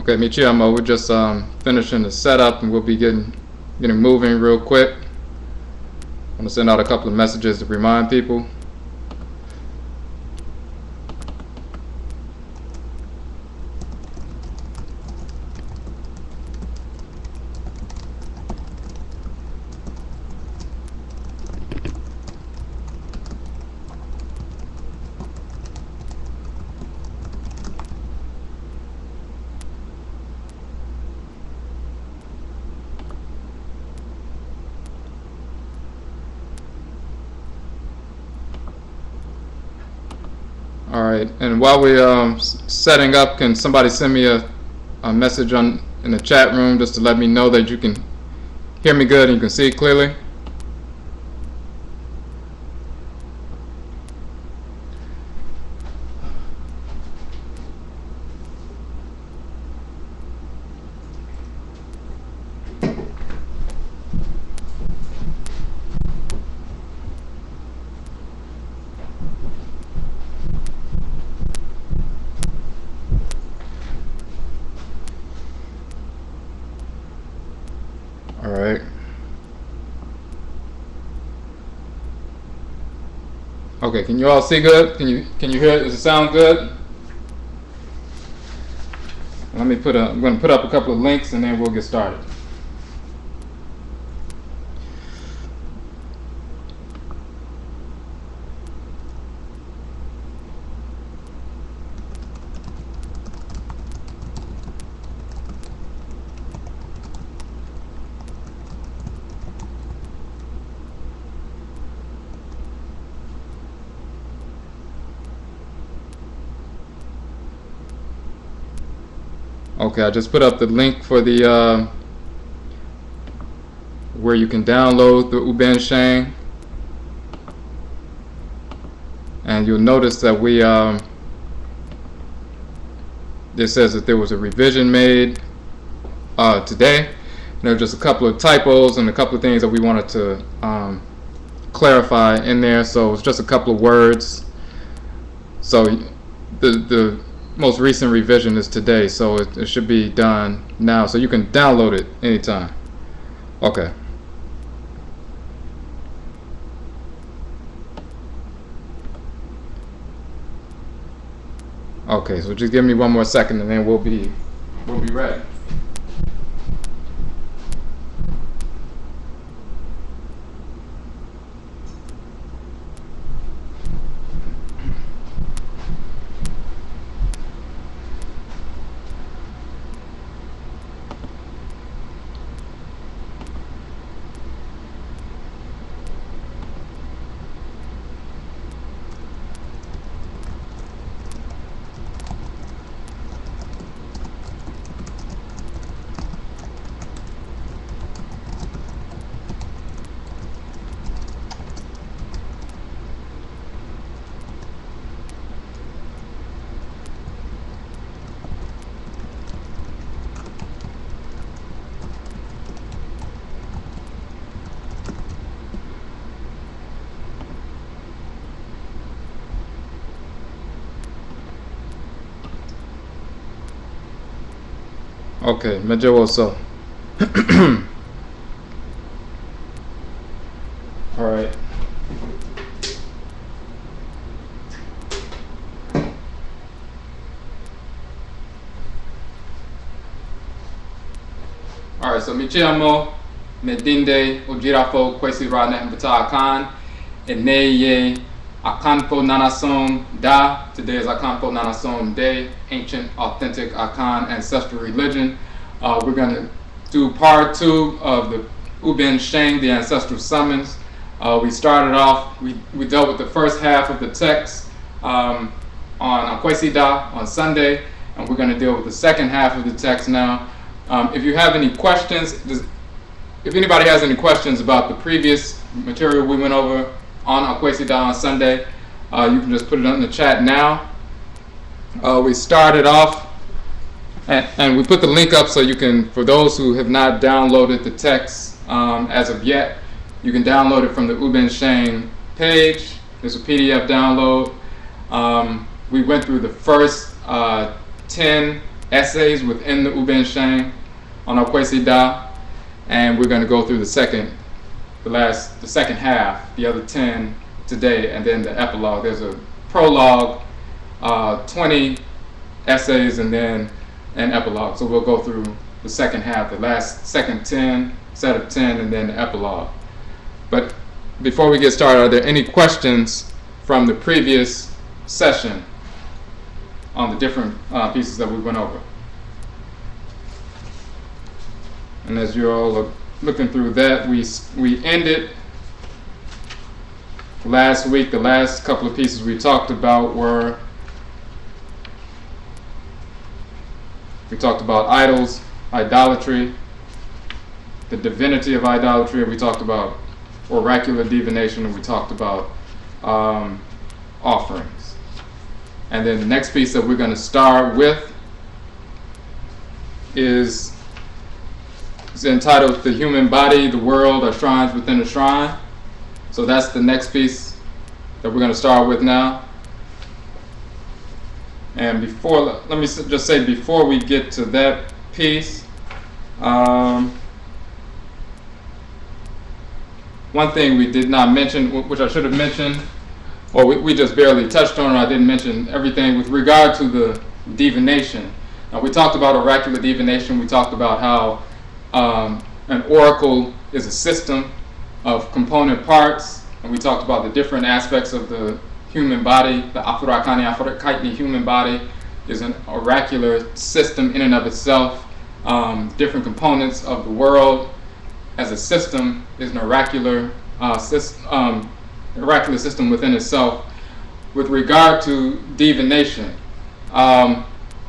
Okay, Michiyama, we're just finishing the setup and we'll be getting moving real quick. I'm gonna send out a couple of messages to remind people. All right, and while we're setting up, can somebody send me a message in the chat room just to let me know that you can hear me good and you can see clearly? All right. Okay, can you all see good? Can you hear it? Does it sound good? Let me I'm going to put up a couple of links and then we'll get started. Okay, I just put up the link for the where you can download the Uben Shang, and you'll notice that we it says that there was a revision made today. And there were just a couple of typos and a couple of things that we wanted to clarify in there. So it's just a couple of words. So the most recent revision is today, so it should be done now, so you can download it anytime. Okay. Okay, so just give me one more second and then we'll be ready. Okay, Mejo also. All right. All right, so Michiamo, Medinde, Odwirafo, Kwesi, Nehem, Ptah, Akhan, Eneye, Akhanfo Nananom Da. Today is Akhanfo Nananom Day, ancient, authentic Akhan ancestral religion. We're going to do part 2 of the Uben Shang, the Ancestral Summons. We started off, we dealt with the first half of the text on Kwesi Da on Sunday, and we're going to deal with the second half of the text now. If you have any questions, if anybody has any questions about the previous material we went over on Kwesi Da on Sunday, you can just put it in the chat now. We started off, and we put the link up so you can, for those who have not downloaded the text as of yet, you can download it from the Uben Shang page. There's a PDF download. We went through the first 10 essays within the Uben Shang on our Kwesi Da, and we're going to go through the second half, the other 10 today, and then the epilogue. There's a prologue, 20 essays, and then an epilogue. So we'll go through the second half, the second 10, set of 10, and then the epilogue. But before we get started, are there any questions from the previous session on the different pieces that we went over? And as you're all looking through that, we ended last week. The last couple of pieces we talked about were, we talked about idols, idolatry, the divinity of idolatry, and we talked about oracular divination, and we talked about offerings. And then the next piece that we're going to start with is entitled The Human Body, the World, or Shrines Within a Shrine. So that's the next piece that we're going to start with now. And let me just say, before we get to that piece, one thing we did not mention, which I should have mentioned, or we just barely touched on, or I didn't mention everything with regard to the divination. Now, we talked about oracular divination. We talked about how an oracle is a system of component parts, and we talked about the different aspects of the human body. The Afro-Kaitni human body is an oracular system in and of itself. Different components of the world as a system is an oracular system within itself. With regard to divination,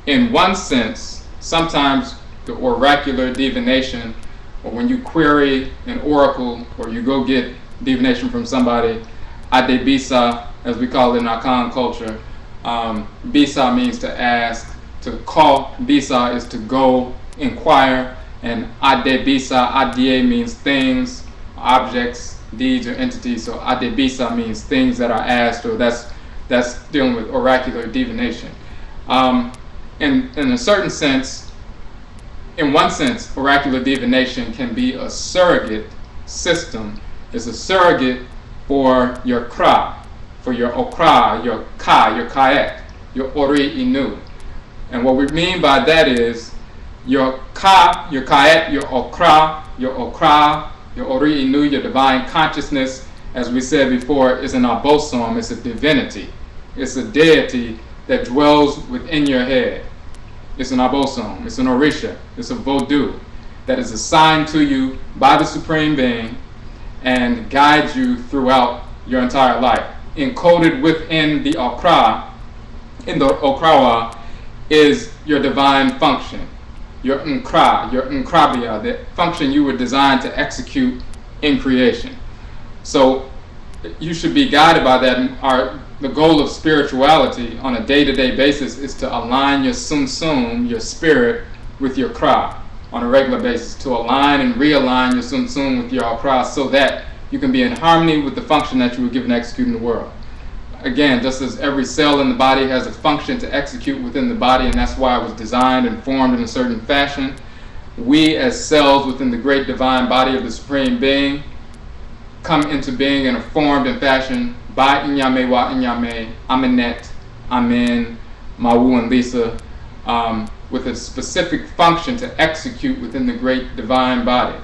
in one sense, sometimes the oracular divination, or when you query an oracle or you go get divination from somebody, adebisa, as we call it in Akhan culture, bisa means to ask, to call, bisa is to go, inquire, and adebisa, adie means things, objects, deeds, or entities. So adebisa means things that are asked, or that's dealing with oracular divination. In a certain sense, in one sense, oracular divination can be a surrogate system. It's a surrogate for your kra, for your okra, your ka, your kaet, your ori inu. And what we mean by that is your ka, your kaet, your okra, your ori inu, your divine consciousness, as we said before, is an Abosom. It's a divinity. It's a deity that dwells within your head. It's an Abosom, it's an Orisha, it's a Vodou that is assigned to you by the Supreme Being and guides you throughout your entire life. Encoded within the Okra, in the Okrawa, is your divine function, your Nkra, your Nkrabia, the function you were designed to execute in creation. So you should be guided by that. The goal of spirituality on a day-to-day basis is to align your sum, your spirit, with your kra on a regular basis, to align and realign your sum with your kra so that you can be in harmony with the function that you were given to execute in the world. Again, just as every cell in the body has a function to execute within the body, and that's why it was designed and formed in a certain fashion, we as cells within the great divine body of the Supreme Being come into being and are formed in fashion by Inyame wa Inyame, Aminet, Amen, Mawu, and Lisa, with a specific function to execute within the great divine body.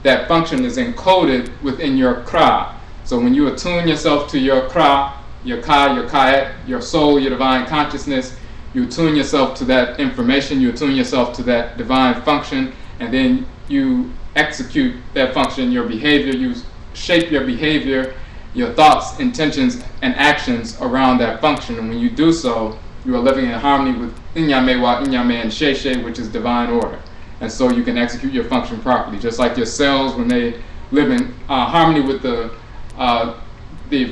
That function is encoded within your kra. So when you attune yourself to your kra, your ka, your kaet, your soul, your divine consciousness, you attune yourself to that information, you attune yourself to that divine function, and then you execute that function, your behavior, you shape your behavior, your thoughts, intentions, and actions around that function. And when you do so, you are living in harmony with Inyame wa Inyame and Sheshe, which is divine order. And so you can execute your function properly. Just like your cells, when they live in harmony with the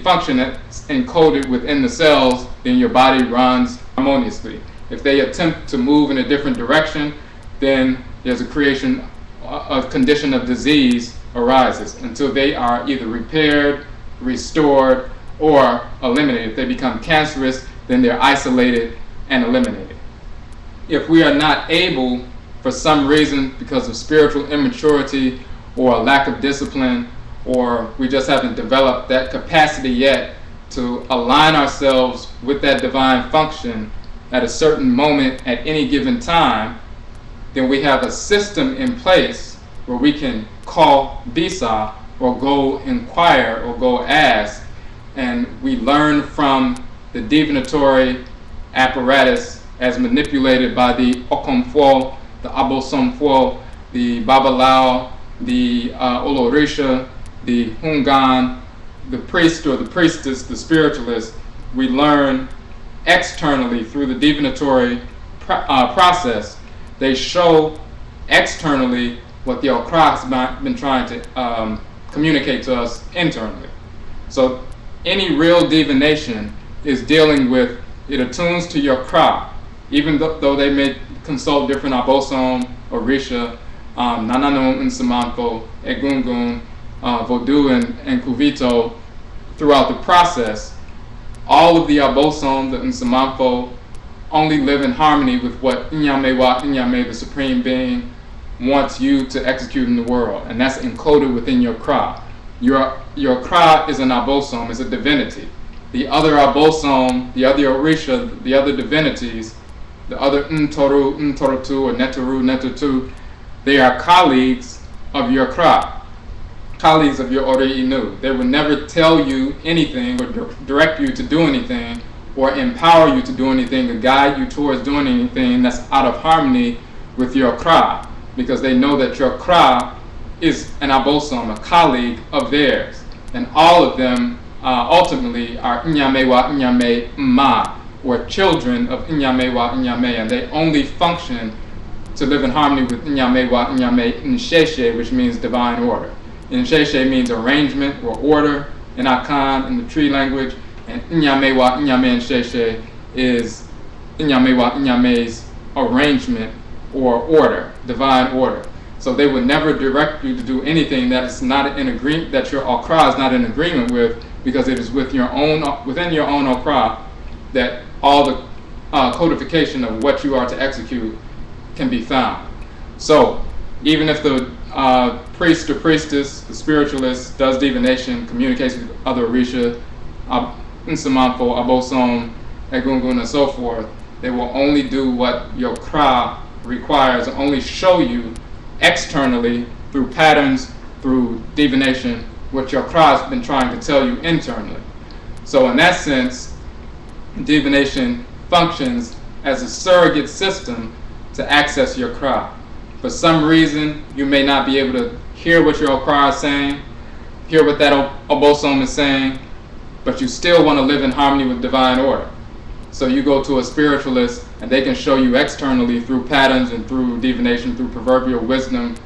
function that's encoded within the cells, then your body runs harmoniously. If they attempt to move in a different direction, then there's a condition of disease arises until they are either repaired, restored, or eliminated. If they become cancerous, then they're isolated and eliminated. if we are not able, for some reason, because of spiritual immaturity or a lack of discipline, or we just haven't developed that capacity yet to align ourselves with that divine function at a certain moment at any given time, then we have a system in place where we can call Bisa, or go inquire, or go ask, and we learn from the divinatory apparatus as manipulated by the Okomfo, the Abosom, the Babalao, the Olorisha, the Hungan, the priest or the priestess, the spiritualist. We learn externally through the divinatory process. They show externally what the Okra has been trying to communicate to us internally. So any real divination is dealing with, it attunes to your Kra, even though they may consult different Abosom, Orisha, Nananom, Nsamanfo, Egungun, Vodou, and Kuvito. Throughout the process, all of the Abosom, the Nsamanfo, only live in harmony with what Nyame, the Supreme Being, wants you to execute in the world, and that's encoded within your Kra. Your Kra is an Abosom, is a divinity. The other Abosom, the other Orisha, the other divinities, the other Ntoru, Ntorotu, or Neturu, Netutu, they are colleagues of your Kra, colleagues of your Ore Inu. They will never tell you anything or direct you to do anything or empower you to do anything or guide you towards doing anything that's out of harmony with your Kra, because they know that your Kra is an Abosom, a colleague of theirs. And all of them ultimately are Nyame wa Nyame Ma, or children of Nyame wa Nyame, and they only function to live in harmony with Nyame wa Nyame Nsheshe, which means divine order. Nsheshe means arrangement or order in Akhan, in the tree language, and Nyame wa Nyame Nsheshe is Nyame wa Nyame's arrangement or order, divine order. So they would never direct you to do anything that is not in agreement, that your Okra is not in agreement with, because it is within your own Okra that all the codification of what you are to execute can be found. So even if the priest or priestess, the spiritualist, does divination, communicates with other Orisha, Nsamanfo, Abosom, Egungun, and so forth, they will only do what your Kra requires, and only show you externally through patterns, through divination, what your Kra has been trying to tell you internally. So in that sense, divination functions as a surrogate system to access your Kra. For some reason, you may not be able to hear what your Kra is saying, hear what that Abosom is saying, but you still want to live in harmony with divine order. So you go to a spiritualist, and they can show you externally through patterns and through divination, through proverbial wisdom,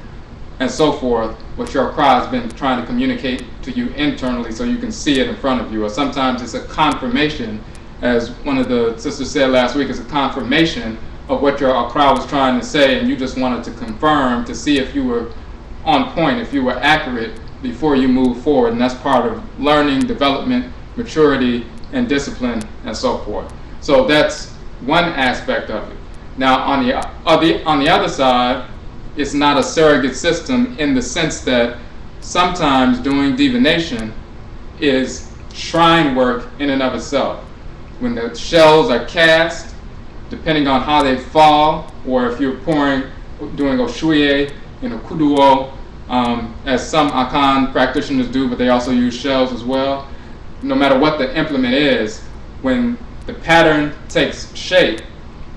and so forth, what your Kra has been trying to communicate to you internally, so you can see it in front of you. Or sometimes it's a confirmation, as one of the sisters said last week, it's a confirmation of what your Kra was trying to say, and you just wanted to confirm to see if you were on point, if you were accurate before you move forward. And that's part of learning, development, maturity, and discipline, and so forth. So that's one aspect of it. Now on the other side, it's not a surrogate system in the sense that sometimes doing divination is shrine work in and of itself. When the shells are cast, depending on how they fall, or if you're doing Oshuye in a Kuduo, as some Akhan practitioners do, but they also use shells as well. No matter what the implement is, when the pattern takes shape,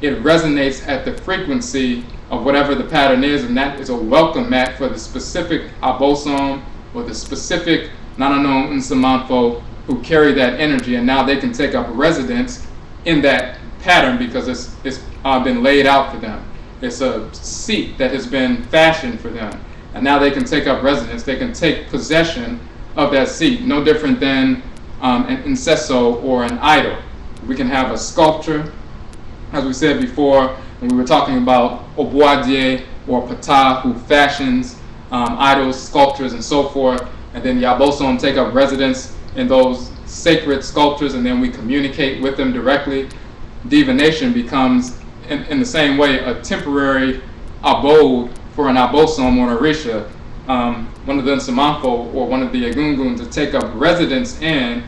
it resonates at the frequency of whatever the pattern is, and that is a welcome mat for the specific Abosom or the specific Nananom Nsamanfo who carry that energy, and now they can take up residence in that pattern because it's been laid out for them. It's a seat that has been fashioned for them, and now they can take up residence. They can take possession of that seat, no different than an incesso or an idol. We can have a sculpture, as we said before, when we were talking about Obuadie or Ptah, who fashions idols, sculptures, and so forth, and then the Abosom take up residence in those sacred sculptures, and then we communicate with them directly. Divination becomes in the same way, a temporary abode for an Abosom or an Orisha, one of the Nsamanfo or one of the Egungun, to take up residence in,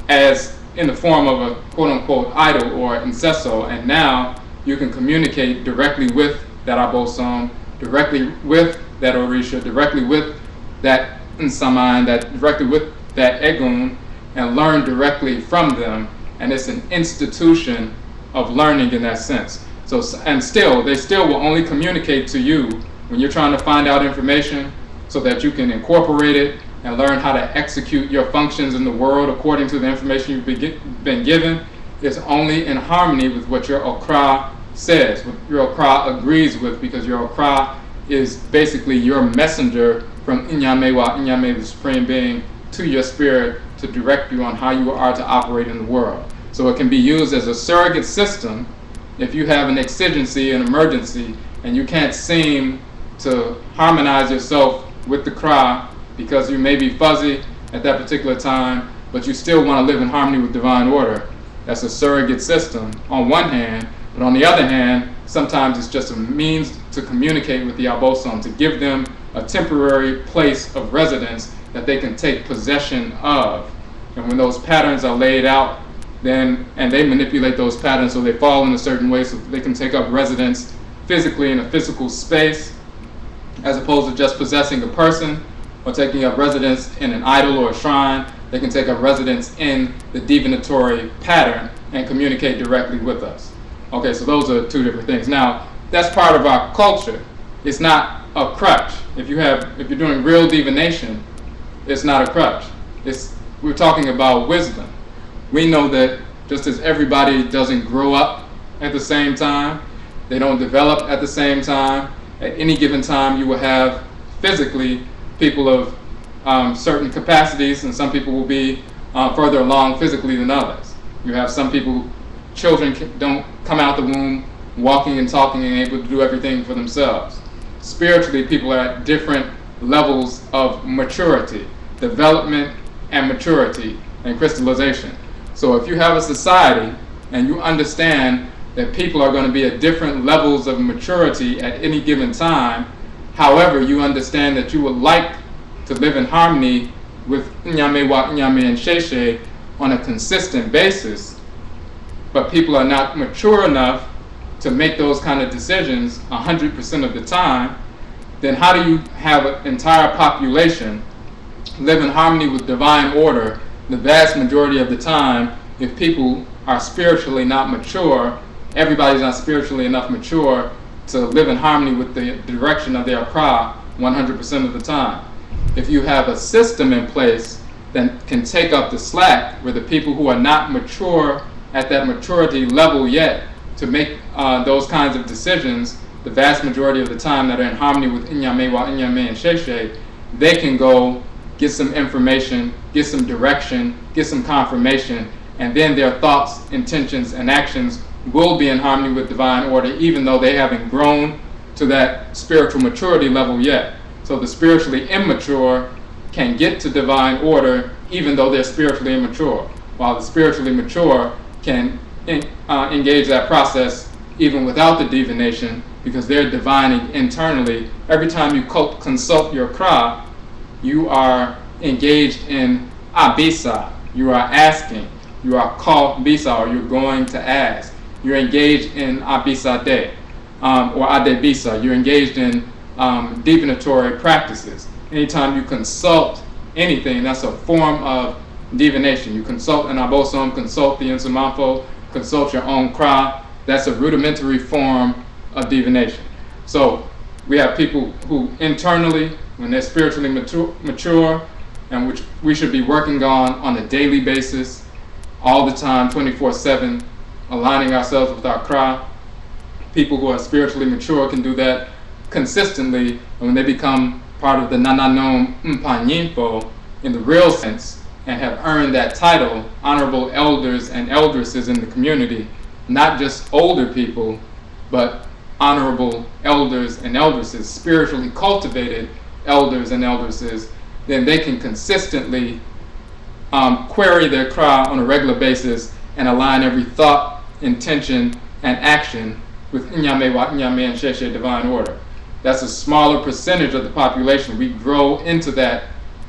as in the form of a quote-unquote idol or ancestral, and now you can communicate directly with that Abosom, directly with that Orisha, directly with that Nsaman, directly with that Egun, and learn directly from them. And it's an institution of learning in that sense. So, and still, they still will only communicate to you when you're trying to find out information so that you can incorporate it and learn how to execute your functions in the world according to the information you've been given. It's only in harmony with what your Okra says, what your Okra agrees with, because your Okra is basically your messenger from Inyame, the Supreme Being, to your spirit to direct you on how you are to operate in the world. So it can be used as a surrogate system if you have an exigency, an emergency, and you can't seem to harmonize yourself with the Kra because you may be fuzzy at that particular time, but you still want to live in harmony with divine order. That's a surrogate system on one hand, but on the other hand, sometimes it's just a means to communicate with the Abosom, to give them a temporary place of residence that they can take possession of. And when those patterns are laid out, then, and they manipulate those patterns so they fall in a certain way so they can take up residence physically in a physical space, as opposed to just possessing a person or taking up residence in an idol or a shrine. They can take up residence in the divinatory pattern and communicate directly with us. Okay, so those are two different things. Now, that's part of our culture. It's not a crutch. If you're doing real divination, it's not a crutch. We're talking about wisdom. We know that just as everybody doesn't grow up at the same time, they don't develop at the same time. At any given time, you will have physically people of certain capacities, and some people will be further along physically than others. You have some people, children don't come out the womb walking and talking and able to do everything for themselves. Spiritually, people are at different levels of maturity, development and maturity and crystallization. So if you have a society and you understand that people are going to be at different levels of maturity at any given time, however, you understand that you would like to live in harmony with Inyame and Sheshe on a consistent basis, but people are not mature enough to make those kind of decisions 100% of the time, then how do you have an entire population live in harmony with divine order the vast majority of the time if people are spiritually not mature? Everybody's not spiritually enough mature to live in harmony with the direction of their Pra 100% of the time. If you have a system in place that can take up the slack where the people who are not mature at that maturity level yet to make those kinds of decisions the vast majority of the time that are in harmony with Inyame and Sheshe, they can go get some information, get some direction, get some confirmation, and then their thoughts, intentions, and actions will be in harmony with divine order, even though they haven't grown to that spiritual maturity level yet. So the spiritually immature can get to divine order even though they're spiritually immature, while the spiritually mature can engage that process even without the divination, because they're divining internally. Every time you consult your Kra, you are engaged in Abisa. You are asking. You are called Bisa, or you're going to ask. You're engaged in Abisa De, or Ade Bisa. You're engaged in divinatory practices. Anytime you consult anything, that's a form of divination. You consult an Abosom, consult the Nsamanfo, consult your own Kra. That's a rudimentary form of divination. So we have people who internally, when they're spiritually mature, and which we should be working on a daily basis, all the time, 24/7, aligning ourselves with our Kra. People who are spiritually mature can do that consistently, and when they become part of the Nananom Mpanyinfo in the real sense and have earned that title, honorable elders and eldresses in the community, not just older people, but honorable elders and eldresses, spiritually cultivated elders and eldresses, then they can consistently query their Kra on a regular basis and align every thought, intention, and action with Nyamewa, Nyame, and Sheshe divine order. That's a smaller percentage of the population. We grow into that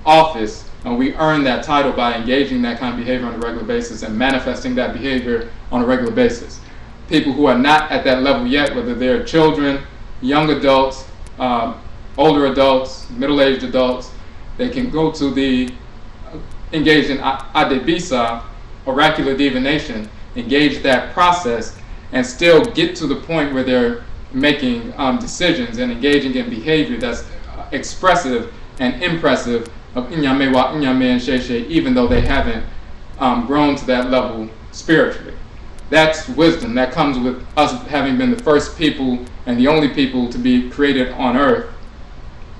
office and we earn that title by engaging in that kind of behavior on a regular basis and manifesting that behavior on a regular basis. People who are not at that level yet, whether they're children, young adults, older adults, middle-aged adults, they can go to the engage in Adebisa, oracular divination, engage that process, and still get to the point where they're making decisions and engaging in behavior that's expressive and impressive of Inyamewa, Inyame, and Sheshe, even though they haven't grown to that level spiritually. That's wisdom that comes with us having been the first people and the only people to be created on earth,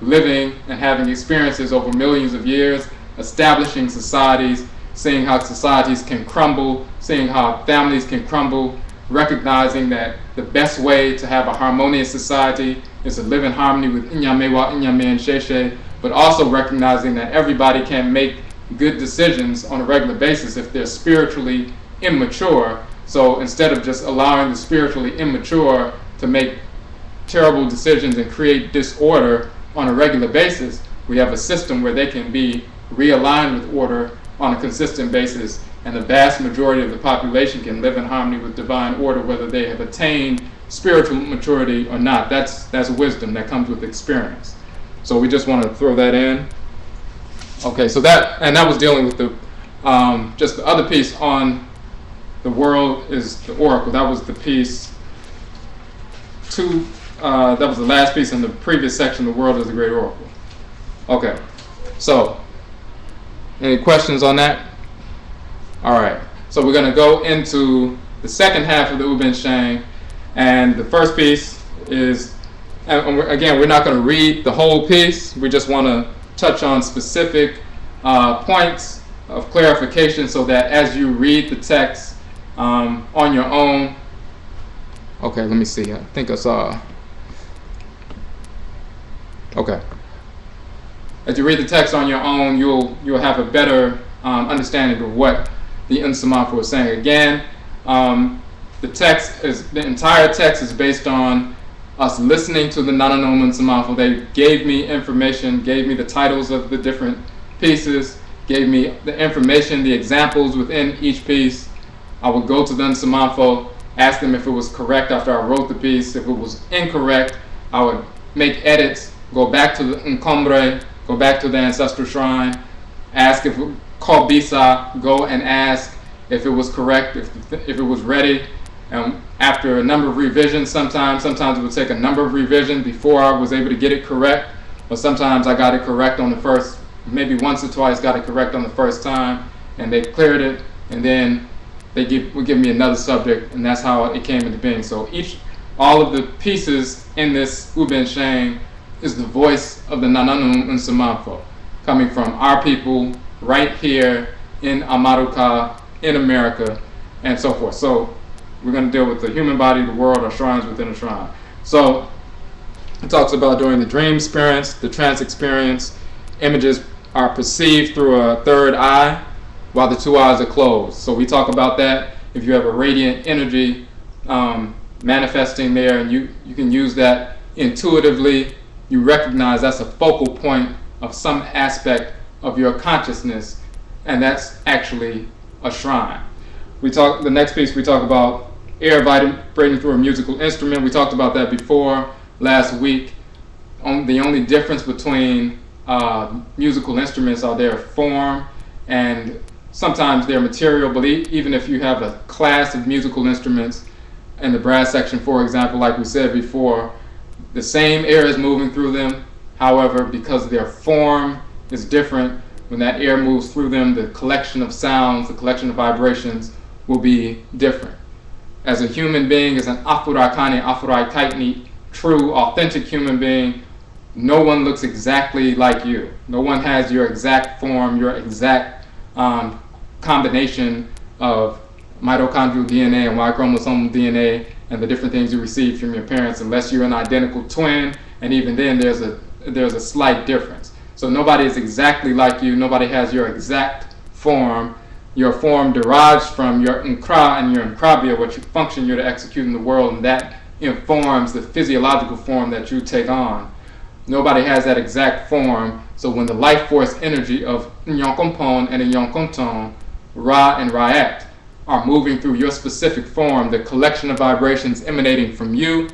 living and having experiences over millions of years, establishing societies, seeing how societies can crumble, seeing how families can crumble, recognizing that the best way to have a harmonious society is to live in harmony with Inyamewa, Inyame, and Sheshe, but also recognizing that everybody can make good decisions on a regular basis if they're spiritually immature. So instead of just allowing the spiritually immature to make terrible decisions and create disorder on a regular basis, we have a system where they can be realigned with order on a consistent basis, and the vast majority of the population can live in harmony with divine order, whether they have attained spiritual maturity or not. That's wisdom that comes with experience. So we just want to throw that in. Okay, so that was dealing with the just the other piece on the world is the oracle. That was the piece two. That was the last piece in the previous section. The world is the great oracle. Okay, so any questions on that? All right, so we're going to go into the second half of the Uben Shang, and the first piece is, and again, we're not going to read the whole piece. We just want to touch on specific points of clarification so that as you read the text on your own. Okay, let me see. I think I saw. Okay. As you read the text on your own, you'll have a better understanding of what the Nsamanfo is saying. Again, the entire text is based on us listening to the Nananom and Nsamanfo. They gave me information, gave me the titles of the different pieces, gave me the information, the examples within each piece. I would go to the Nsamanfo, ask them if it was correct after I wrote the piece. If it was incorrect, I would make edits, go back to the Nkombre, go back to the ancestral shrine, ask if it called Bisa, go and ask if it was correct, if it was ready. And after a number of revisions, sometimes it would take a number of revisions before I was able to get it correct. But sometimes I got it correct on the first, maybe once or twice got it correct on the first time, and they cleared it, and then they would give me another subject, and that's how it came into being. So all of the pieces in this Uben Shang is the voice of the Nananom and Nsamanfo, coming from our people right here in Amaruka, in America, and so forth. So we're going to deal with the human body, the world, our shrines within a shrine. So it talks about during the dream experience, the trance experience, images are perceived through a third eye while the two eyes are closed. So we talk about that. If you have a radiant energy manifesting there, and you can use that intuitively, you recognize that's a focal point of some aspect of your consciousness, and that's actually a shrine. The next piece we talk about air vibrating through a musical instrument. We talked about that before last week. The only difference between musical instruments are their form and sometimes their material, but even if you have a class of musical instruments in the brass section, for example, like we said before, the same air is moving through them. However, because their form is different, when that air moves through them, the collection of sounds, the collection of vibrations will be different. As a human being, as an Afurakani, Afurakaitni, true, authentic human being, no one looks exactly like you. No one has your exact form, your exact combination of mitochondrial DNA and Y chromosomal DNA and the different things you receive from your parents, unless you're an identical twin, and even then there's a slight difference. So nobody is exactly like you. Nobody has your exact form. Your form derives from your Nkra and your Nkrabia, what function you're to execute in the world, and that informs the physiological form that you take on. Nobody has that exact form, so when the life force energy of Nyankompon and Nyankonton, Ra and Ra'at, are moving through your specific form, the collection of vibrations emanating from you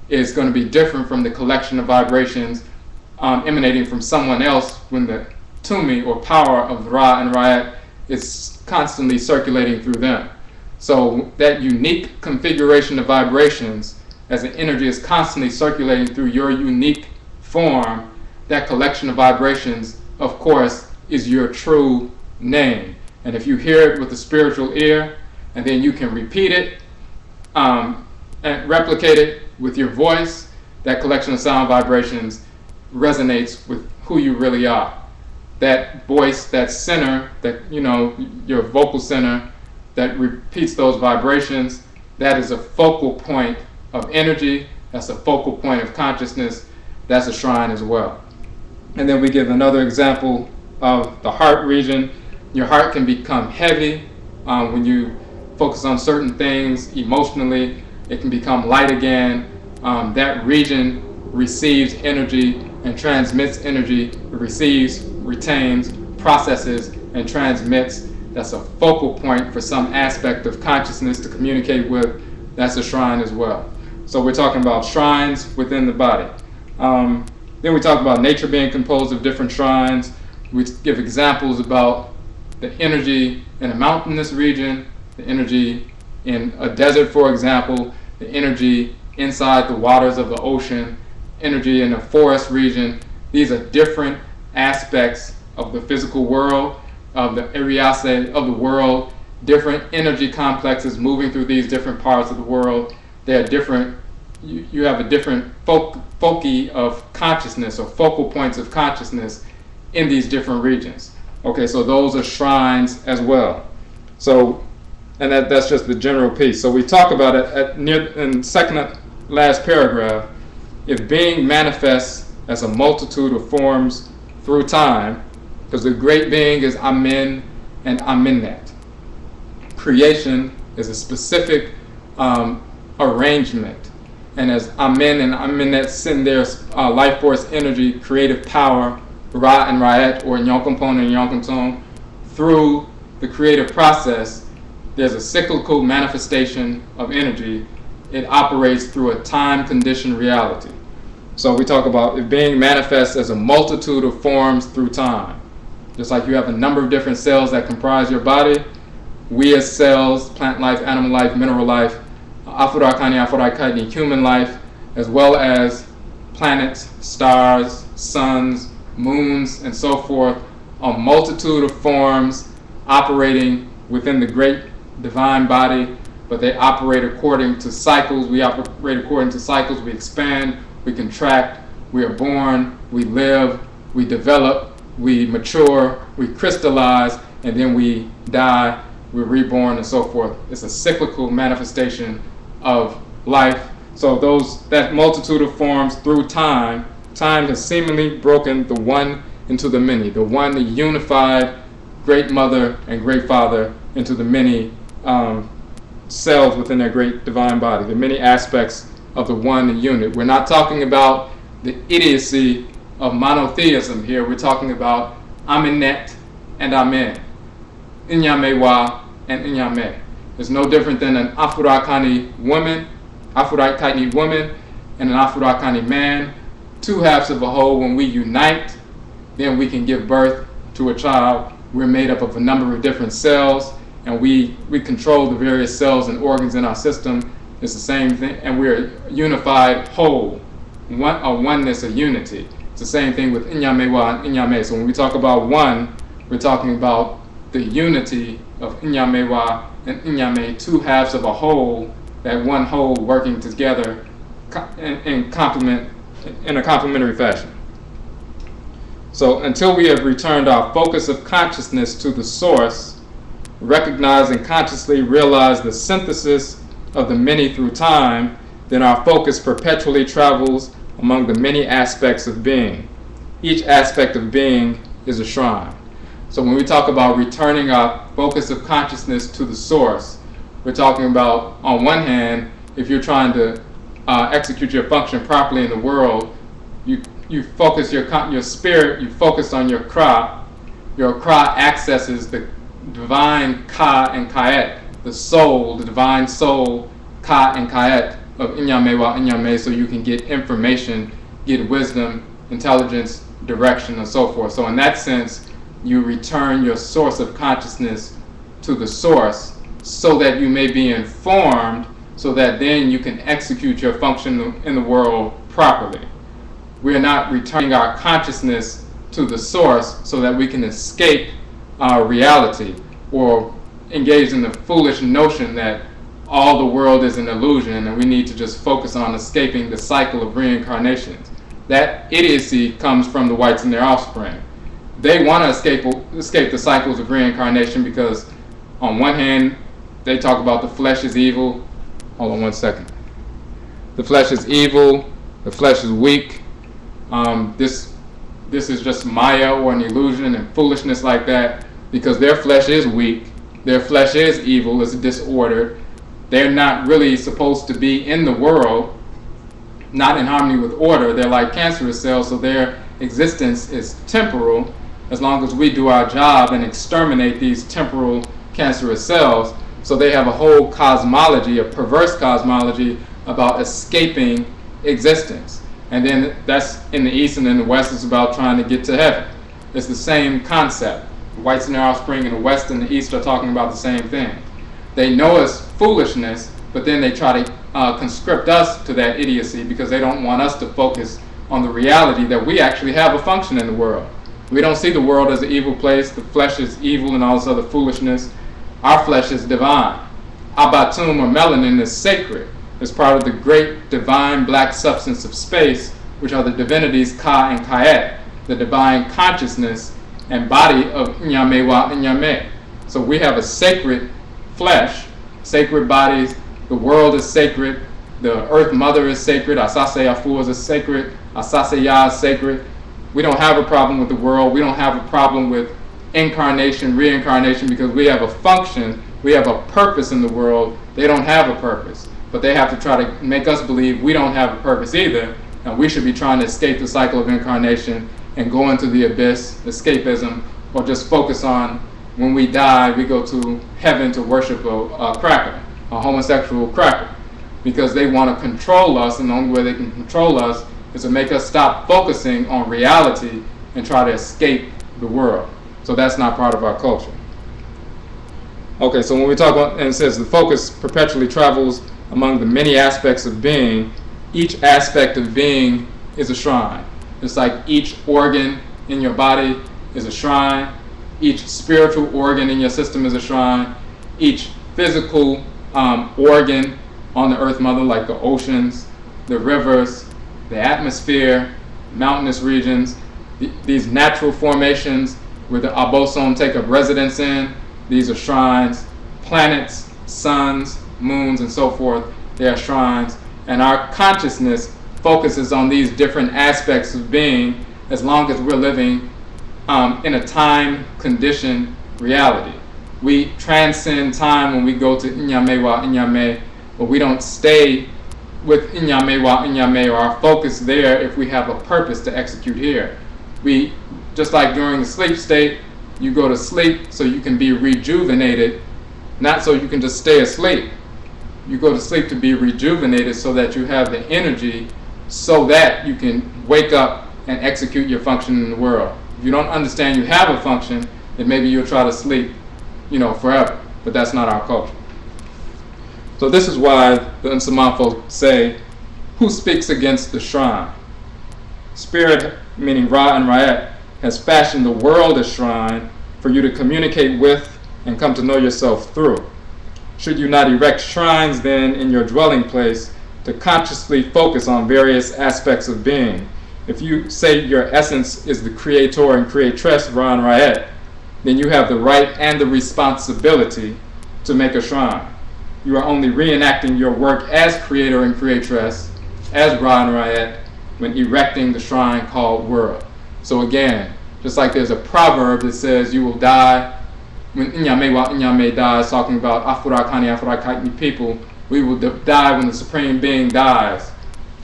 is going to be different from the collection of vibrations emanating from someone else when the Tumi or power of Ra and Ra'at is constantly circulating through them. So that unique configuration of vibrations, as the energy is constantly circulating through your unique form, that collection of vibrations, of course, is your true name. And if you hear it with the spiritual ear, and then you can repeat it and replicate it with your voice, that collection of sound vibrations resonates with who you really are. That voice, that center, that, your vocal center that repeats those vibrations, that is a focal point of energy, that's a focal point of consciousness, that's a shrine as well. And then we give another example of the heart region. Your heart can become heavy when you focus on certain things emotionally. It can become light again. That region receives energy and transmits energy. It receives, retains, processes, and transmits. That's a focal point for some aspect of consciousness to communicate with. That's a shrine as well. So we're talking about shrines within the body. Then we talk about nature being composed of different shrines. We give examples about the energy in a mountainous region, the energy in a desert, for example, the energy inside the waters of the ocean, energy in a forest region. These are different aspects of the physical world, of the arease of the world, different energy complexes moving through these different parts of the world. They are different. You have a different foci of consciousness or focal points of consciousness in these different regions. Okay, so those are shrines as well. So, and that's just the general piece. So we talk about it in second last paragraph. If being manifests as a multitude of forms through time, because the great being is Amen and Amenet. Creation is a specific arrangement. And as Amen and Amenet send their life force energy, creative power, Ra and Ra'at, or Nyankompon and Nyankonton, through the creative process, there's a cyclical manifestation of energy. It operates through a time-conditioned reality. So we talk about it being manifest as a multitude of forms through time. Just like you have a number of different cells that comprise your body, we as cells, plant life, animal life, mineral life, Afurakani, human life, as well as planets, stars, suns, moons, and so forth, a multitude of forms operating within the great divine body, but they operate according to cycles. We operate according to cycles. We expand, we contract, we are born, we live, we develop, we mature, we crystallize, and then we die, we're reborn, and so forth. It's a cyclical manifestation of life. So that multitude of forms through time has seemingly broken the one into the many, the one, the unified great mother and great father into the many cells within their great divine body, the many aspects of the one unit. We're not talking about the idiocy of monotheism here. We're talking about Amenet and Amen, Inyamewa and Inyame. It's no different than an Afurakani woman and an Afurakani man, two halves of a whole. When we unite, then we can give birth to a child. We're made up of a number of different cells, and we control the various cells and organs in our system. It's the same thing, and we're a unified whole, a oneness, a unity. It's the same thing with Inyamewa and Inyame. So when we talk about one, we're talking about the unity of Inyamewa and Inyame, two halves of a whole, that one whole working together in a complementary fashion. So until we have returned our focus of consciousness to the source, recognize and consciously realize the synthesis of the many through time, then our focus perpetually travels among the many aspects of being. Each aspect of being is a shrine. So when we talk about returning our focus of consciousness to the source, we're talking about, on one hand, if you're trying to execute your function properly in the world, you focus your spirit, you focus on your Kra. Your Kra accesses the divine Ka and Kayet, the soul, the divine soul, Ka and Kayet of Inyame wa Inyame, so you can get information, get wisdom, intelligence, direction, and so forth. So in that sense, you return your source of consciousness to the source so that you may be informed, so that then you can execute your function in the world properly. We are not returning our consciousness to the source so that we can escape our reality or engage in the foolish notion that all the world is an illusion and we need to just focus on escaping the cycle of reincarnations. That idiocy comes from the whites and their offspring. They want to escape the cycles of reincarnation because on one hand they talk about the flesh is evil. Hold on one second. The flesh is evil, the flesh is weak. This is just Maya or an illusion and foolishness like that, because their flesh is weak, their flesh is evil, is disordered. They're not really supposed to be in the world, not in harmony with order. They're like cancerous cells, so their existence is temporal as long as we do our job and exterminate these temporal cancerous cells. So they have a whole cosmology, a perverse cosmology about escaping existence. And then that's in the East, and in the West it's about trying to get to heaven. It's the same concept. The whites and their offspring in the West and the East are talking about the same thing. They know it's foolishness, but then they try to conscript us to that idiocy because they don't want us to focus on the reality that we actually have a function in the world. We don't see the world as an evil place. The flesh is evil and all this other foolishness. Our flesh is divine. Abatum or melanin is sacred. It's part of the great divine black substance of space, which are the divinities Ka and Kayet, the divine consciousness and body of Inyame wa Inyame. So we have a sacred flesh, sacred bodies. The world is sacred. The earth mother is sacred. Asase Afu is sacred. Asase Ya is sacred. We don't have a problem with the world. We don't have a problem with incarnation, reincarnation, because we have a function. We have a purpose in the world. They don't have a purpose. But they have to try to make us believe we don't have a purpose either, and we should be trying to escape the cycle of incarnation and go into the abyss, escapism, or just focus on when we die, we go to heaven to worship a cracker, a homosexual cracker, because they want to control us, and the only way they can control us is to make us stop focusing on reality and try to escape the world. So that's not part of our culture. Okay, so when we talk about, and it says the focus perpetually travels among the many aspects of being, each aspect of being is a shrine. It's like each organ in your body is a shrine. Each spiritual organ in your system is a shrine. Each physical organ on the Earth Mother, like the oceans, the rivers, the atmosphere, mountainous regions, these natural formations where the Abosom take up residence in, these are shrines. Planets, suns, moons, and so forth, they are shrines. And our consciousness focuses on these different aspects of being as long as we're living in a time-conditioned reality. We transcend time when we go to Inyame wa Inyame, but we don't stay with Inyame wa Inyame, or our focus there if we have a purpose to execute here. We, just like during the sleep state, you go to sleep so you can be rejuvenated, not so you can just stay asleep. You go to sleep to be rejuvenated so that you have the energy so that you can wake up and execute your function in the world. If you don't understand you have a function, then maybe you'll try to sleep, forever. But that's not our culture. So this is why the Nsamanfo say, who speaks against the shrine? Spirit, meaning Ra and Ra'et, has fashioned the world as shrine for you to communicate with and come to know yourself through. Should you not erect shrines then in your dwelling place to consciously focus on various aspects of being? If you say your essence is the creator and creatress, Ra and Ra'et, then you have the right and the responsibility to make a shrine. You are only reenacting your work as creator and creatress, as Ra and Ra'et, when erecting the shrine called world. So again, just like there's a proverb that says you will die, when Inyame wa Inyame dies, talking about Afurakani, Afurakani people, we will die when the Supreme Being dies.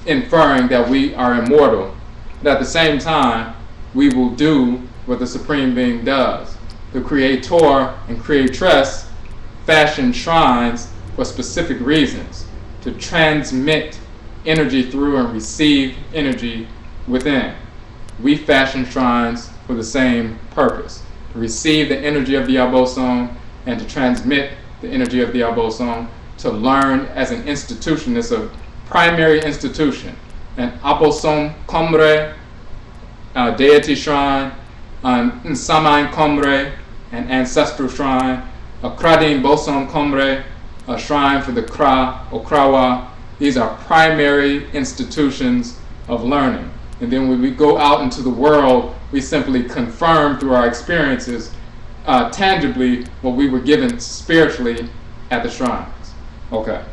inferring that we are immortal. But at the same time, we will do what the Supreme Being does. The Creator and Creatress fashion shrines for specific reasons, to transmit energy through and receive energy within. We fashion shrines for the same purpose, to receive the energy of the Abosom and to transmit the energy of the Abosom, to learn as an institution. It's a primary institution, an Abosom Komre, deity shrine, an Nsamanfo, an ancestral shrine, a Kradim Bosom Komre, a shrine for the Kra or Krawa. These are primary institutions of learning. And then when we go out into the world, we simply confirm through our experiences tangibly what we were given spiritually at the shrines. Okay.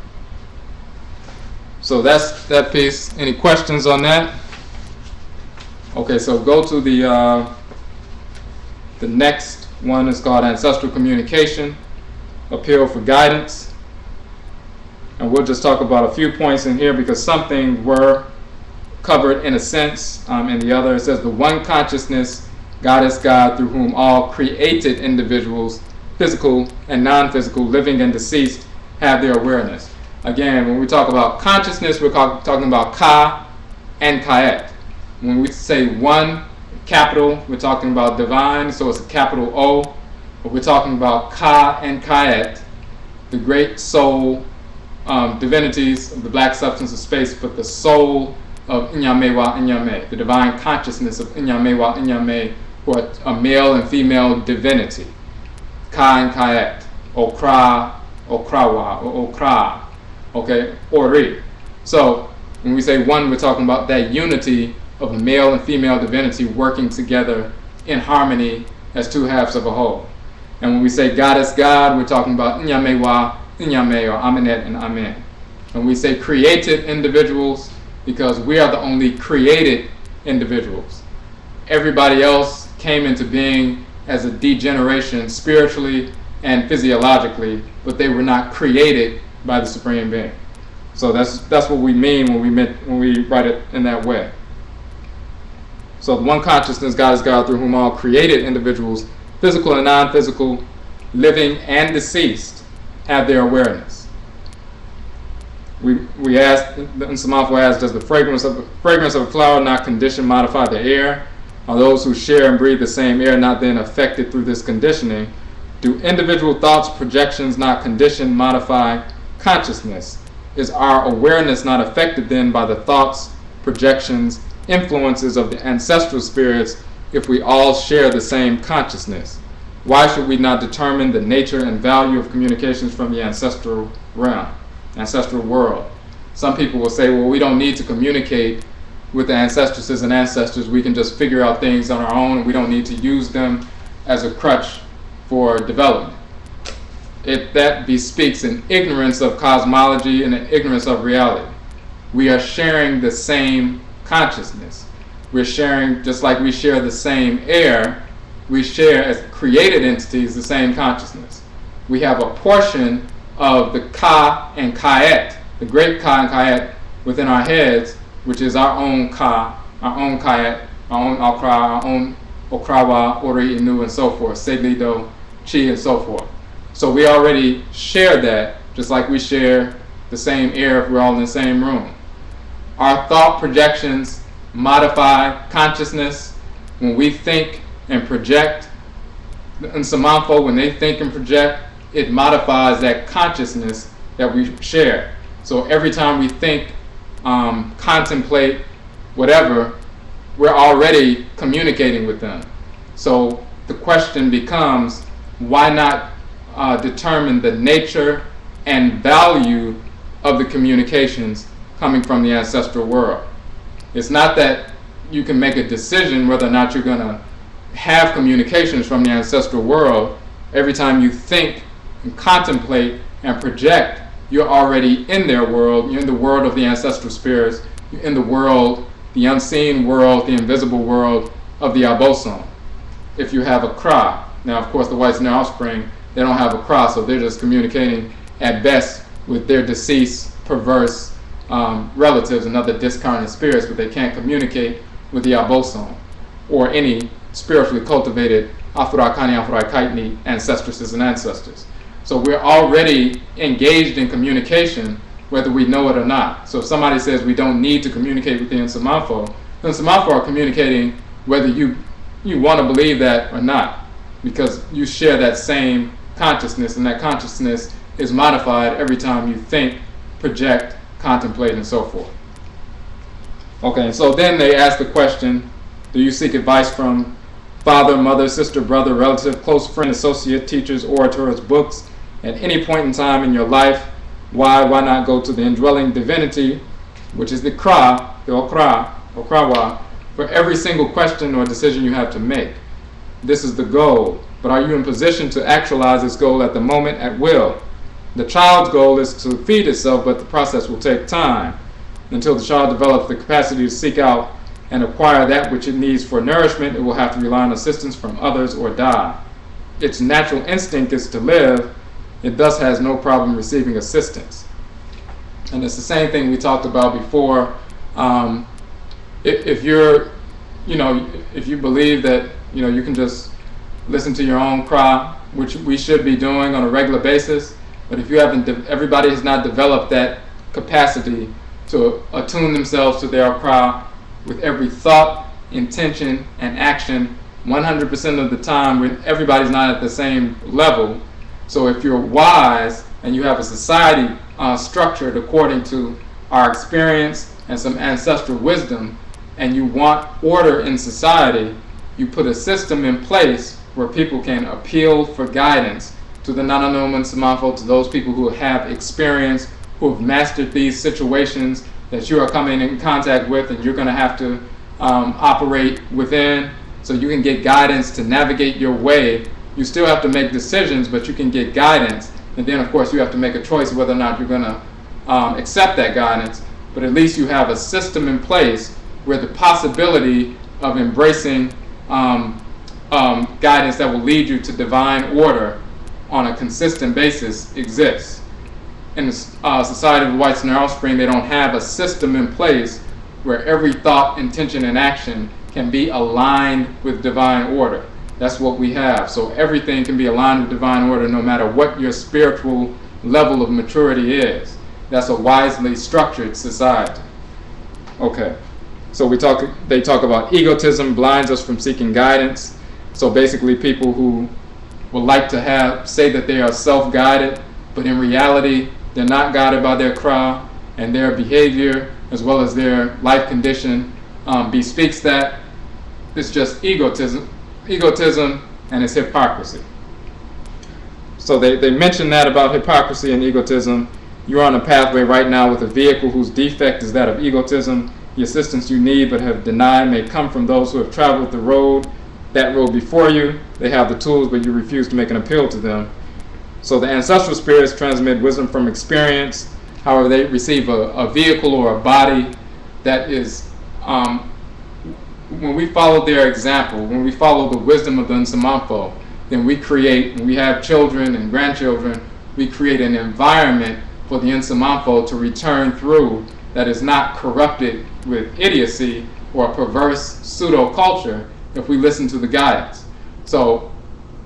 So that's that piece. Any questions on that? Okay, so go to the next one. Is called Ancestral Communication, Appeal for Guidance. And we'll just talk about a few points in here because something were covered in a sense in the other. It says the one consciousness, God is God, through whom all created individuals, physical and non-physical, living and deceased, have their awareness. Again, when we talk about consciousness, we're talking about Ka and Kayet. When we say one, capital, we're talking about divine, so it's a capital O. But we're talking about Ka and Kayet, the great soul divinities of the black substance of space, but the soul of Inyamewa Inyame, the divine consciousness of Inyamewa Inyame, who are a male and female divinity. Ka and Kayet, Okra, Okrawa, or Okra, okay, Ori. So when we say one, we're talking about that unity of a male and female divinity working together in harmony as two halves of a whole. And when we say God is God, we're talking about Inyamewa, Inyame, or Amenet and Amen. When we say created individuals, because we are the only created individuals. Everybody else came into being as a degeneration spiritually and physiologically, but they were not created by the Supreme Being. So that's what we mean when we write it in that way. So the one consciousness, God is God, through whom all created individuals, physical and non-physical, living and deceased, have their awareness. We asked, Nsamanfo asked, does the fragrance of a flower not condition modify the air? Are those who share and breathe the same air not then affected through this conditioning? Do individual thoughts, projections not condition, modify consciousness? Is our awareness not affected then by the thoughts, projections, influences of the ancestral spirits if we all share the same consciousness? Why should we not determine the nature and value of communications from the ancestral realm, ancestral world? Some people will say, well, we don't need to communicate with the ancestresses and ancestors. We can just figure out things on our own and we don't need to use them as a crutch for development. That bespeaks an ignorance of cosmology and an ignorance of reality. We are sharing the same consciousness. We're sharing, just like we share the same air, we share as created entities the same consciousness. We have a portion of the Ka and Kayet, the great Ka and Kayet within our heads, which is our own Ka, our own Kayet, our own Akra, our own Okrawa, Ori, Inu, and so forth, Seglido, Chi, and so forth. So we already share that, just like we share the same air if we're all in the same room. Our thought projections modify consciousness. When we think and project, in Nsamanfo, when they think and project, it modifies that consciousness that we share. So every time we think, contemplate, whatever, we're already communicating with them. So the question becomes, why not determine the nature and value of the communications coming from the ancestral world? It's not that you can make a decision whether or not you're going to have communications from the ancestral world. Every time you think and contemplate and project, you're already in their world. You're in the world of the ancestral spirits. You're in the world, the unseen world, the invisible world of the Abosom. If you have a Kra, now of course the whites and their offspring, they don't have a Kra, so they're just communicating at best with their deceased, perverse relatives and other discarnate spirits, but they can't communicate with the Abosom or any spiritually cultivated Afurakani, Afurakaitni ancestresses and ancestors. So we're already engaged in communication, whether we know it or not. So if somebody says we don't need to communicate with the Nsamanfo, the Nsamanfo are communicating whether you want to believe that or not, because you share that same consciousness, and that consciousness is modified every time you think, project, contemplate, and so forth. Okay, so then they ask the question, do you seek advice from father, mother, sister, brother, relative, close friend, associate, teachers, orators, books at any point in time in your life? Why not go to the indwelling divinity, which is the Kra, the Okra, Okrawa, for every single question or decision you have to make? This is the goal, but are you in position to actualize this goal at the moment at will? The child's goal is to feed itself, but the process will take time. Until the child develops the capacity to seek out and acquire that which it needs for nourishment, it will have to rely on assistance from others or die. Its natural instinct is to live. It thus has no problem receiving assistance. And it's the same thing we talked about before. If you believe that you can just listen to your own cry, which we should be doing on a regular basis, but if you haven't, everybody has not developed that capacity to attune themselves to their cry with every thought, intention, and action 100% of the time, when everybody's not at the same level. So if you're wise and you have a society structured according to our experience and some ancestral wisdom, and you want order in society, you put a system in place where people can appeal for guidance to the Nananom and Nsamanfo, to those people who have experience, who have mastered these situations that you are coming in contact with, and you're going to have to operate within, so you can get guidance to navigate your way. You still have to make decisions, but you can get guidance, and then of course you have to make a choice whether or not you're going to accept that guidance. But at least you have a system in place where the possibility of embracing guidance that will lead you to divine order on a consistent basis exists. In the Society of the Whites and their offspring, they don't have a system in place where every thought, intention, and action can be aligned with divine order. That's what we have. So everything can be aligned with divine order no matter what your spiritual level of maturity is. That's a wisely structured society. Okay, so they talk about egotism blinds us from seeking guidance. So basically people who would like to say that they are self-guided, but in reality they're not guided by their cry, and their behavior as well as their life condition bespeaks that. It's just egotism, and it's hypocrisy. So they mention that about hypocrisy and egotism. You're on a pathway right now with a vehicle whose defect is that of egotism. The assistance you need but have denied may come from those who have traveled that road before you. They have the tools, but you refuse to make an appeal to them. So the ancestral spirits transmit wisdom from experience. However, they receive a vehicle or a body that is, when we follow their example, when we follow the wisdom of the Nsamanfo, then when we have children and grandchildren, we create an environment for the Nsamanfo to return through that is not corrupted with idiocy or perverse pseudo-culture if we listen to the guidance. So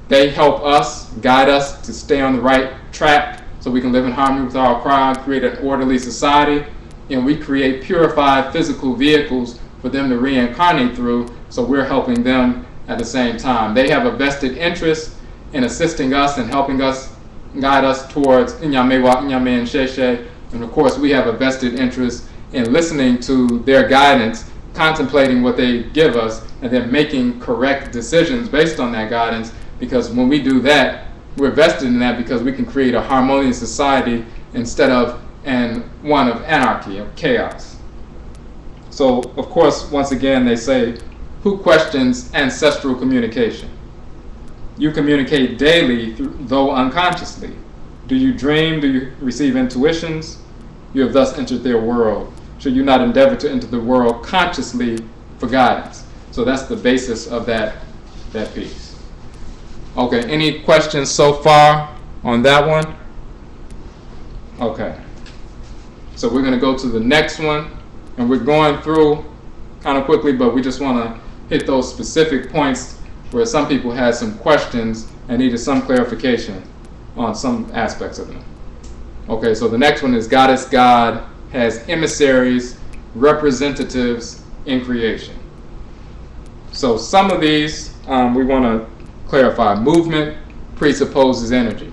they help us, guide us to stay on the right track so we can live in harmony with our crowd, create an orderly society, and we create purified physical vehicles for them to reincarnate through, so we're helping them at the same time. They have a vested interest in assisting us and helping us, guide us towards Inyamewa, Inyame, and Sheshe, and of course we have a vested interest in listening to their guidance, contemplating what they give us, and then making correct decisions based on that guidance, because when we do that, we're vested in that because we can create a harmonious society instead of one of anarchy, of chaos. So, of course, once again, they say, who questions ancestral communication? You communicate daily, though unconsciously. Do you dream? Do you receive intuitions? You have thus entered their world. Should you not endeavor to enter the world consciously for guidance? So that's the basis of that piece. Okay, any questions so far on that one? Okay. So we're going to go to the next one, and we're going through kind of quickly, but we just want to hit those specific points where some people had some questions and needed some clarification on some aspects of them. Okay, so the next one is Goddess God has emissaries, representatives in creation. So some of these we want to clarify. Movement presupposes energy.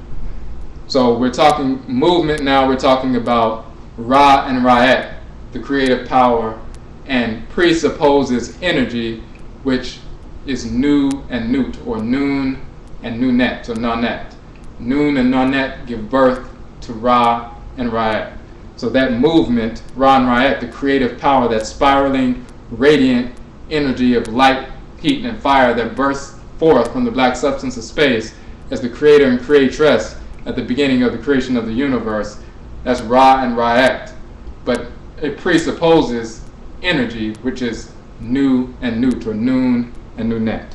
So we're talking movement now, we're talking about Ra and Ra'et, the creative power, and presupposes energy, which is Nu and Nut, or Nun and Nunet, or Nonet. Nun and Nonet give birth to Ra and Ra'et. So that movement, Ra and Ra'et, the creative power, that spiraling, radiant energy of light, heat, and fire that bursts forth from the black substance of space as the creator and creatress at the beginning of the creation of the universe, that's Ra and Ra'et. But it presupposes energy, which is Nu and Nut, or Nun and Nunet.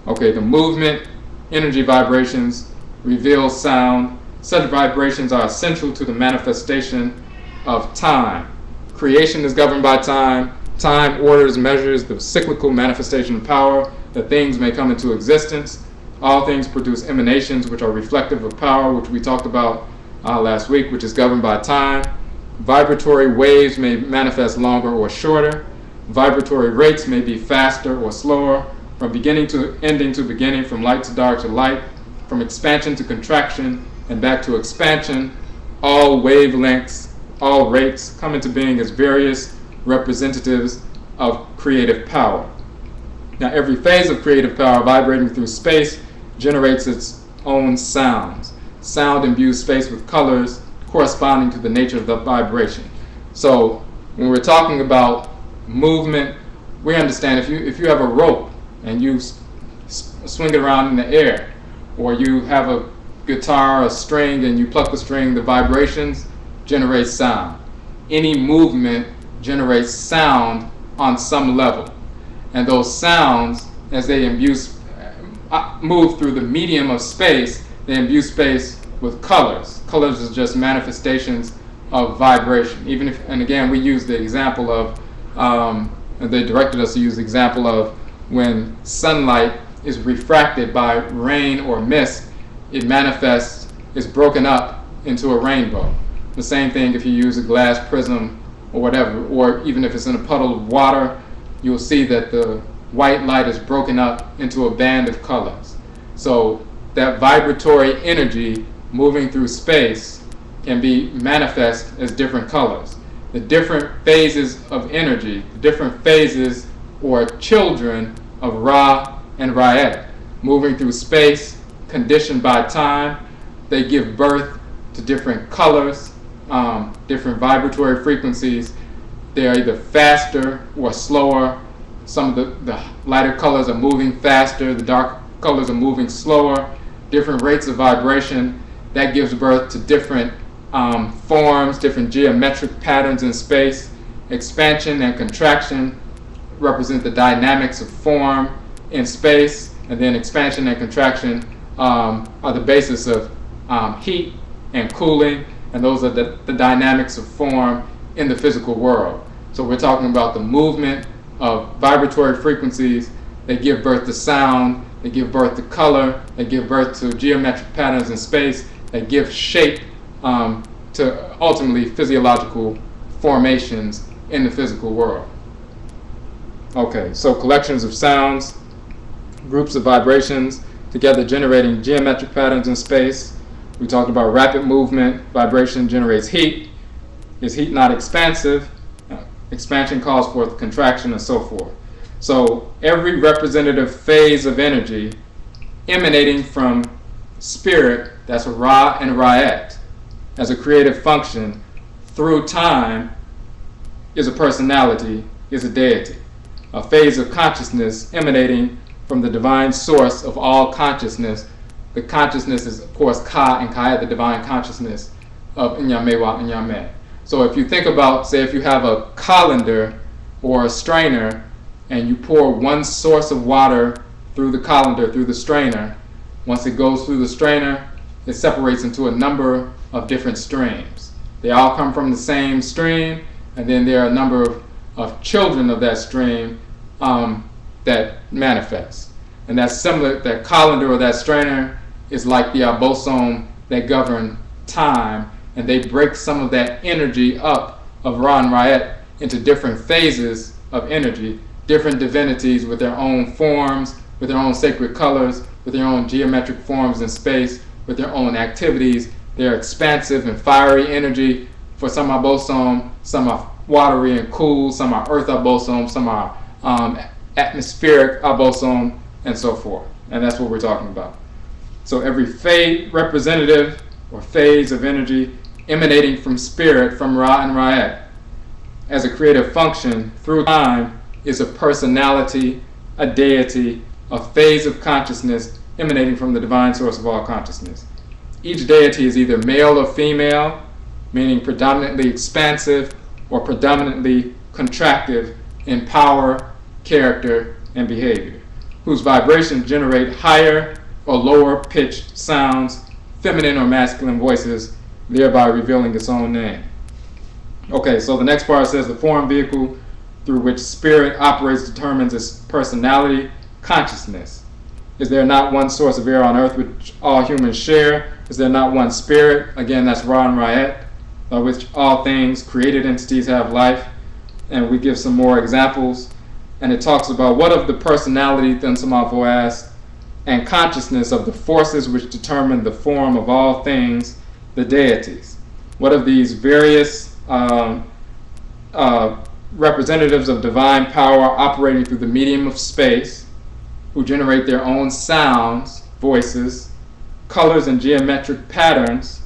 Okay, the movement, energy vibrations, reveal sound. Such vibrations are essential to the manifestation of time. Creation is governed by time. Time orders, measures the cyclical manifestation of power, that things may come into existence. All things produce emanations, which are reflective of power, which we talked about last week, which is governed by time. Vibratory waves may manifest longer or shorter. Vibratory rates may be faster or slower, from beginning to ending to beginning, from light to dark to light, from expansion to contraction, and back to expansion. All wavelengths, all rates come into being as various representatives of creative power. Now, every phase of creative power vibrating through space generates its own sounds. Sound imbues space with colors corresponding to the nature of the vibration. So when we're talking about movement, we understand if you have a rope and you swing it around in the air, or you have a guitar, a string, and you pluck the string, the vibrations generate sound. Any movement generates sound on some level. And those sounds, as they move through the medium of space, they imbue space with colors. Colors is just manifestations of vibration. Even if, and again, we use the example of, they directed us to use the example of when sunlight is refracted by rain or mist, it manifests, is broken up into a rainbow. The same thing if you use a glass prism or whatever, or even if it's in a puddle of water, you'll see that the white light is broken up into a band of colors. So that vibratory energy moving through space can be manifest as different colors. The different phases of energy, the different phases or children of Ra and Ra'et, moving through space, conditioned by time, they give birth to different colors, different vibratory frequencies. They are either faster or slower. Some of the lighter colors are moving faster, the dark colors are moving slower, different rates of vibration. That gives birth to different forms, different geometric patterns in space. Expansion and contraction represent the dynamics of form in space, and then expansion and contraction are the basis of heat and cooling, and those are the dynamics of form in the physical world. So we're talking about the movement of vibratory frequencies. They give birth to sound, they give birth to color, they give birth to geometric patterns in space, they give shape to ultimately physiological formations in the physical world. Okay, so collections of sounds, groups of vibrations, together generating geometric patterns in space. We talked about rapid movement, vibration generates heat. Is heat not expansive? Expansion calls forth contraction, and so forth. So every representative phase of energy emanating from spirit, that's Ra and Ra'et, as a creative function through time, is a personality, is a deity. A phase of consciousness emanating from the divine source of all consciousness. The consciousness is, of course, Ka and Kayet, the divine consciousness of Nyamewa and Nyame. So if you think about, say, if you have a colander or a strainer, and you pour one source of water through the colander, through the strainer, once it goes through the strainer, it separates into a number of different streams. They all come from the same stream, and then there are a number of children of that stream that manifest. And that's similar, that colander or that strainer is like the Abosom that govern time, and they break some of that energy up of Ra and Ra'et into different phases of energy, different divinities with their own forms, with their own sacred colors, with their own geometric forms in space, with their own activities. They're expansive and fiery energy. For some Abosom, some are watery and cool, some are earth Abosom, some are atmospheric Abosom, and so forth. And that's what we're talking about. So every phase, representative or phase of energy emanating from spirit, from Ra and Ra'et, as a creative function through time, is a personality, a deity, a phase of consciousness emanating from the divine source of all consciousness. Each deity is either male or female, meaning predominantly expansive or predominantly contractive in power, character, and behavior, whose vibrations generate higher or lower pitched sounds, feminine or masculine voices, thereby revealing its own name. Okay, so the next part says the form vehicle through which spirit operates determines its personality, consciousness. Is there not one source of air on earth which all humans share? Is there not one spirit? Again, that's Ra and Ra'et, by which all things, created entities, have life. And we give some more examples. And it talks about what of the personality, Nsamanfo asks, and consciousness of the forces which determine the form of all things, the deities. What of these various representatives of divine power operating through the medium of space, who generate their own sounds, voices, colors and geometric patterns,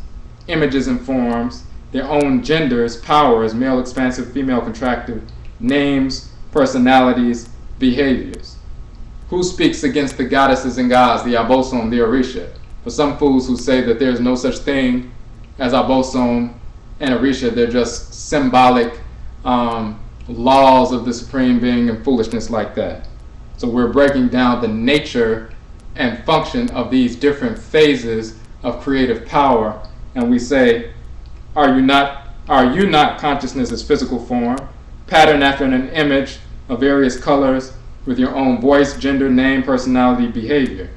images and forms, their own genders, powers, male expansive, female contractive, names, personalities, behaviors. Who speaks against the goddesses and gods, the Abosom, the Orisha? For some fools who say that there's no such thing as Abosom and Orisha, they're just symbolic laws of the Supreme Being and foolishness like that. So we're breaking down the nature and function of these different phases of creative power, and we say, are you not consciousness as physical form, patterned after an image of various colors with your own voice, gender, name, personality, behavior?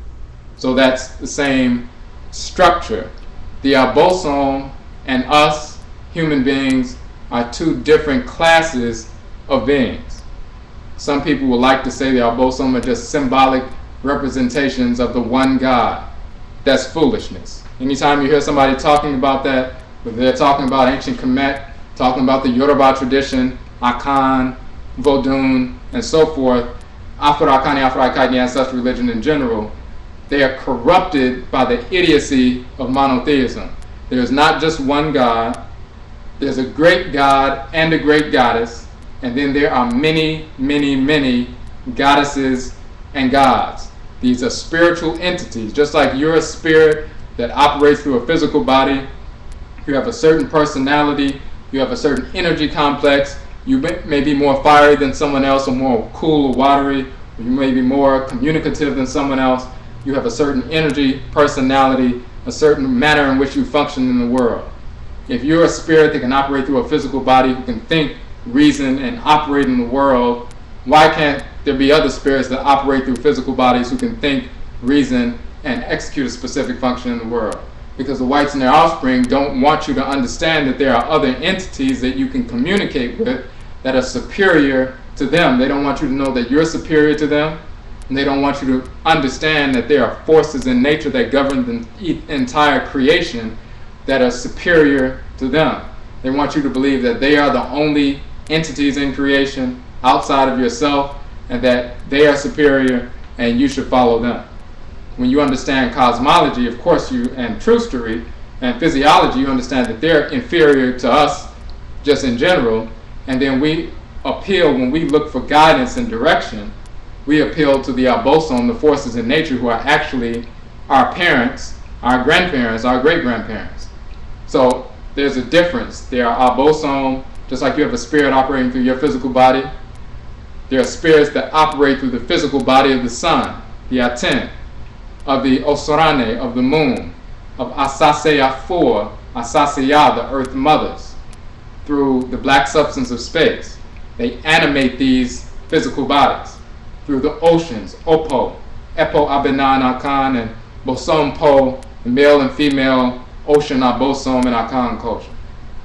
So that's the same structure. The Abosom and us, human beings, are two different classes of beings. Some people would like to say the Abosom are just symbolic representations of the one God. That's foolishness. Anytime you hear somebody talking about that, whether they're talking about ancient Kemet, talking about the Yoruba tradition, Akhan, Vodun, and so forth, Afro-Akhan, the ancestral religion in general, they are corrupted by the idiocy of monotheism. There is not just one God. There's a great God and a great goddess, and then there are many, many, many goddesses and gods. These are spiritual entities. Just like you're a spirit that operates through a physical body, you have a certain personality, you have a certain energy complex, you may be more fiery than someone else, or more cool or watery, or you may be more communicative than someone else. You have a certain energy, personality, a certain manner in which you function in the world. If you're a spirit that can operate through a physical body, who can think, reason, and operate in the world, why can't there be other spirits that operate through physical bodies who can think, reason, and execute a specific function in the world? Because the whites and their offspring don't want you to understand that there are other entities that you can communicate with that are superior to them. They don't want you to know that you're superior to them, and they don't want you to understand that there are forces in nature that govern the entire creation that are superior to them. They want you to believe that they are the only entities in creation outside of yourself, and that they are superior and you should follow them. When you understand cosmology, of course, and truth theory and physiology, you understand that they're inferior to us just in general, and then we appeal, when we look for guidance and direction, we appeal to the Abosom, the forces in nature, who are actually our parents, our grandparents, our great-grandparents. So there's a difference. There are Abosom, just like you have a spirit operating through your physical body. There are spirits that operate through the physical body of the sun, the Aten, of the Osorane, of the moon, of Asase Afor, Asasiya, the earth mothers, through the black substance of space. They animate these physical bodies through the oceans, Opo, Epo Abenan Akhan, and Bosom Po, the male and female ocean Abosom and Akhan culture.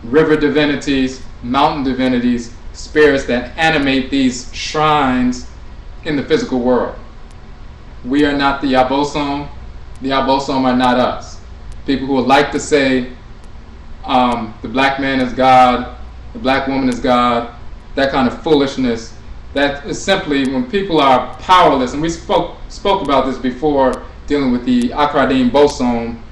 River divinities, mountain divinities, spirits that animate these shrines in the physical world. We are not the Abosom are not us. People who would like to say the black man is God, the black woman is God, that kind of foolishness, that is simply when people are powerless, and we spoke about this before dealing with the Akradin Bosom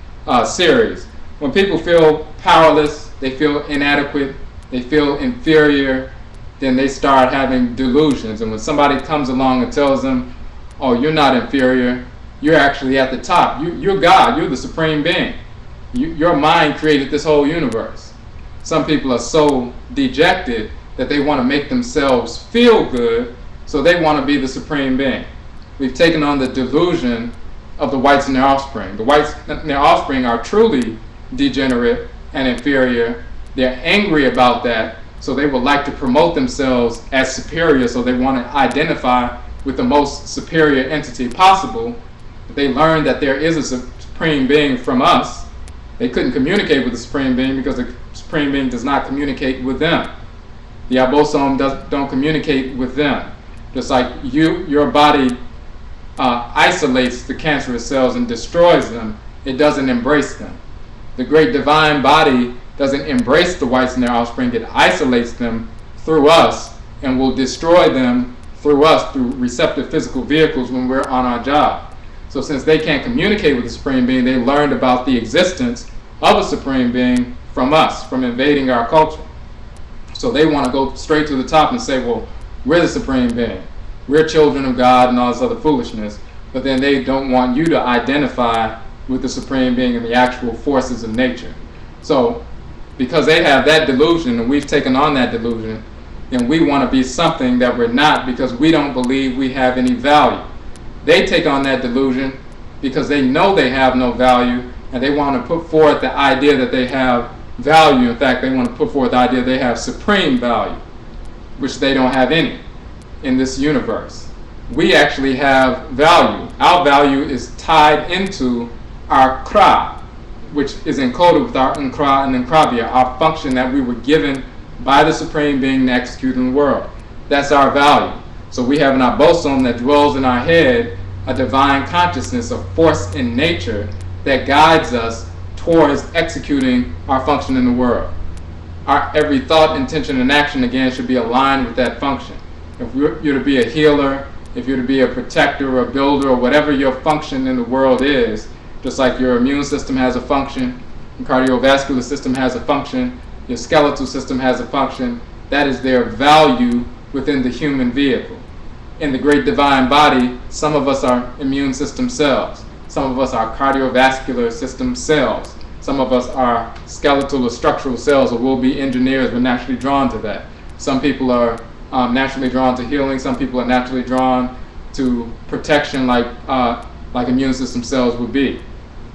series. When people feel powerless, they feel inadequate, they feel inferior, then they start having delusions. And when somebody comes along and tells them, oh, you're not inferior, you're actually at the top, you're God, you're the supreme being, your mind created this whole universe. Some people are so dejected that they want to make themselves feel good, so they want to be the supreme being. We've taken on the delusion of the whites and their offspring. The whites and their offspring are truly degenerate and inferior. They're angry about that, so they would like to promote themselves as superior, so they want to identify with the most superior entity possible. They learned that there is a supreme being from us. They couldn't communicate with the supreme being because the supreme being does not communicate with them. The Abosom don't communicate with them. Just like your body isolates the cancerous cells and destroys them, it doesn't embrace them. The great divine body doesn't embrace the whites and their offspring, it isolates them through us and will destroy them through us, through receptive physical vehicles when we're on our job. So since they can't communicate with the supreme being, they learned about the existence of a supreme being from us, from invading our culture. So they want to go straight to the top and say, well, we're the supreme being, we're children of God and all this other foolishness, but then they don't want you to identify with the supreme being and the actual forces of nature. So because they have that delusion and we've taken on that delusion, then we want to be something that we're not because we don't believe we have any value. They take on that delusion because they know they have no value, and they want to put forth the idea that they have value. In fact, they want to put forth the idea they have supreme value, which they don't have any in this universe. We actually have value. Our value is tied into our kra, which is encoded with our nkra and nkrabia, our function that we were given by the supreme being to execute in the world. That's our value. So we have an abosom that dwells in our head, a divine consciousness, a force in nature that guides us towards executing our function in the world. Our every thought, intention, and action again should be aligned with that function. If you're to be a healer, if you're to be a protector or a builder or whatever your function in the world is, just like your immune system has a function, your cardiovascular system has a function, your skeletal system has a function, that is their value within the human vehicle. In the great divine body, some of us are immune system cells, some of us are cardiovascular system cells, some of us are skeletal or structural cells, or will be engineers. We're naturally drawn to that. Some people are naturally drawn to healing, some people are naturally drawn to protection like immune system cells would be.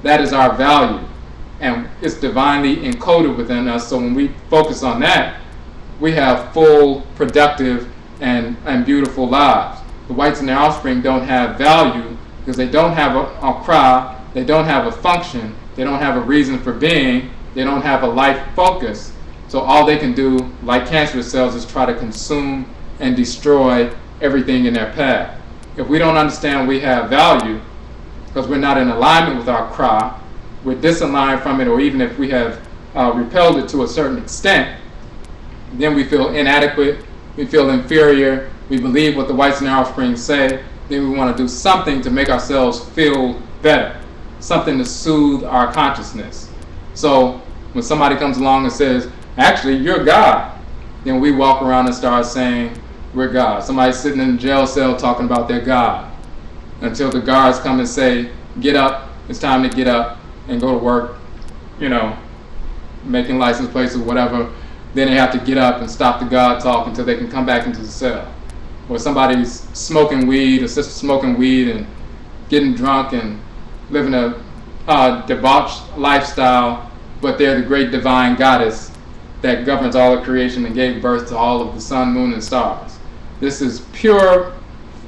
That is our value, and it's divinely encoded within us. So when we focus on that, we have full, productive, and beautiful lives. The whites and their offspring don't have value because they don't have a kra, they don't have a function, they don't have a reason for being, they don't have a life focus. So all they can do, like cancerous cells, is try to consume and destroy everything in their path. If we don't understand we have value, because we're not in alignment with our kra, we're disaligned from it, or even if we have repelled it to a certain extent, then we feel inadequate, we feel inferior, we believe what the whites and their offspring say, then we want to do something to make ourselves feel better, something to soothe our consciousness. So when somebody comes along and says, actually, you're God, then we walk around and start saying, we're God. Somebody's sitting in a jail cell talking about their God, until the guards come and say, get up, it's time to get up and go to work, making license plates or whatever. Then they have to get up and stop the God talk until they can come back into the cell. Or somebody's smoking weed, or sister smoking weed and getting drunk and living a debauched lifestyle, but they're the great divine goddess that governs all of creation and gave birth to all of the sun, moon, and stars. This is pure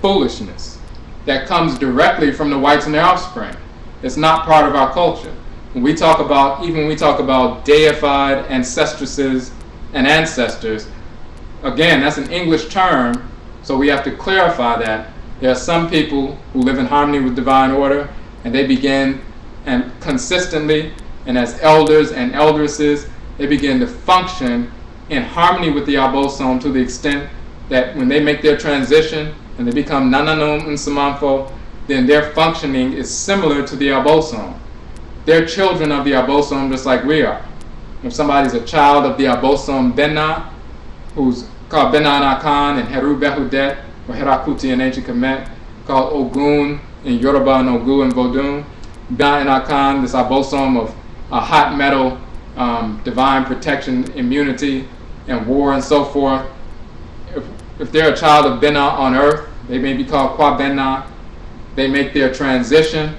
foolishness that comes directly from the whites and their offspring. It's not part of our culture. When we talk about deified ancestresses and ancestors, again, that's an English term, so we have to clarify that. There are some people who live in harmony with divine order, and they begin and consistently, and as elders and eldresses, they begin to function in harmony with the Abosom to the extent that when they make their transition and they become Nananom and Nsamanfo, then their functioning is similar to the Abosom. They're children of the Abosom just like we are. If somebody's a child of the Abosom Benna, who's called Benna and Akhan and Heru Behudet, or Herakuti in ancient Kemet, called Ogun in Yoruba and Ogu in Vodun, Benna and Akhan, this Abosom of hot metal, divine protection, immunity, and war and so forth. If they're a child of Benna on earth, they may be called Kwa Benna. They make their transition.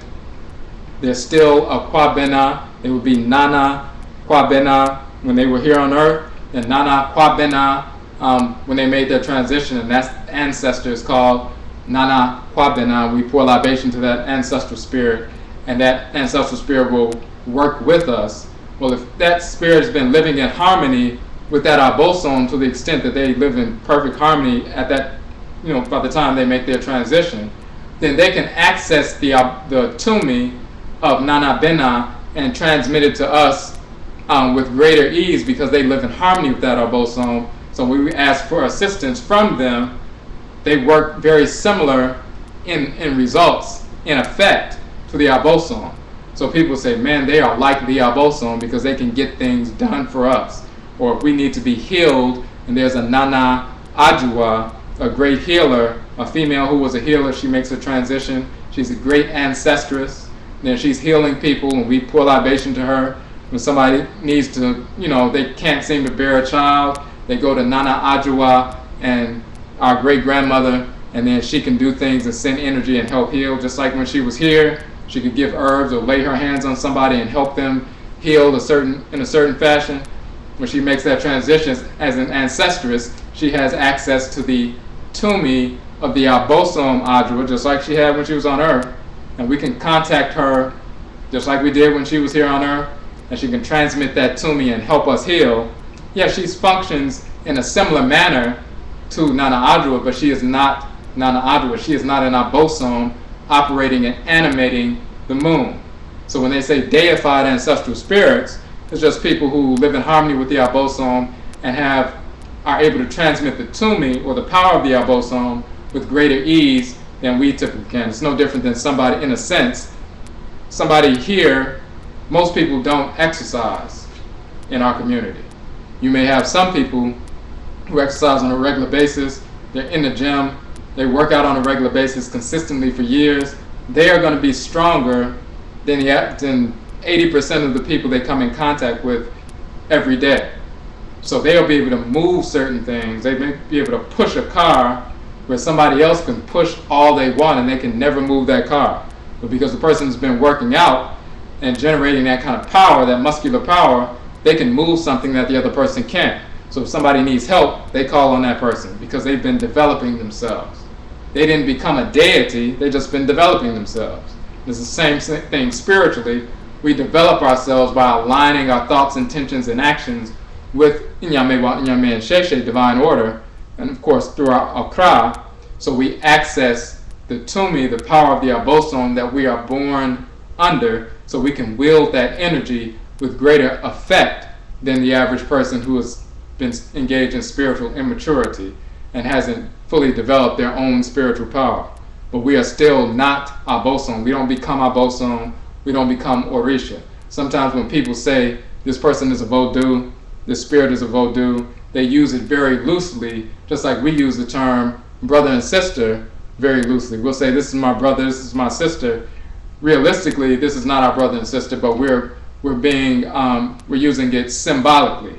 They're still a Kwa Benna. It would be Nana Kwa Benna when they were here on earth, and Nana Kwa Benna when they made their transition, and that's the ancestor is called Nana Kwa Benna. We pour libation to that ancestral spirit, and that ancestral spirit will work with us. Well, if that spirit has been living in harmony with that Abosom to the extent that they live in perfect harmony at that, by the time they make their transition, then they can access the Tumi of Nana Benna and transmit it to us with greater ease because they live in harmony with that Abosom. So when we ask for assistance from them, they work very similar in results, in effect, to the Abosom. So people say, man, they are like the Abosom because they can get things done for us. Or if we need to be healed, and there's a Nana Ajua, a great healer, a female who was a healer, she makes a transition. She's a great ancestress. Then she's healing people, and we pour libation to her. When somebody needs to, they can't seem to bear a child, they go to Nana Ajua and our great grandmother, and then she can do things and send energy and help heal. Just like when she was here, she could give herbs or lay her hands on somebody and help them heal in a certain fashion. When she makes that transition as an ancestress, she has access to the Tumi of the Abosom Ajua, just like she had when she was on Earth. And we can contact her just like we did when she was here on Earth, and she can transmit that Tumi and help us heal. Yeah, she functions in a similar manner to Nana Ajua, but she is not Nana Ajua. She is not an Abosom operating and animating the moon. So when they say deified ancestral spirits, it's just people who live in harmony with the Abosom and are able to transmit the Tumi or the power of the Abosom with greater ease than we typically can. It's no different than somebody, in a sense, somebody here, most people don't exercise in our community. You may have some people who exercise on a regular basis, they're in the gym, they work out on a regular basis consistently for years. They are going to be stronger than 80% of the people they come in contact with every day. So they'll be able to move certain things. They may be able to push a car where somebody else can push all they want and they can never move that car. But because the person's been working out and generating that kind of power, that muscular power, they can move something that the other person can't. So if somebody needs help, they call on that person because they've been developing themselves. They didn't become a deity, they've just been developing themselves. It's the same thing spiritually. We develop ourselves by aligning our thoughts, intentions, and actions with Inyame Wa Inyame and Sheshe, divine order, and of course through our Akra. So we access the Tumi, the power of the Abosom that we are born under, so we can wield that energy with greater effect than the average person who has been engaged in spiritual immaturity and hasn't fully developed their own spiritual power. But we are still not Abosom. We don't become Abosom. We don't become Orisha. Sometimes when people say this person is a Vodou, this spirit is a Vodou, they use it very loosely, just like we use the term brother and sister very loosely. We'll say this is my brother, this is my sister. Realistically, this is not our brother and sister, but we're using it symbolically.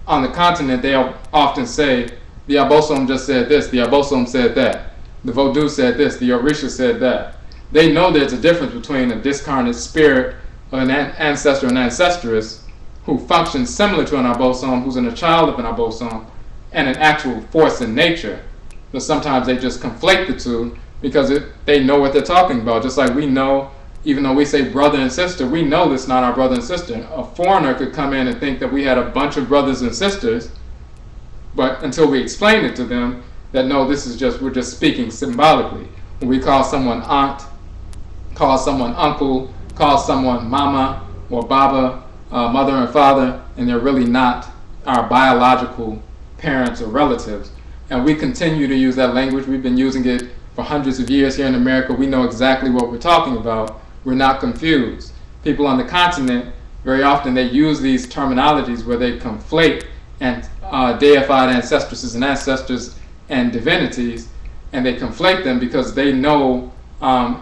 On the continent, they'll often say the Abosom just said this, the Abosom said that, the Vodou said this, the Orisha said that. They know there's a difference between a discarnate spirit, an ancestor and ancestress, who functions similar to an Abosom, who's a child of an Abosom, and an actual force in nature. But sometimes they just conflate the two because they know what they're talking about. Just like we know, even though we say brother and sister, we know that's not our brother and sister. A foreigner could come in and think that we had a bunch of brothers and sisters, but until we explain it to them, that no, we're just speaking symbolically. When we call someone aunt, call someone uncle, call someone mama or baba, mother and father, and they're really not our biological parents or relatives. And we continue to use that language. We've been using it for hundreds of years here in America. We know exactly what we're talking about. We're not confused. People on the continent, very often they use these terminologies where they conflate and deified ancestresses and ancestors and divinities, and they conflate them because they know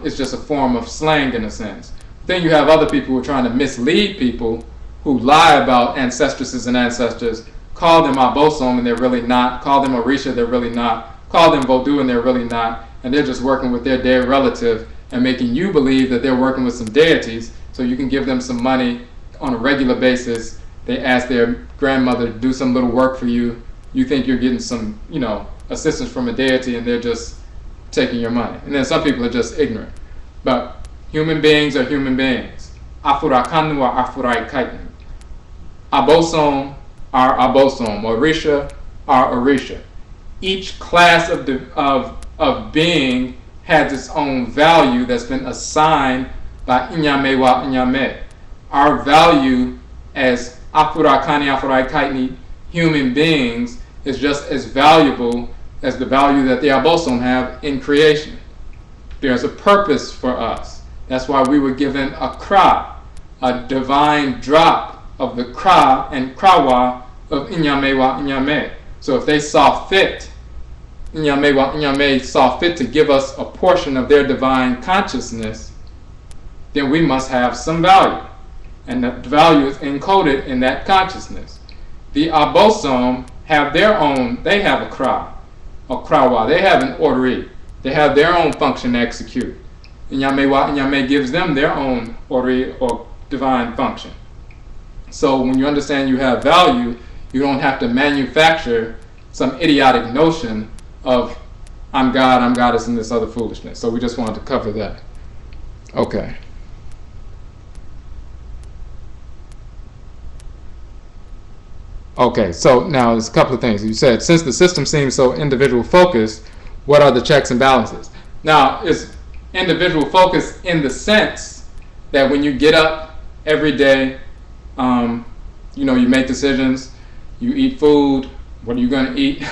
it's just a form of slang in a sense. Then you have other people who are trying to mislead people, who lie about ancestresses and ancestors, call them Abosom and they're really not, call them Orisha, they're really not, call them Vodou and they're really not, and they're just working with their dead relative and making you believe that they're working with some deities so you can give them some money on a regular basis. They ask their grandmother to do some little work for you. You think you're getting some, assistance from a deity, and they're just taking your money. And then some people are just ignorant. But human beings are human beings. Afurakanu or Afuraikaitnu. Abosom are Abosom. Orisha are Orisha. Each class of being has its own value that's been assigned by Inyame wa Inyame. Our value as Afurakani, Afuraikaitni human beings is just as valuable as the value that the Abosom have in creation. There's a purpose for us. That's why we were given a kra, a divine drop of the kra and krawa of Inyame wa Inyame. So if they saw fit, Inyame wa Inyame saw fit to give us a portion of their divine consciousness, then we must have some value. And that value is encoded in that consciousness. The Abosom have their own, they have a kra, or krawa, they have an orderi, they have their own function to execute. Inyame wa Inyame gives them their own orderi or divine function. So when you understand you have value, you don't have to manufacture some idiotic notion of I'm God, I'm goddess, and this other foolishness. So we just wanted to cover that. Okay. Okay, so now there's a couple of things. You said, since the system seems so individual focused, what are the checks and balances? Now, it's individual focused in the sense that when you get up every day, you make decisions, you eat food, what are you going to eat,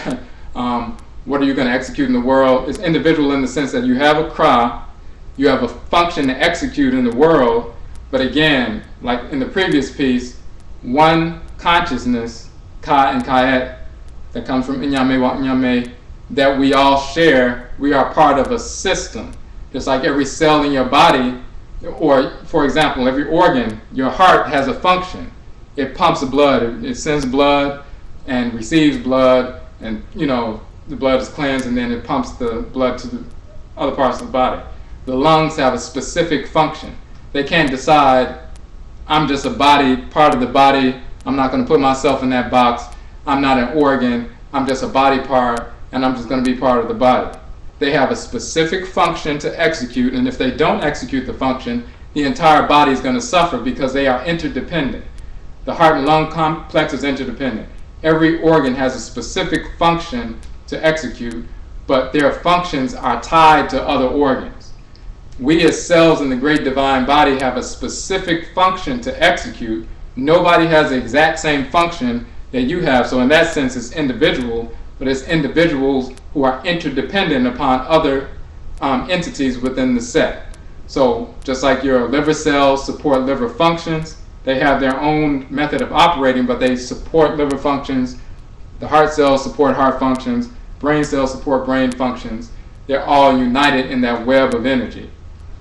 what are you going to execute in the world. It's individual in the sense that you have a kra, you have a function to execute in the world, but again, like in the previous piece, one consciousness, Ka and Kayet, that comes from Inyame wa Inyame, that we all share. We are part of a system. Just like every cell in your body, or for example, every organ, your heart has a function. It pumps blood, it sends blood and receives blood, and the blood is cleansed, and then it pumps the blood to the other parts of the body. The lungs have a specific function. They can't decide, I'm just a body, part of the body, I'm not going to put myself in that box. I'm not an organ. I'm just a body part, and I'm just going to be part of the body. They have a specific function to execute, and if they don't execute the function, the entire body is going to suffer because they are interdependent. The heart and lung complex is interdependent. Every organ has a specific function to execute, but their functions are tied to other organs. We as cells in the great divine body have a specific function to execute. Nobody has the exact same function that you have, so in that sense it's individual, but it's individuals who are interdependent upon other entities within the set. So just like your liver cells support liver functions, they have their own method of operating, but they support liver functions. The heart cells support heart functions, brain cells support brain functions. They're all united in that web of energy.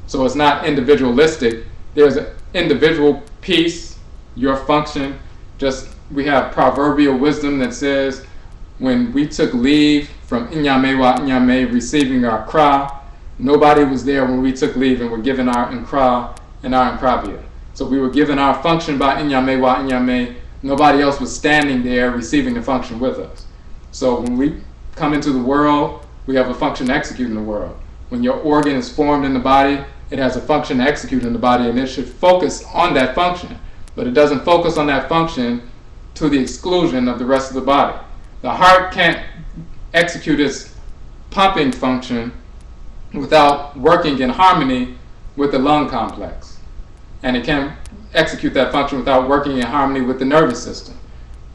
So it's not individualistic. There's an individual piece, your function. Just we have proverbial wisdom that says when we took leave from Inyame wa Inyame receiving our kra, nobody was there when we took leave and were given our nkra and our nkrabia. So we were given our function by Inyame wa Inyame, Nobody else was standing there receiving the function with us. So when we come into the world, we have a function to execute in the world. When your organ is formed in the body, it has a function to execute in the body, and it should focus on that function. But it doesn't focus on that function to the exclusion of the rest of the body. The heart can't execute its pumping function without working in harmony with the lung complex. And it can't execute that function without working in harmony with the nervous system.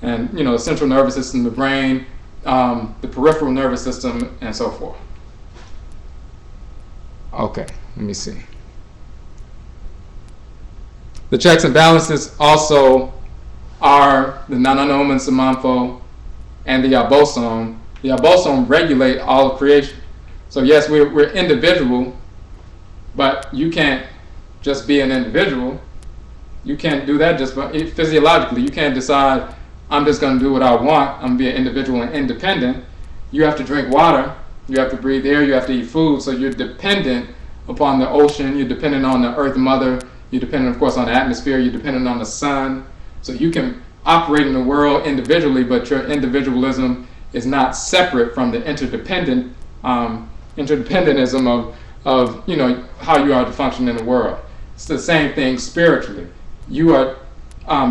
And, the central nervous system, the brain, the peripheral nervous system, and so forth. Okay, let me see. The checks and balances also are the Nananom and Nsamanfo and the Abosom. The Abosom regulate all of creation. So yes, we're individual, but you can't just be an individual. You can't do that just physiologically. You can't decide, I'm just going to do what I want. I'm going to be an individual and independent. You have to drink water. You have to breathe air. You have to eat food. So you're dependent upon the ocean. You're dependent on the earth mother. You're dependent, of course, on the atmosphere. You're dependent on the sun. So you can operate in the world individually, but your individualism is not separate from the interdependentism of how you are to function in the world. It's the same thing spiritually. You are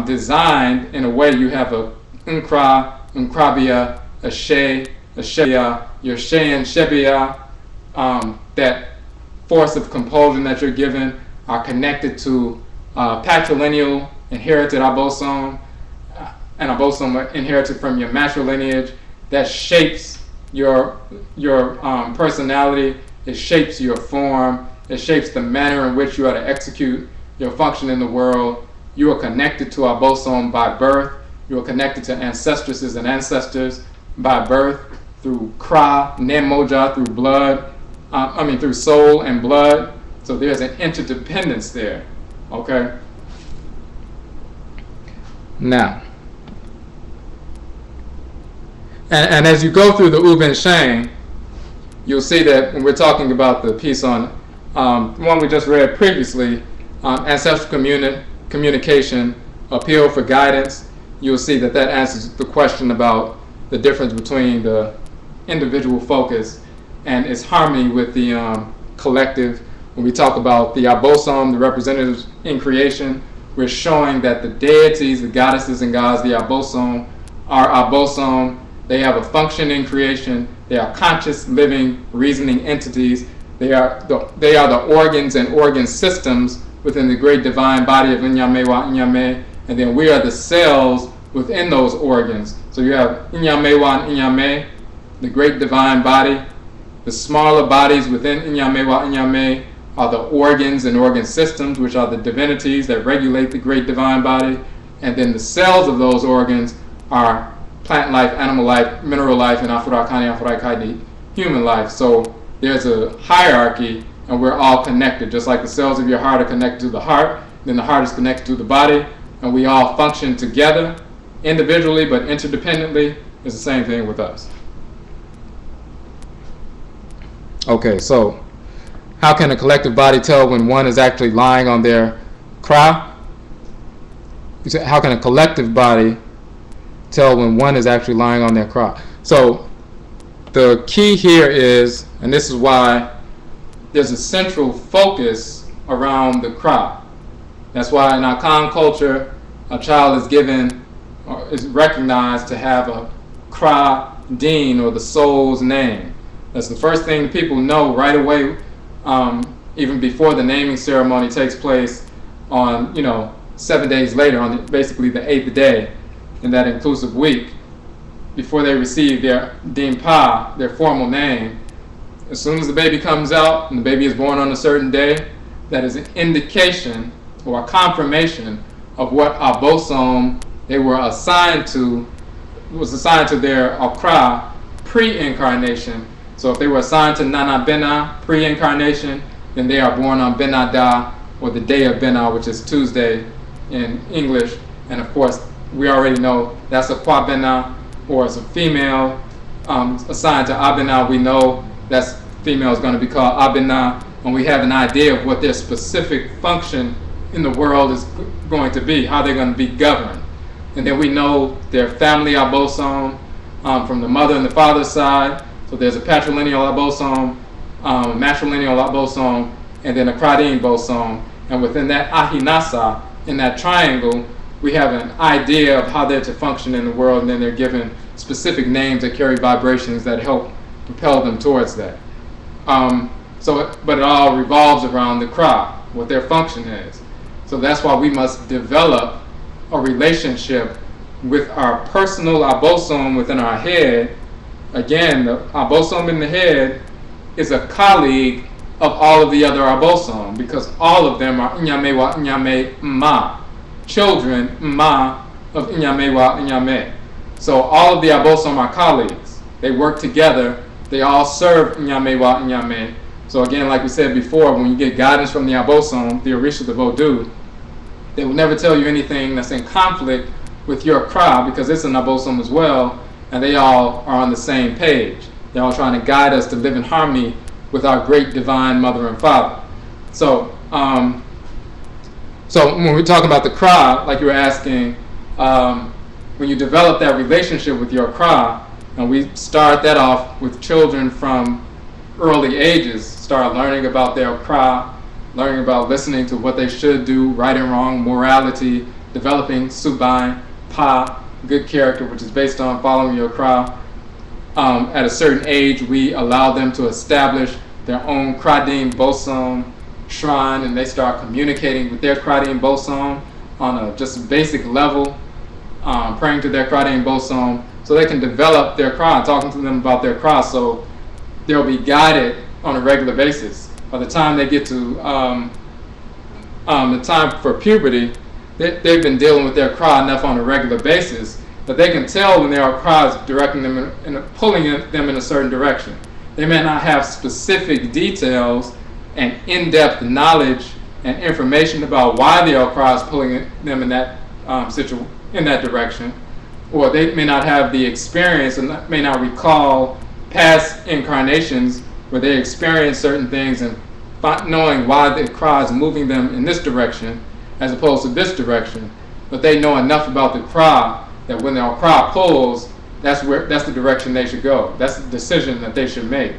designed in a way. You have a unkra, unkrabia, a she, a shebia, your shehng, shebia, that force of compulsion that you're given are connected to patrilineal inherited abosom, and abosom inherited from your matrilineage that shapes your personality. It shapes your form. It shapes the manner in which you are to execute your function in the world. You are connected to abosom by birth. You are connected to ancestresses and ancestors by birth through kra, nemoja, through blood. Through soul and blood. So there's an interdependence there. Okay. Now, and as you go through the Uben Shang, you'll see that when we're talking about the piece on the one we just read previously, ancestral communication, appeal for guidance, you'll see that answers the question about the difference between the individual focus and its harmony with the collective. When we talk about the abosom, the representatives in creation, we're showing that the deities, the goddesses and gods, the abosom, are abosom. They have a function in creation. They are conscious, living, reasoning entities. They are the organs and organ systems within the great divine body of Inyame wa Inyame, and then we are the cells within those organs. So you have Inyame wa Inyame, the great divine body. The smaller bodies within Inyame wa Inyame are the organs and organ systems, which are the divinities that regulate the great divine body. And then the cells of those organs are plant life, animal life, mineral life, and Afurakani, human life. So there's a hierarchy, and we're all connected. Just like the cells of your heart are connected to the heart, then the heart is connected to the body, and we all function together, individually but interdependently. It's the same thing with us. Okay, so how can a collective body tell when one is actually lying on their kra? How can a collective body tell when one is actually lying on their kra? So the key here is, and this is why there's a central focus around the kra. That's why in Akhan culture, a child is given or is recognized to have a kra din, or the soul's name. That's the first thing the people know right away, even before the naming ceremony takes place on, 7 days later, on basically the 8th day in that inclusive week, before they receive their Dimpa, their formal name. As soon as the baby comes out and the baby is born on a certain day, that is an indication or a confirmation of what abosom they were assigned to, their akra pre-incarnation. So if they were assigned to Nana Bena pre-incarnation, then they are born on Benada, or the day of Bena, which is Tuesday in English. And of course, we already know that's a Kwabena, or as a female assigned to Abena, we know that female is going to be called Abena, and we have an idea of what their specific function in the world is going to be, how they're going to be governed. And then we know their family Abosom from the mother and the father's side. So there's a patrilineal Abosom, matrilineal Abosom, and then a Kradin bosom. And within that Ahinasa, in that triangle, we have an idea of how they're to function in the world, and then they're given specific names that carry vibrations that help propel them towards that. But it all revolves around the Kra, what their function is. So that's why we must develop a relationship with our personal Abosom within our head. Again, the Abosom in the head is a colleague of all of the other Abosom, because all of them are Nyame wa Nyame Ma, children Ma of Nyame wa Nyame. So all of the Abosom are colleagues. They work together. They all serve Nyame wa Nyame. So again, like we said before, when you get guidance from the Abosom, the Orisha, the Vodou, they will never tell you anything that's in conflict with your Kra, because it's an Abosom as well, and they all are on the same page. They're all trying to guide us to live in harmony with our great divine mother and father. So when we're talking about the Kra, like you were asking, when you develop that relationship with your Kra, and we start that off with children from early ages, start learning about their Kra, learning about listening to what they should do, right and wrong, morality, developing Subai, Pa, good character, which is based on following your Kra. At a certain age, we allow them to establish their own Kradin Bosom shrine, and they start communicating with their Kradin Bosom on a just basic level, praying to their Kradin Bosom, so they can develop their Kra, talking to them about their Kra, so they'll be guided on a regular basis. By the time they get to the time for puberty, they've been dealing with their Kra enough on a regular basis that they can tell when their Kra is directing them and pulling them in a certain direction. They may not have specific details and in-depth knowledge and information about why the Kra is pulling them in that in that direction, or they may not have the experience and may not recall past incarnations where they experienced certain things and knowing why the Kra is moving them in this direction as opposed to this direction. But they know enough about the Kra that when their Kra pulls, that's the direction they should go. That's the decision that they should make.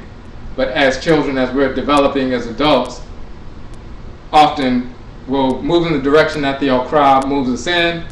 But as children, as we're developing as adults, often we'll move in the direction that the Kra moves us in,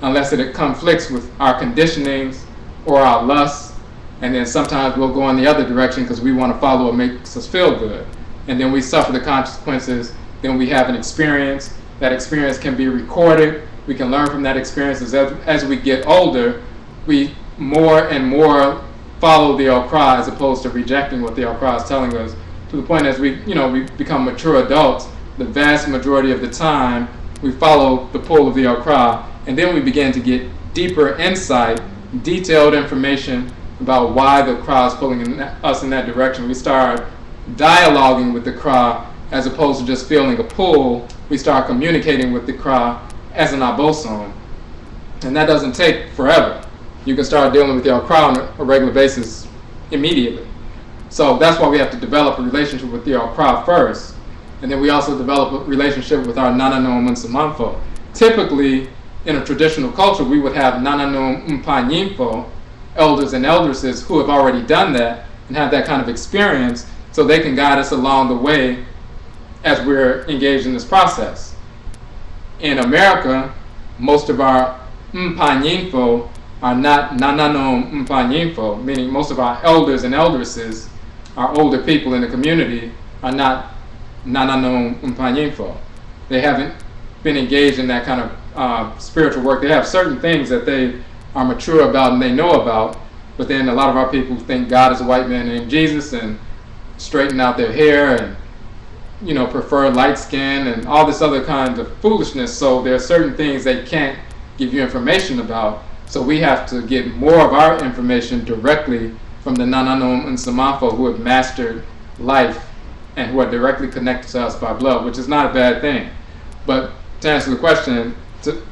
unless it conflicts with our conditionings or our lusts. And then sometimes we'll go in the other direction because we want to follow what makes us feel good. And then we suffer the consequences. Then we have an experience. That experience can be recorded. We can learn from that experience. As we get older, we more and more follow the Kra as opposed to rejecting what the Kra is telling us. To the point as we become mature adults, the vast majority of the time we follow the pull of the Kra, and then we begin to get deeper insight, detailed information about why the Kra is pulling us in that direction. We start dialoguing with the Kra as opposed to just feeling a pull. We start communicating with the Kra as an Abosom. And that doesn't take forever. You can start dealing with your Kra on a regular basis immediately. So that's why we have to develop a relationship with your Kra first. And then we also develop a relationship with our Nananom and Nsamanfo. Typically, in a traditional culture, we would have Nananom Mpanyinfo, elders and eldresses who have already done that and have that kind of experience, so they can guide us along the way as we're engaged in this process. In America, most of our Mpanyinfo are not Nananom Mpanyinfo, meaning most of our elders and eldresses, our older people in the community, are not Nananom Mpanyinfo. They haven't been engaged in that kind of spiritual work. They have certain things that they are mature about and they know about, but then a lot of our people think God is a white man named Jesus and straighten out their hair and prefer light skin and all this other kind of foolishness. So there are certain things they can't give you information about. So we have to get more of our information directly from the Nananom and Nsamanfo who have mastered life and who are directly connected to us by blood, which is not a bad thing. But to answer the question,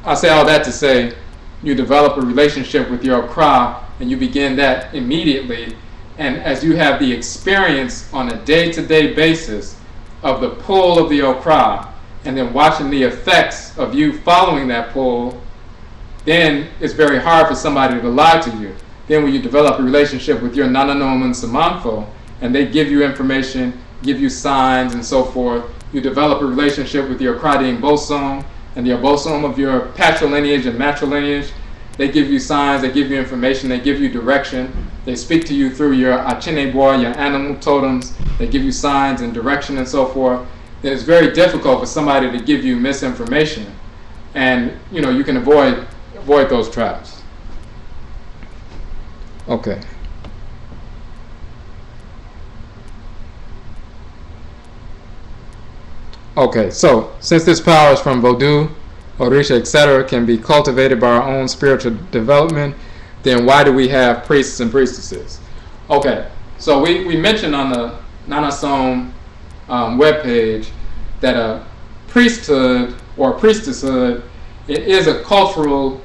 I say all that to say you develop a relationship with your Kra and you begin that immediately. And as you have the experience on a day-to-day basis of the pull of the Kra, and then watching the effects of you following that pull, then it's very hard for somebody to lie to you. Then when you develop a relationship with your Nananom and Nsamanfo, and they give you information, give you signs and so forth, you develop a relationship with your Abosom and the Abosom of your patrilineage and matrilineage. They give you signs, they give you information, they give you direction. They speak to you through your Achinebois, your animal totems. They give you signs and direction and so forth. Then it's very difficult for somebody to give you misinformation. And you can avoid those traps. Okay. Okay, so since this power is from Vodou, Orisha, etc., can be cultivated by our own spiritual development, then why do we have priests and priestesses? Okay, so we mentioned on the Nananom webpage that a priesthood or priestesshood, it is a cultural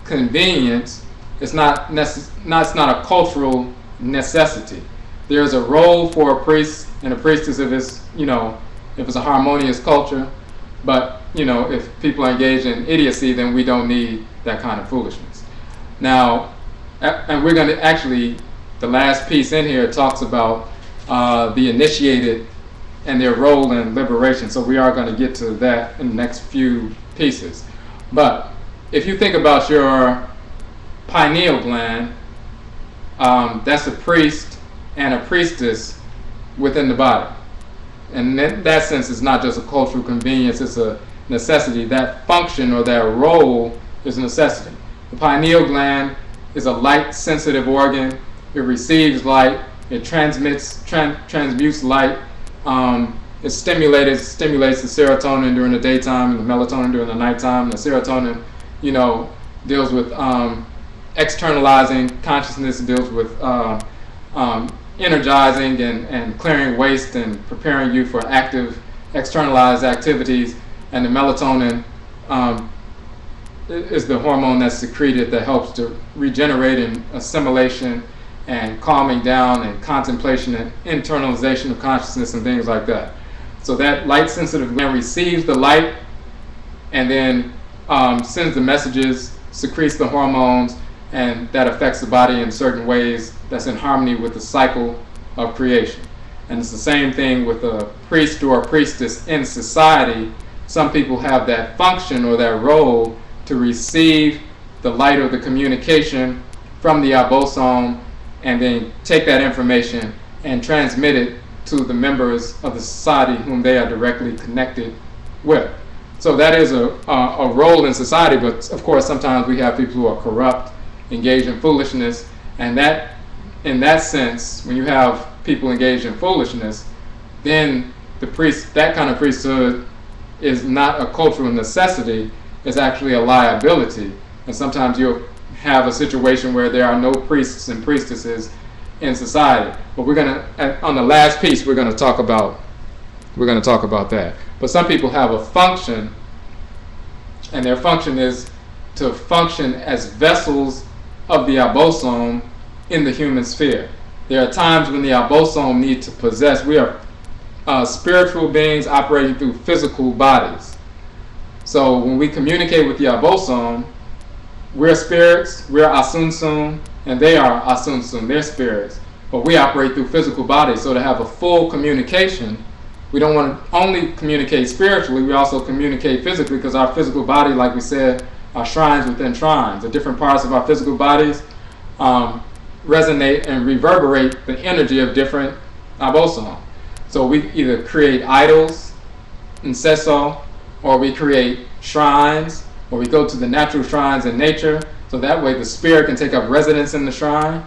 convenience. It's not a cultural necessity. There's a role for a priest and a priestess if it's a harmonious culture. But if people are engaged in idiocy, then we don't need that kind of foolishness. Now, and we're going to actually, the last piece in here talks about the initiated and their role in liberation. So we are going to get to that in the next few pieces. But if you think about your pineal gland, that's a priest and a priestess within the body. And in that sense, it's not just a cultural convenience, it's a necessity. That function or that role is a necessity. The pineal gland is a light-sensitive organ. It receives light. It transmutes light. It stimulates the serotonin during the daytime and the melatonin during the nighttime. The serotonin, deals with externalizing consciousness. It deals with energizing and clearing waste and preparing you for active externalized activities. And the melatonin is the hormone that's secreted that helps to regenerate and assimilation and calming down and contemplation and internalization of consciousness and things like that. So that light sensitive gland receives the light and then sends the messages, secretes the hormones, and that affects the body in certain ways that's in harmony with the cycle of creation. And it's the same thing with a priest or a priestess in society. Some people have that function or that role to receive the light or the communication from the Abosom and then take that information and transmit it to the members of the society whom they are directly connected with. So that is a role in society, but of course sometimes we have people who are corrupt, engaged in foolishness, and that, in that sense, when you have people engaged in foolishness, then that kind of priesthood is not a cultural necessity, it's actually a liability. And sometimes you'll have a situation where there are no priests and priestesses in society. But on the last piece, we're gonna talk about that. But some people have a function, and their function is to function as vessels of the Abosom in the human sphere. There are times when the Abosom need to possess. We are spiritual beings operating through physical bodies. So when we communicate with the Abosom, we're spirits, we're Asunsum, and they are Asunsum, they're spirits. But we operate through physical bodies. So to have a full communication, we don't want to only communicate spiritually, we also communicate physically, because our physical body, like we said, are shrines within shrines. The different parts of our physical bodies resonate and reverberate the energy of different Abosom. So we either create idols, incesso, or we create shrines, or we go to the natural shrines in nature, so that way the spirit can take up residence in the shrine.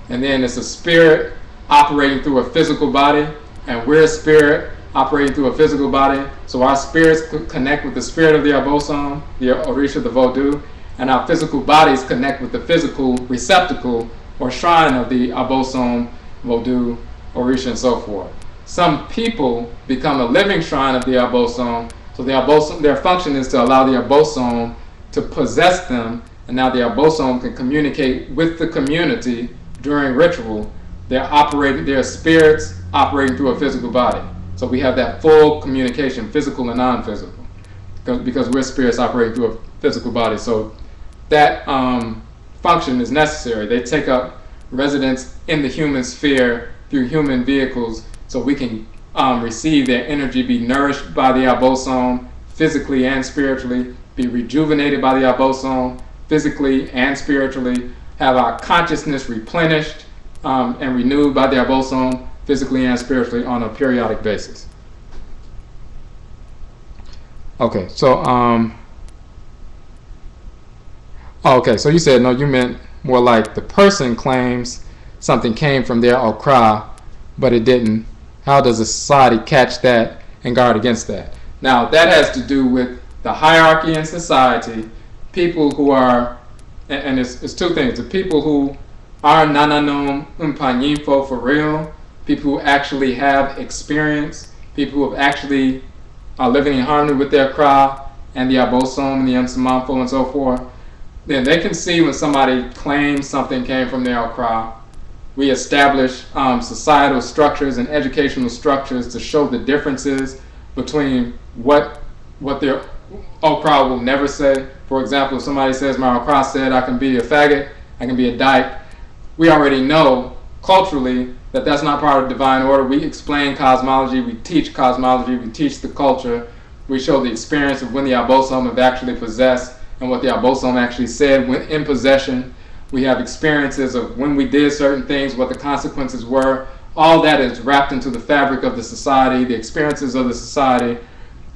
And then it's a spirit operating through a physical body, and we're a spirit operating through a physical body. So our spirits connect with the spirit of the Abosom, the Orisha, the Vodou, and our physical bodies connect with the physical receptacle or shrine of the Abosom, Vodou, Orisha, and so forth. Some people become a living shrine of the Abosom, so the Abosom, their function is to allow the Abosom to possess them, and now the Abosom can communicate with the community during ritual. They're spirits operating through a physical body. So we have that full communication, physical and non-physical, because we're spirits operating through a physical body. So that function is necessary. They take up residence in the human sphere through human vehicles, so we can receive their energy, be nourished by the Abosom physically and spiritually, be rejuvenated by the Abosom physically and spiritually, have our consciousness replenished and renewed by the Abosom physically and spiritually on a periodic basis. Okay, so okay, so you said no, you meant more like the person claims something came from their okra, but it didn't. How does a society catch that and guard against that? Now, that has to do with the hierarchy in society, people who are, and it's two things, the people who are Nananom Mpanyinfo for real, people who actually have experience, people who have actually are living in harmony with their Kra and the Abosom and the Nsamanfo and so forth, then they can see when somebody claims something came from their Kra. We establish societal structures and educational structures to show the differences between what their Okra will never say. For example, if somebody says, my Okra said I can be a faggot, I can be a dyke, we already know culturally that that's not part of divine order. We explain cosmology, we teach cosmology, we teach the culture, we show the experience of when the Abosom have actually possessed and what the Abosom actually said when in possession. We have experiences of when we did certain things, what the consequences were. All that is wrapped into the fabric of the society, the experiences of the society.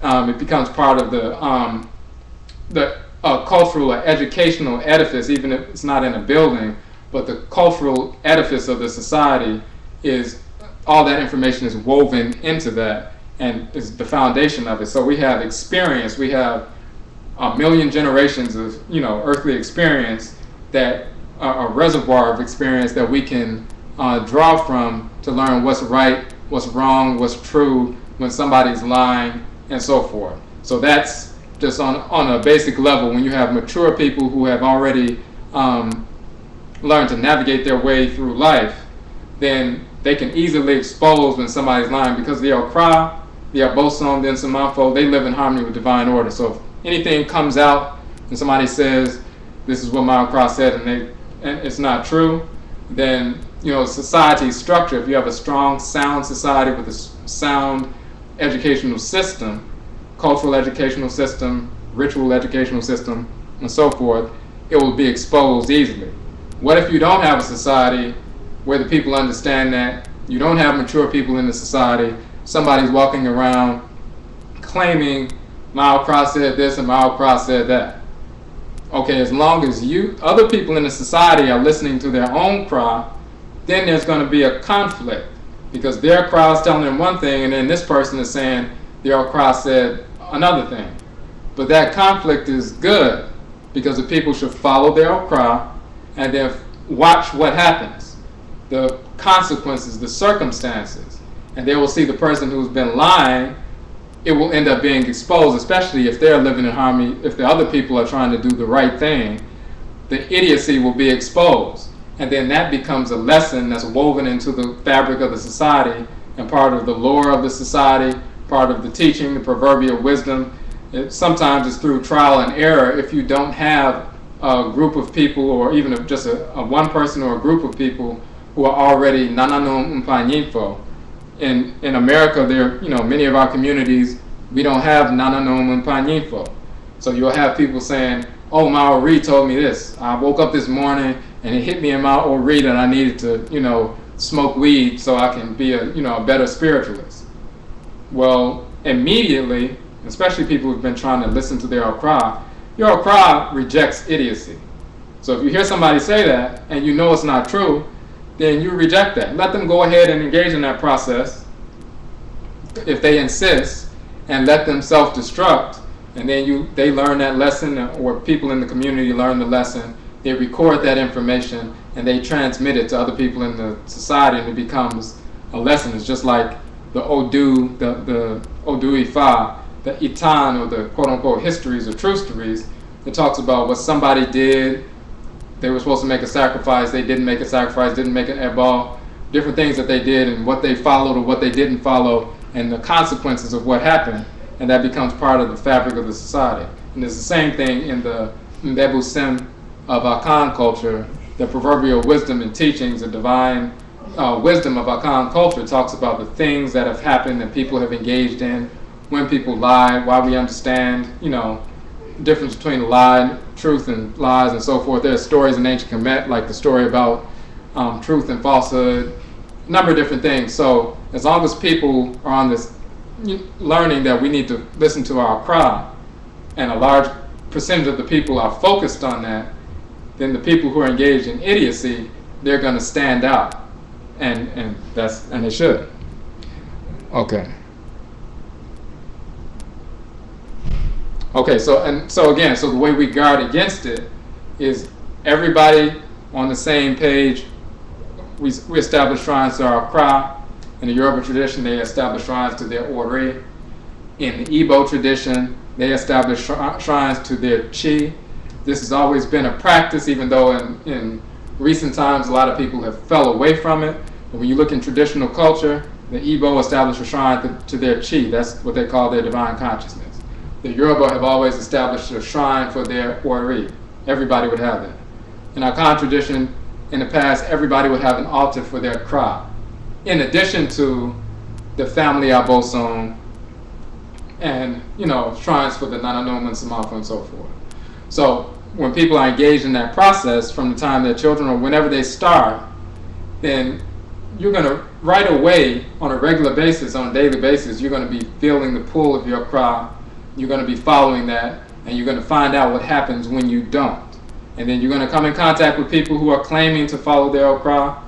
It becomes part of the cultural or educational edifice, even if it's not in a building, but the cultural edifice of the society is, all that information is woven into that and is the foundation of it. So we have experience, we have a million generations of earthly experience, that a reservoir of experience that we can draw from to learn what's right, what's wrong, what's true, when somebody's lying, and so forth. So that's just on a basic level. When you have mature people who have already learned to navigate their way through life, then they can easily expose when somebody's lying, because the Okra, the Abosom, the Nsamanfo, they live in harmony with divine order. So if anything comes out and somebody says, this is what my Okra said, and it's not true, then society structure, if you have a strong, sound society with a sound educational system, cultural educational system, ritual educational system, and so forth, it will be exposed easily. What if you don't have a society where the people understand that? You don't have mature people in the society. Somebody's walking around claiming my Okra said this and my Okra said that. Okay, as long as other people in the society are listening to their own Kra, then there's going to be a conflict, because their Kra is telling them one thing, and then this person is saying their Kra said another thing. But that conflict is good, because the people should follow their Kra and then watch what happens, the consequences, the circumstances, and they will see the person who's been lying. It will end up being exposed, especially if they're living in harmony. If the other people are trying to do the right thing, the idiocy will be exposed. And then that becomes a lesson that's woven into the fabric of the society and part of the lore of the society, part of the teaching, the proverbial wisdom. Sometimes it's through trial and error. If you don't have a group of people, or even just a one person or a group of people who are already Nananom Mpanyinfo. In America, many of our communities, we don't have Nananom Mpanyinfo. So you'll have people saying, oh, my Ori told me this. I woke up this morning and it hit me in my Ori that I needed to, smoke weed so I can be a better spiritualist. Well, immediately, especially people who've been trying to listen to their Okra, your Okra rejects idiocy. So if you hear somebody say that and you know it's not true, then you reject that. Let them go ahead and engage in that process if they insist, and let them self-destruct, and then they learn that lesson, or people in the community learn the lesson, they record that information, and they transmit it to other people in the society, and it becomes a lesson. It's just like the Odu, the Odwirafo, the Itan, or the quote-unquote histories or true stories. It talks about what somebody did. They were supposed to make a sacrifice, they didn't make a sacrifice, didn't make an ebal, different things that they did, and what they followed or what they didn't follow, and the consequences of what happened, and that becomes part of the fabric of the society. And it's the same thing in the Abosom of Akhan culture. The proverbial wisdom and teachings, the divine wisdom of Akhan culture talks about the things that have happened that people have engaged in, when people lie, why we understand, the difference between lie, truth, and lies, and so forth. There's stories in ancient Kemet, like the story about truth and falsehood, a number of different things. So as long as people are on this learning that we need to listen to our cry, and a large percentage of the people are focused on that, then the people who are engaged in idiocy, they're going to stand out, and they should. Okay. Okay. So the way we guard against it is everybody on the same page. We establish shrines to our cry. In the Yoruba tradition, they establish shrines to their ori. In the Igbo tradition, they establish shrines to their chi. This has always been a practice, even though in recent times a lot of people have fell away from it. But when you look in traditional culture, the Igbo establish a shrine to their chi. That's what they call their divine consciousness. The Yoruba have always established a shrine for their ori. Everybody would have that. In our Akhan tradition, in the past, everybody would have an altar for their cry, in addition to the family Abosom and shrines for the Nananom and Nsamanfo and so forth. So when people are engaged in that process from the time they're children or whenever they start, then you're going to right away on a regular basis, on a daily basis, you're going to be feeling the pull of your cry. You're going to be following that, and you're going to find out what happens when you don't. And then you're going to come in contact with people who are claiming to follow their cry,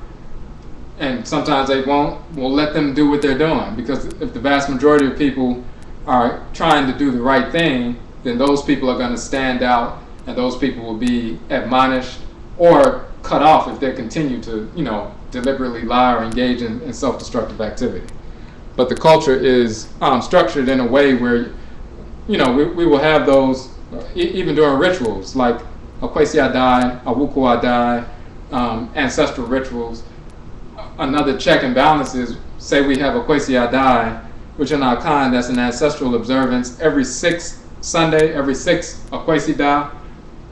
and sometimes they won't. We'll let them do what they're doing, because if the vast majority of people are trying to do the right thing, then those people are going to stand out, and those people will be admonished or cut off if they continue to, deliberately lie or engage in self-destructive activity. But the culture is structured in a way where, we will have those even during rituals like Kwesi Adai, Awuku Adai, ancestral rituals. Another check and balance is, say we have a Kwesi Adai, which in Akhan, that's an ancestral observance. Every sixth Sunday, every sixth Kwesi Da,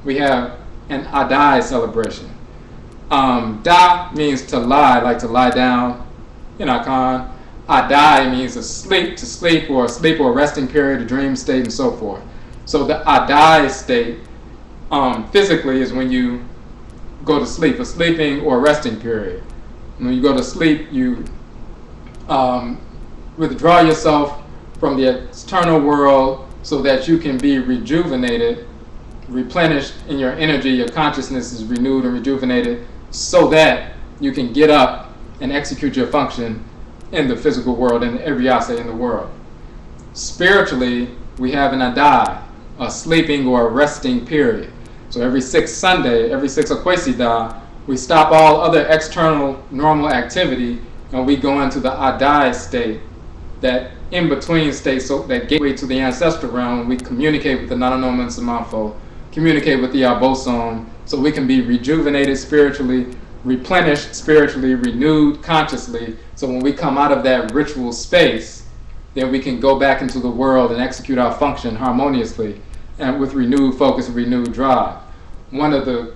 we have an Adai celebration. Da means to lie down in Akhan. Adai means to sleep or a resting period, a dream state, and so forth. So the Adai state physically is when you go to sleep, a sleeping or resting period. When you go to sleep, you withdraw yourself from the external world so that you can be rejuvenated, replenished in your energy. Your consciousness is renewed and rejuvenated so that you can get up and execute your function in the physical world and every asset in the world. Spiritually, we have an Adai, a sleeping or a resting period. So every sixth Sunday, every sixth Kwesi Da, we stop all other external normal activity and we go into the Adai state, that in-between state, so that gateway to the ancestral realm. We communicate with the Nananom and Nsamanfo, communicate with the Abosom, so we can be rejuvenated spiritually, replenished spiritually, renewed consciously. So when we come out of that ritual space, then we can go back into the world and execute our function harmoniously and with renewed focus and renewed drive. One of the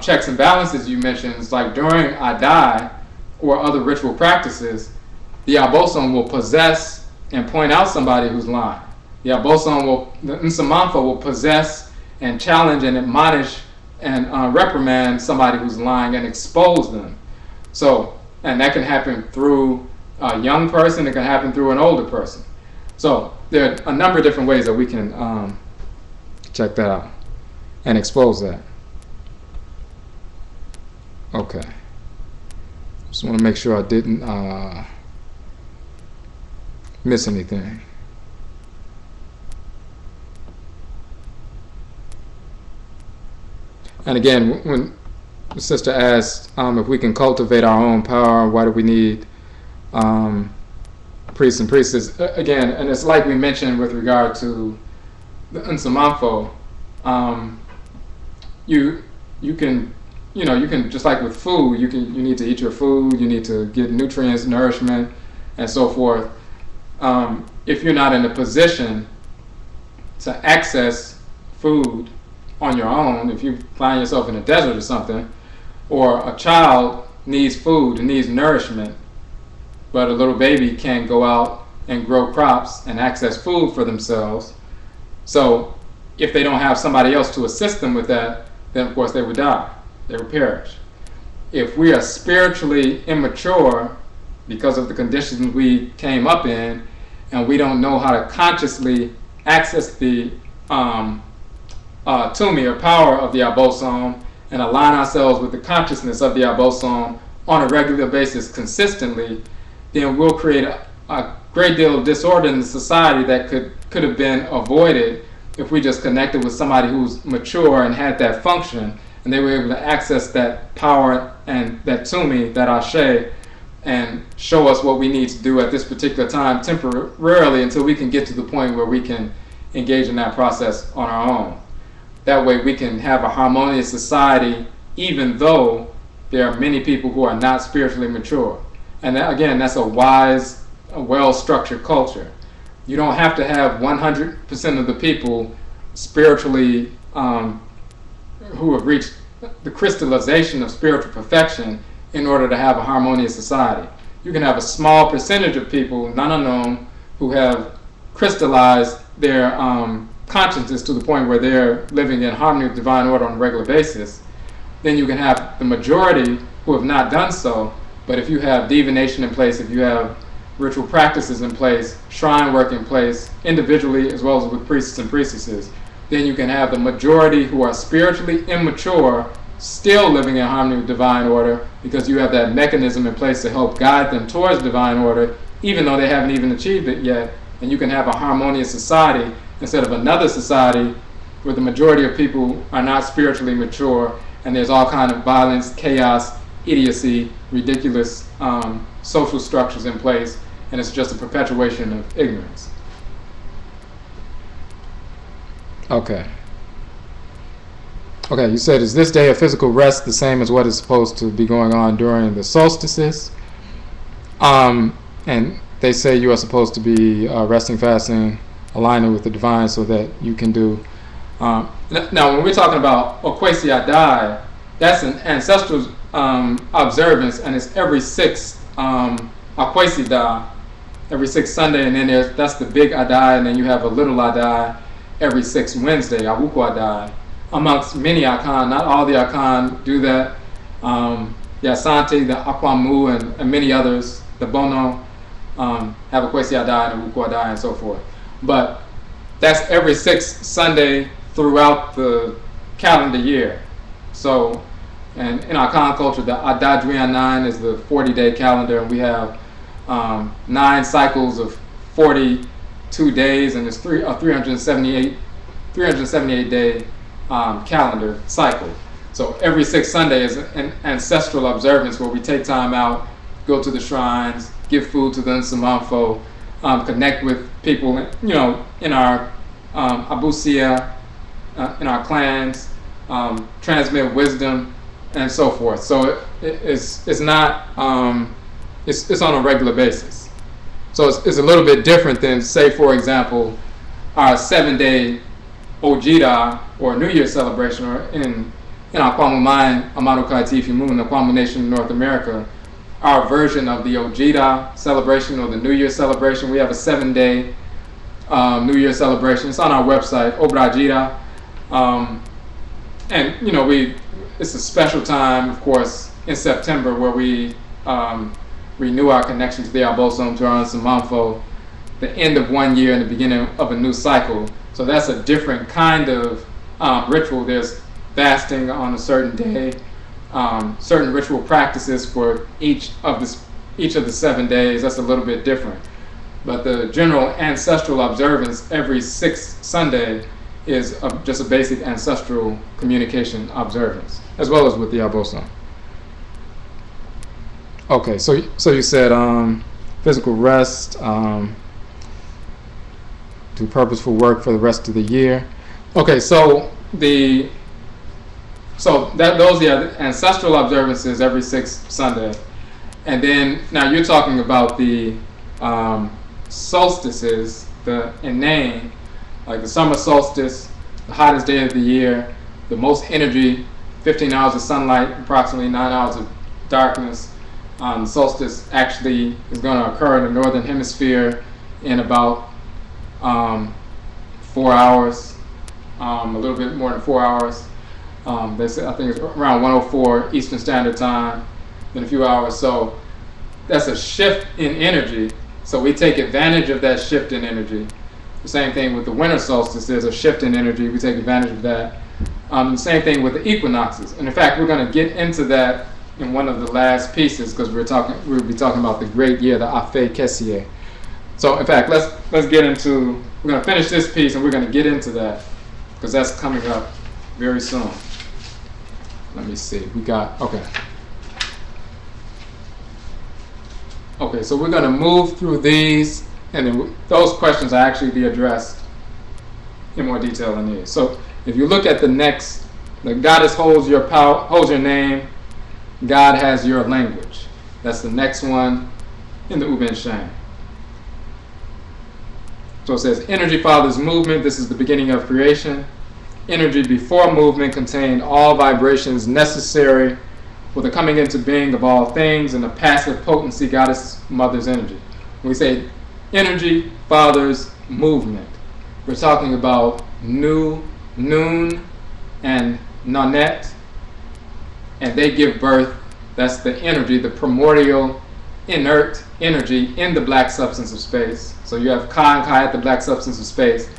checks and balances you mentioned is like during Adai or other ritual practices, the Abosom will possess and point out somebody who's lying. The Nsamanfo will possess and challenge and admonish and reprimand somebody who's lying and expose them. So, and that can happen through a young person, it can happen through an older person. So there are a number of different ways that we can check that out and expose that. Okay. Just want to make sure I didn't miss anything. And again, when the sister asked if we can cultivate our own power, why do we need priests and priestesses? Again, and it's like we mentioned with regard to the Nsamanfo, you can just like with food, you need to eat your food, you need to get nutrients, nourishment, and so forth. If you're not in a position to access food on your own, if you find yourself in a desert or something, or a child needs food and needs nourishment, but a little baby can't go out and grow crops and access food for themselves. So if they don't have somebody else to assist them with that, then of course they would die. They would perish. If we are spiritually immature because of the conditions we came up in, and we don't know how to consciously access the tumi, or power of the Abosom, and align ourselves with the consciousness of the Abosom on a regular basis consistently, then we'll create a great deal of disorder in the society that could have been avoided if we just connected with somebody who's mature and had that function, and they were able to access that power and that tumi, that ashe, and show us what we need to do at this particular time temporarily until we can get to the point where we can engage in that process on our own. That way we can have a harmonious society, even though there are many people who are not spiritually mature. And that, again, that's a wise, a well-structured culture. You don't have to have 100% of the people spiritually who have reached the crystallization of spiritual perfection in order to have a harmonious society. You can have a small percentage of people, Nananom, who have crystallized their consciousness to the point where they're living in harmony with divine order on a regular basis. Then you can have the majority who have not done so. But if you have divination in place, if you have ritual practices in place, shrine work in place, individually as well as with priests and priestesses, then you can have the majority who are spiritually immature still living in harmony with divine order, because you have that mechanism in place to help guide them towards divine order, even though they haven't even achieved it yet. And you can have a harmonious society instead of another society where the majority of people are not spiritually mature, and there's all kind of violence, chaos, idiocy, ridiculous social structures in place, and it's just a perpetuation of ignorance. Okay, you said, is this day of physical rest the same as what is supposed to be going on during the solstices? And they say you are supposed to be resting, fasting, aligning with the divine so that you can do. Now, when we're talking about Kwesi Adai, that's an ancestral observance, and it's every sixth Akwesi Da, every sixth Sunday, and then that's the big Adai, and then you have a little Adai every sixth Wednesday, Awuku Adai. Amongst many Akhan, not all the Akhan do that. Yasanti, the Akwamu, and many others, the Bono, have a Kwesi Adai and a Awuku Adai and so forth. But that's every sixth Sunday throughout the calendar year. So, and in our Akhan culture, the Adadrian 9 is the 40-day calendar, and we have 9 cycles of 42 days, and it's 378 day calendar cycle. So every sixth Sunday is an ancestral observance where we take time out, go to the shrines, give food to the Nsamanfo, connect with people, in our abusia, in our clans, transmit wisdom, and so forth. So it's not it's on a regular basis. So it's a little bit different than, say, for example, our 7-day Ojida or New Year celebration, or in Akwamuman, Amaruka, Atifi, the Akwamu Nation in North America, our version of the Ojida celebration or the New Year celebration. We have a 7-day New Year celebration. It's on our website, Obrajida. And it's a special time, of course, in September, where we renew our connection to the Abosom, to our Nsamanfo, the end of one year and the beginning of a new cycle. So that's a different kind of ritual. There's fasting on a certain day, certain ritual practices for each of the 7 days. That's a little bit different. But the general ancestral observance every sixth Sunday is just a basic ancestral communication observance, as well as with the Abosom. Okay, so you said physical rest, do purposeful work for the rest of the year. Okay, those are the ancestral observances every sixth Sunday. And then now you're talking about the solstices, the Nehem. Like the summer solstice, the hottest day of the year, the most energy, 15 hours of sunlight, approximately 9 hours of darkness. The solstice actually is going to occur in the northern hemisphere in about 4 hours, a little bit more than 4 hours. I think it's around 1:04 Eastern Standard Time in a few hours. So that's a shift in energy. So we take advantage of that shift in energy. The same thing with the winter solstice. There's a shift in energy. We take advantage of that. The same thing with the equinoxes. And in fact, we're going to get into that in one of the last pieces because we'll be talking about the great year, the Afe Kessie. So in fact, let's get into. We're going to finish this piece and we're going to get into that because that's coming up very soon. Let me see. Okay, so we're going to move through these, and then those questions will actually be addressed in more detail in these. So if you look at the next, the goddess holds your power, holds your name, God has your language. That's the next one in the Uben Shang. So it says, energy fathers movement. This is the beginning of creation. Energy before movement contained all vibrations necessary for the coming into being of all things and the passive potency goddess mother's energy. When we say energy fathers movement, we're talking about Noon and Nanet, and they give birth. That's the energy, the primordial inert energy in the black substance of space. So you have Ka and Kayat, the black substance of space,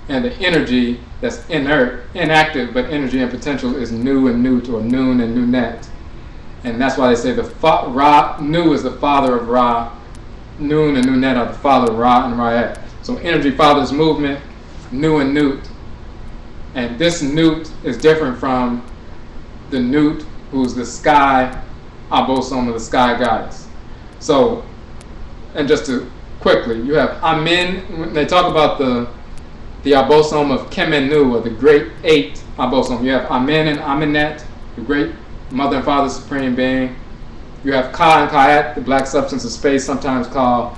and the energy that's inert, inactive, but energy and potential is Nu and Nut, or Noon and Nunet. And that's why they say Nu is the father of Ra, Noon and Nunet are the father of Ra and Ra'et. So energy fathers movement, Nu and Nut. And this Nut is different from the Nut, who's the sky Abosom, of the sky goddess. So, and just to quickly, you have Amin, when they talk about the Abosom of Kenesu, or the great eight Abosom. You have Amin and Aminet, the great mother and father supreme being. You have Ka and Kayet, the black substance of space, sometimes called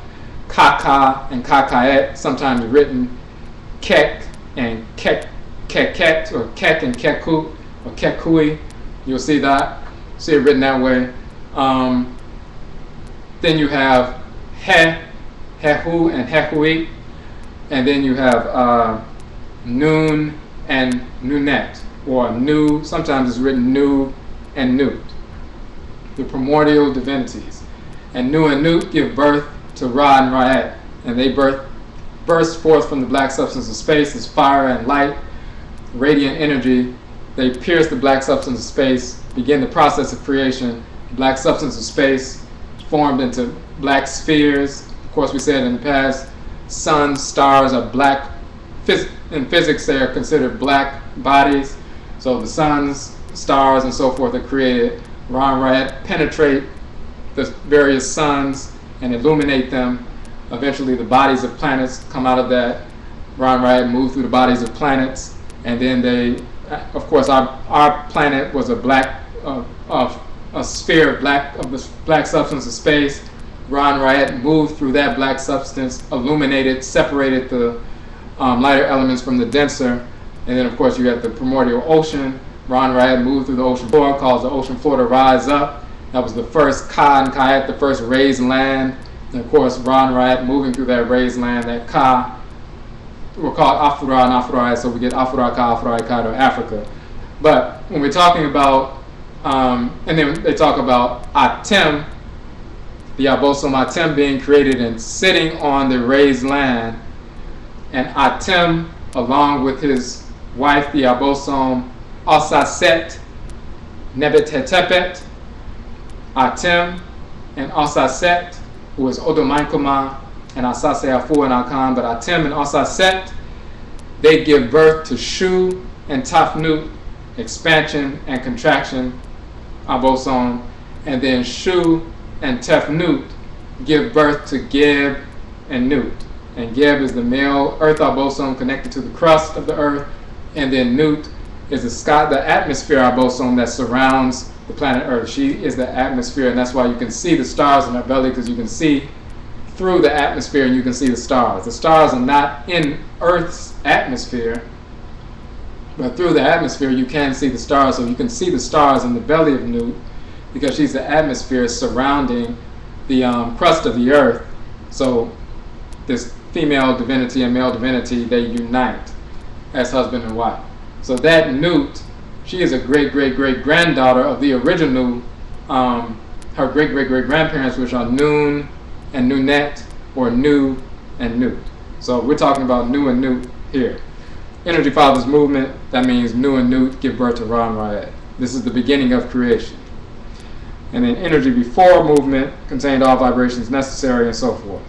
Kaka and Kakayet, sometimes written Kek and Keket, or Kek and Keku, or Kekui. You'll see it written that way. Then you have Hehu and Hehui. And then you have Noon and Nunet, or Nu, sometimes it's written Nu and Nut, the primordial divinities. And Nu and Nut give birth to Ra and Ra'et, and they burst forth from the black substance of space as fire and light, radiant energy. They pierce the black substance of space, begin the process of creation. The black substance of space formed into black spheres. Of course, we said in the past, suns, stars are black. In physics, they are considered black bodies. So the suns, stars, and so forth are created. Ra and Ra'et penetrate the various suns and illuminate them. Eventually, the bodies of planets come out of that. Ra and Ra'et move through the bodies of planets, and then they, of course, our planet was a sphere of the black substance of space. Ra and Ra'et moved through that black substance, illuminated, separated the lighter elements from the denser, and then of course you have the primordial ocean. Ra and Ra'et moved through the ocean floor, caused the ocean floor to rise up. That was the first Ka and Kayet, the first raised land. And of course Ra and Ra'et moving through that raised land, that Ka, were called Afura and Afura'et, so we get Afura Ka, Afura'et Ka to Africa. But when we're talking about, and then they talk about Atem, the Abosom Atem being created and sitting on the raised land, and Atem, along with his wife, the Abosom Asaset Nebetetepet, Atem and Asaset, who is Odomankoma and Asase Afu and Akhan, but Atem and Asaset, they give birth to Shu and Tafnut, expansion and contraction, Abosom, and then Shu and Tefnut give birth to Geb and Nut. And Geb is the male earth Abosom connected to the crust of the earth, and then Nut is the atmosphere Abosom that surrounds the planet Earth. She is the atmosphere, and that's why you can see the stars in her belly, because you can see through the atmosphere and you can see the stars. The stars are not in Earth's atmosphere, but through the atmosphere you can see the stars. So you can see the stars in the belly of Nut because she's the atmosphere surrounding the crust of the Earth. So this female divinity and male divinity, they unite as husband and wife. So that Nut, she is a great-great-great-granddaughter of the original, her great-great-great-grandparents, which are Nun and Nunet, or Nu and Nut. So we're talking about Nu and Nut here. Energy Fathers movement, that means Nu and Nut give birth to Ra and Ra'ed. This is the beginning of creation. And then Energy Before movement contained all vibrations necessary and so forth.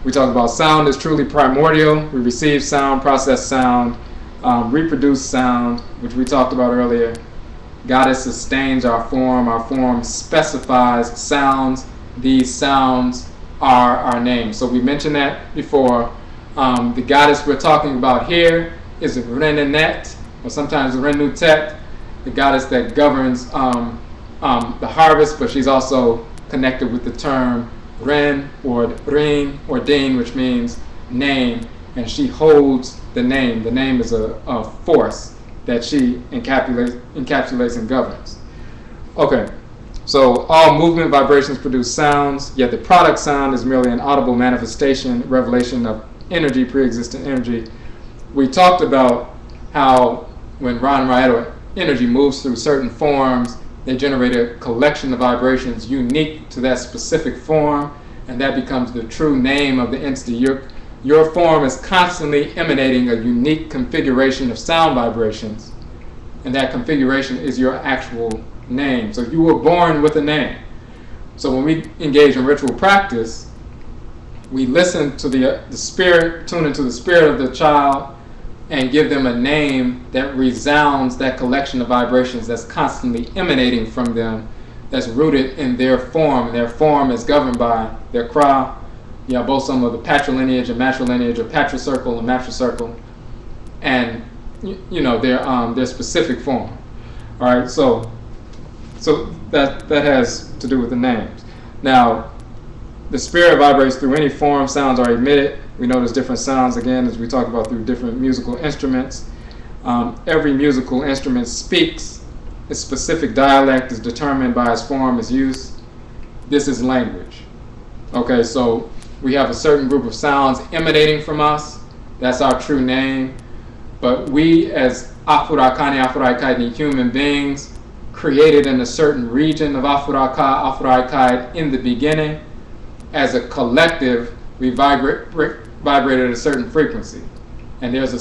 We talk about sound is truly primordial. We receive sound, process sound, reproduce sound, which we talked about earlier. Goddess sustains our form specifies sounds. These sounds are our names. So we mentioned that before. The goddess we're talking about here is a Renenet, or sometimes Renutet, the goddess that governs the harvest, but she's also connected with the term Ren or Rin or Din, which means name, and she holds the name. The name is a force that she encapsulates and governs. Okay, so all movement vibrations produce sounds, yet the product sound is merely an audible manifestation, revelation of energy, pre-existent energy. We talked about how when Ra and Ra'ed, or energy, moves through certain forms, they generate a collection of vibrations unique to that specific form, and that becomes the true name of the entity. Your form is constantly emanating a unique configuration of sound vibrations, and that configuration is your actual name. So you were born with a name. So when we engage in ritual practice, we listen to the spirit, tune into the spirit of the child, and give them a name that resounds that collection of vibrations that's constantly emanating from them, that's rooted in their form. Their form is governed by their Kra, the Abosom of the patrilineage and matrilineage, or patricircle and matricircle, and their specific form. All right, so that has to do with the names. Now, the spirit vibrates through any form. Sounds are emitted. We know there's different sounds, again, as we talk about, through different musical instruments. Every musical instrument speaks. Its specific dialect is determined by its form, its use. This is language. Okay, so we have a certain group of sounds emanating from us. That's our true name. But we, as Aakhuamuman human beings, created in a certain region of Aakhuamuman in the beginning, as a collective, we vibrate at a certain frequency. And there's a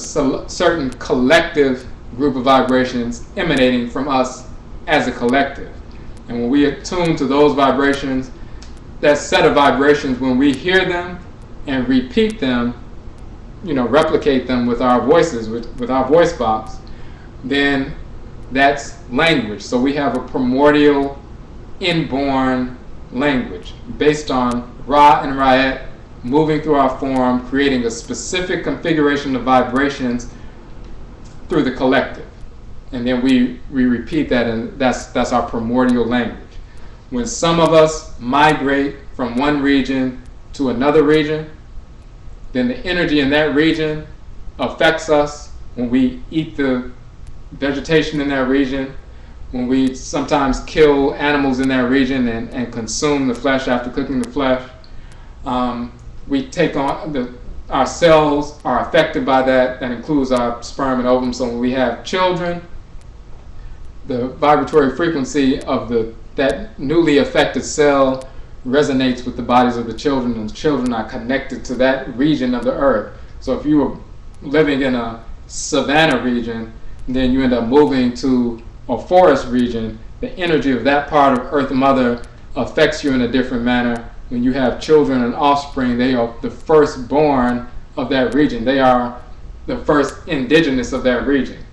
certain collective group of vibrations emanating from us as a collective. And when we attune to those vibrations, that set of vibrations, when we hear them and repeat them, replicate them with our voices, with our voice box, then that's language. So we have a primordial, inborn language based on Ra and Ra'ed moving through our form, creating a specific configuration of vibrations through the collective. And then we repeat that, and that's our primordial language. When some of us migrate from one region to another region, then the energy in that region affects us. When we eat the vegetation in that region, when we sometimes kill animals in that region and consume the flesh after cooking the flesh, we take on our cells are affected by that. That includes our sperm and ovum. So when we have children, the vibratory frequency of that newly affected cell resonates with the bodies of the children, and the children are connected to that region of the earth. So if you were living in a savanna region, then you end up moving to a forest region, the energy of that part of Earth Mother affects you in a different manner. When you have children and offspring, they are the firstborn of that region. They are the first indigenous of that region.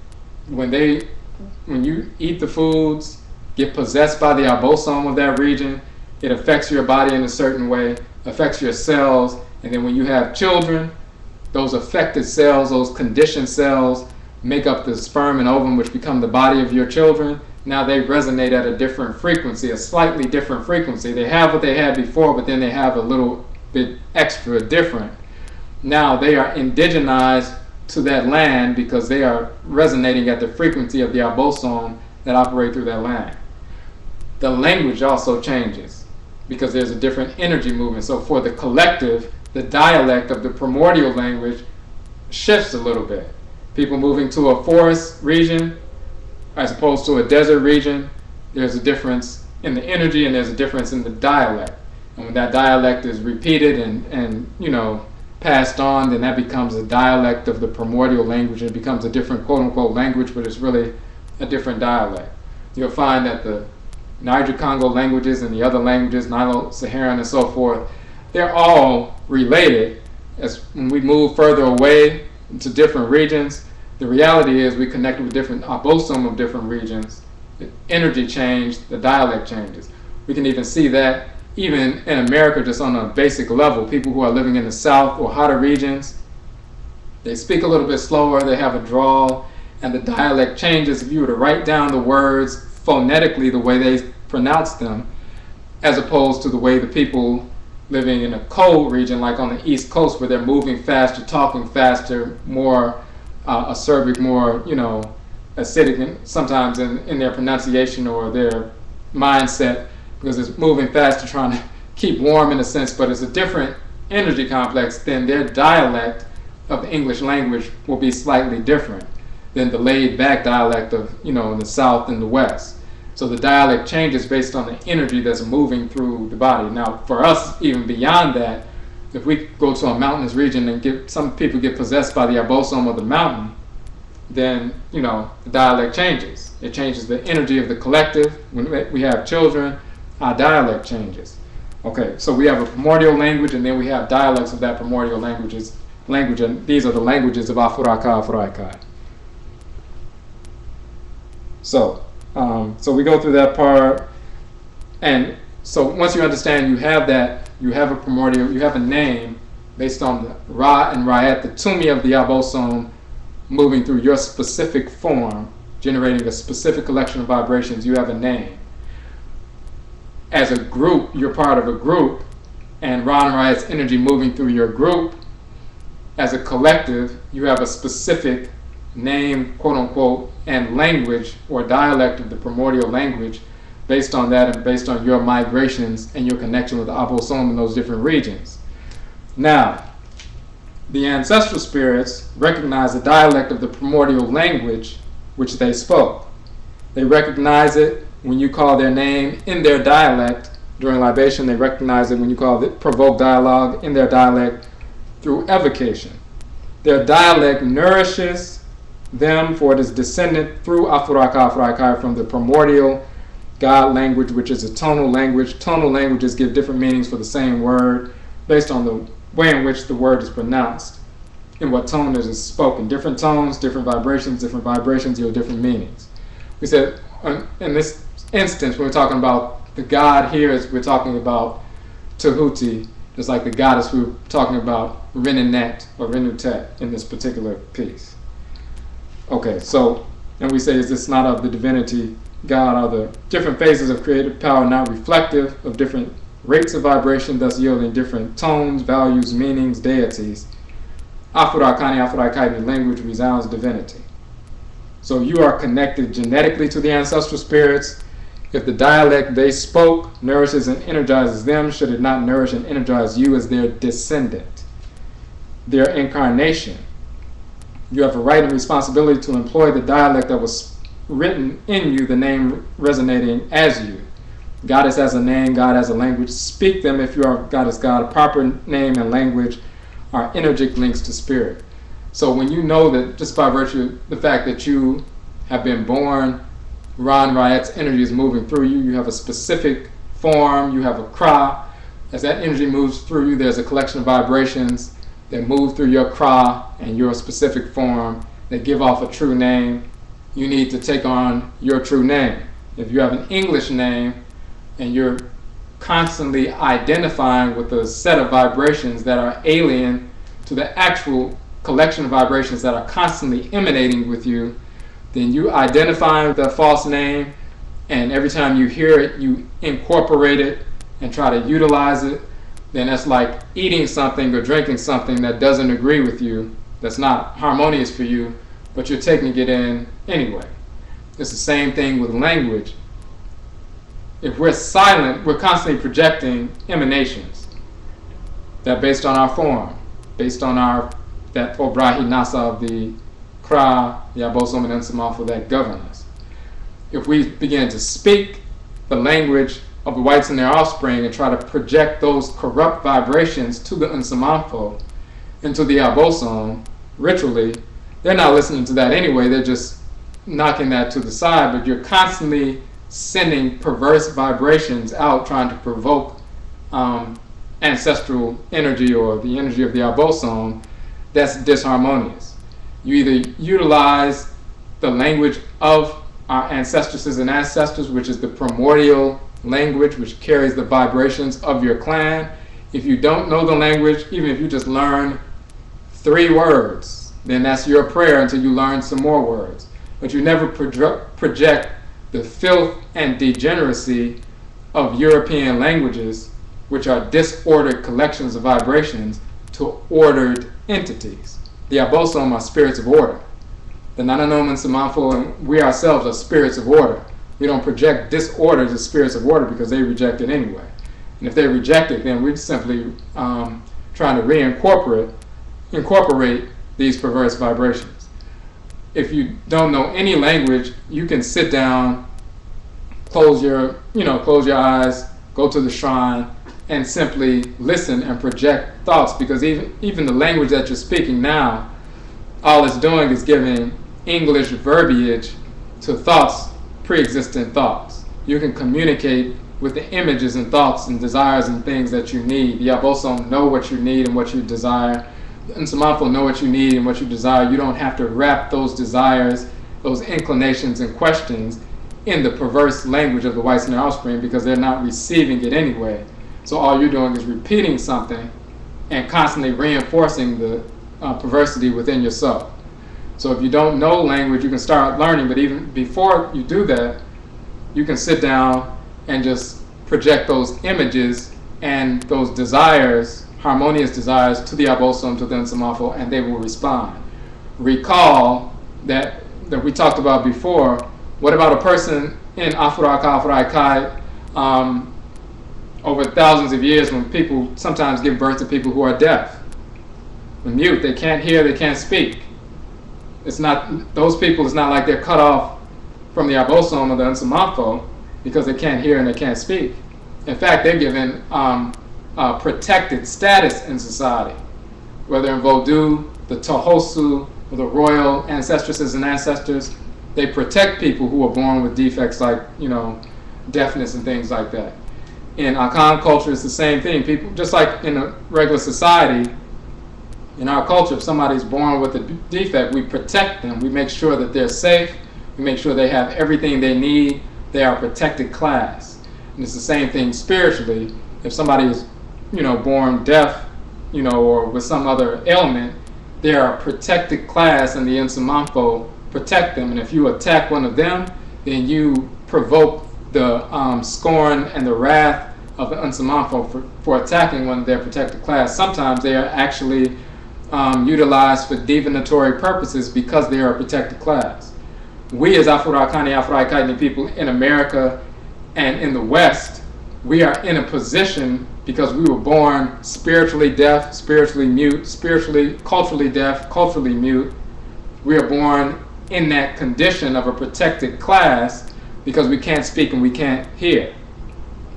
When you eat the foods, get possessed by the Abosom of that region, it affects your body in a certain way, affects your cells, and then when you have children, those affected cells, those conditioned cells, make up the sperm and ovum, which become the body of your children. Now they resonate at a different frequency, a slightly different frequency. They have what they had before, but then they have a little bit extra different. Now they are indigenized to that land because they are resonating at the frequency of the Abosom that operate through that land. The language also changes because there's a different energy movement. So for the collective, the dialect of the primordial language shifts a little bit. People moving to a forest region as opposed to a desert region, there's a difference in the energy and there's a difference in the dialect. And when that dialect is repeated and passed on, then that becomes a dialect of the primordial language. It becomes a different quote-unquote language, but it's really a different dialect. You'll find that the Niger-Congo languages and the other languages, Nilo-Saharan and so forth, they're all related. As when we move further away to different regions, the reality is we connect with different Abosom of different regions. The energy change, the dialect changes. We can even see that even in America, just on a basic level. People who are living in the south or hotter regions, they speak a little bit slower, they have a drawl, and the dialect changes. If you were to write down the words phonetically the way they pronounce them, as opposed to the way the people living in a cold region like on the East Coast, where they're moving faster, talking faster, more acerbic, more acidic sometimes in their pronunciation or their mindset, because it's moving faster, trying to keep warm in a sense, but it's a different energy complex. Then their dialect of the English language will be slightly different than the laid back dialect of in the South and the West. So the dialect changes based on the energy that's moving through the body. Now for us, even beyond that, if we go to a mountainous region and some people get possessed by the Abosom of the mountain, then the dialect changes. It changes the energy of the collective. When we have children, our dialect changes. Okay, so we have a primordial language, and then we have dialects of that primordial language, and these are the languages of Afuraka. So we go through that part, and so once you understand you have that, you have a primordial, you have a name based on the Ra and Ra'et, the Tumi of the Abosom, moving through your specific form, generating a specific collection of vibrations. You have a name. As a group, you're part of a group, and Ra and Ra'et's energy moving through your group. As a collective, you have a specific name, quote unquote, and language or dialect of the primordial language based on that and based on your migrations and your connection with the Abosom in those different regions. Now, the ancestral spirits recognize the dialect of the primordial language which they spoke. They recognize it when you call their name in their dialect during libation. They recognize it when you call it provoke dialogue in their dialect through evocation. Their dialect nourishes them, for it is descended through Afuraka from the primordial God language, which is a tonal language. Tonal languages give different meanings for the same word based on the way in which the word is pronounced and what tone it is spoken. Different tones, different vibrations yield different meanings. We said in this instance, when we're talking about the God here, we're talking about Tahuti, just like the goddess we were talking about, Renenet or Renutet in this particular piece. Okay, so, and we say, is this not of the divinity God? Are the different phases of creative power not reflective of different rates of vibration, thus yielding different tones, values, meanings, deities? Afurakani language resounds divinity. So you are connected genetically to the ancestral spirits. If the dialect they spoke nourishes and energizes them, should it not nourish and energize you as their descendant, their incarnation? You have a right and responsibility to employ the dialect that was written in you, the name resonating as you. Goddess has a name, God has a language. Speak them if you are Goddess God. A proper name and language are energetic links to spirit. So when you know that just by virtue of the fact that you have been born, Ra and Ra'et's energy is moving through you, you have a specific form, you have a Kra. As that energy moves through you, there's a collection of vibrations that move through your Kra and your specific form that give off a true name. You need to take on your true name. If you have an English name and you're constantly identifying with a set of vibrations that are alien to the actual collection of vibrations that are constantly emanating with you, then you identify with that false name, and every time you hear it, you incorporate it and try to utilize it. then that's like eating something or drinking something that doesn't agree with you, that's not harmonious for you, but you're taking it in anyway. It's the same thing with language. If we're silent, we're constantly projecting emanations that based on our form, based on that Obrahi Nasa of the Kra, the Abosom and Nsamanfo that govern us. If we begin to speak the language of the whites and their offspring and try to project those corrupt vibrations to the Nsamanfo and to the Abosom ritually, they're not listening to that anyway. They're just knocking that to the side, but you're constantly sending perverse vibrations out trying to provoke ancestral energy or the energy of the Abosom that's disharmonious. You either utilize the language of our ancestresses and ancestors, which is the primordial language which carries the vibrations of your clan. If you don't know the language, even if you just learn 3 words, then that's your prayer until you learn some more words. But you never project the filth and degeneracy of European languages, which are disordered collections of vibrations, to ordered entities. The Abosom are spirits of order. The Nananom and Nsamanfo and we ourselves are spirits of order. We don't project disorder to spirits of order because they reject it anyway. And if they reject it, then we're simply trying to incorporate these perverse vibrations. If you don't know any language, you can sit down, close your eyes, go to the shrine, and simply listen and project thoughts, because even the language that you're speaking now, all it's doing is giving English verbiage to thoughts, pre-existent thoughts. You can communicate with the images and thoughts and desires and things that you need. The Abosom know what you need and what you desire. And Nsamanfo know what you need and what you desire. You don't have to wrap those desires, those inclinations and questions in the perverse language of the whites and their offspring, because they're not receiving it anyway. So all you're doing is repeating something and constantly reinforcing the perversity within yourself. So if you don't know language, you can start learning, but even before you do that, you can sit down and just project those images and those desires, harmonious desires, to the Abosom, to the Nsamanfo, and they will respond. Recall that we talked about before. What about a person in Afuraka, over thousands of years, when people sometimes give birth to people who are deaf, mute, they can't hear, they can't speak. It's not, those people, it's not like they're cut off from the Abosom or the Nsamanfo because they can't hear and they can't speak. In fact, they're given protected status in society, whether in Vodou, the Tohosu, or the royal ancestresses and ancestors. They protect people who are born with defects like, deafness and things like that. In Akhan culture, it's the same thing. People, just like in a regular society, in our culture, if somebody's born with a defect, we protect them. We make sure that they're safe. We make sure they have everything they need. They are a protected class. And it's the same thing spiritually. If somebody is, born deaf, or with some other ailment, they are a protected class, and the Nsamanfo protect them. And if you attack one of them, then you provoke the scorn and the wrath of the Nsamanfo for attacking one of their protected class. Sometimes they are actually utilized for divinatory purposes because they are a protected class. We as Afro-Akani people in America and in the West, we are in a position because we were born spiritually deaf, spiritually mute, culturally deaf, culturally mute. We are born in that condition of a protected class because we can't speak and we can't hear.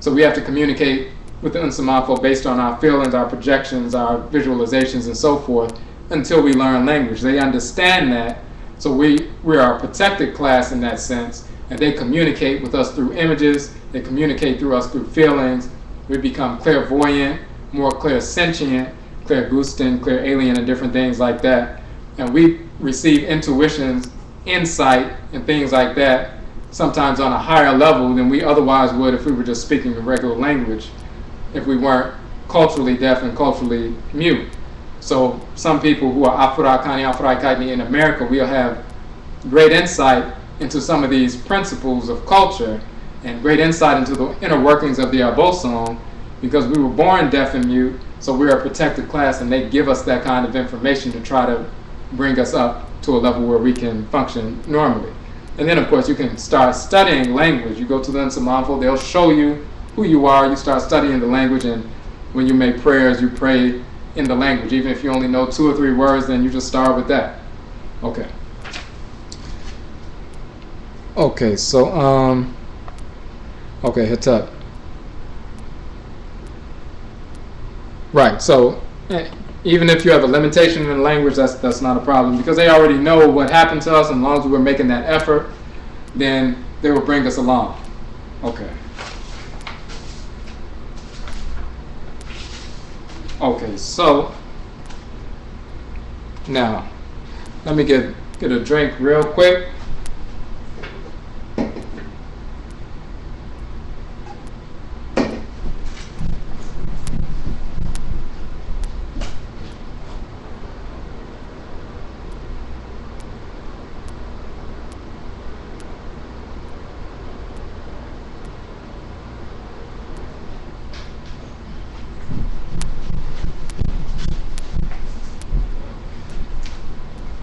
So we have to communicate with the Nsamanfo based on our feelings, our projections, our visualizations, and so forth until we learn language. They understand that, so we are a protected class in that sense, and they communicate with us through images, they communicate through us through feelings. We become clairvoyant, more clairsentient, clairgustant, clairalien, and different things like that. And we receive intuitions, insight, and things like that, sometimes on a higher level than we otherwise would if we were just speaking the regular language, if we weren't culturally deaf and culturally mute. So some people who are Afro-Akani in America, we'll have great insight into some of these principles of culture and great insight into the inner workings of the Abosom, because we were born deaf and mute, so we're a protected class, and they give us that kind of information to try to bring us up to a level where we can function normally. And then, of course, you can start studying language. You go to the Nsamanfo, they'll show you who you are. You start studying the language, and when you make prayers, you pray in the language. Even if you only know 2 or 3 words, then you just start with that. Okay. Okay, so, okay, hit up. Right, so even if you have a limitation in the language, that's not a problem, because they already know what happened to us, and as long as we're making that effort, then they will bring us along. Okay. Okay, so now let me get a drink real quick.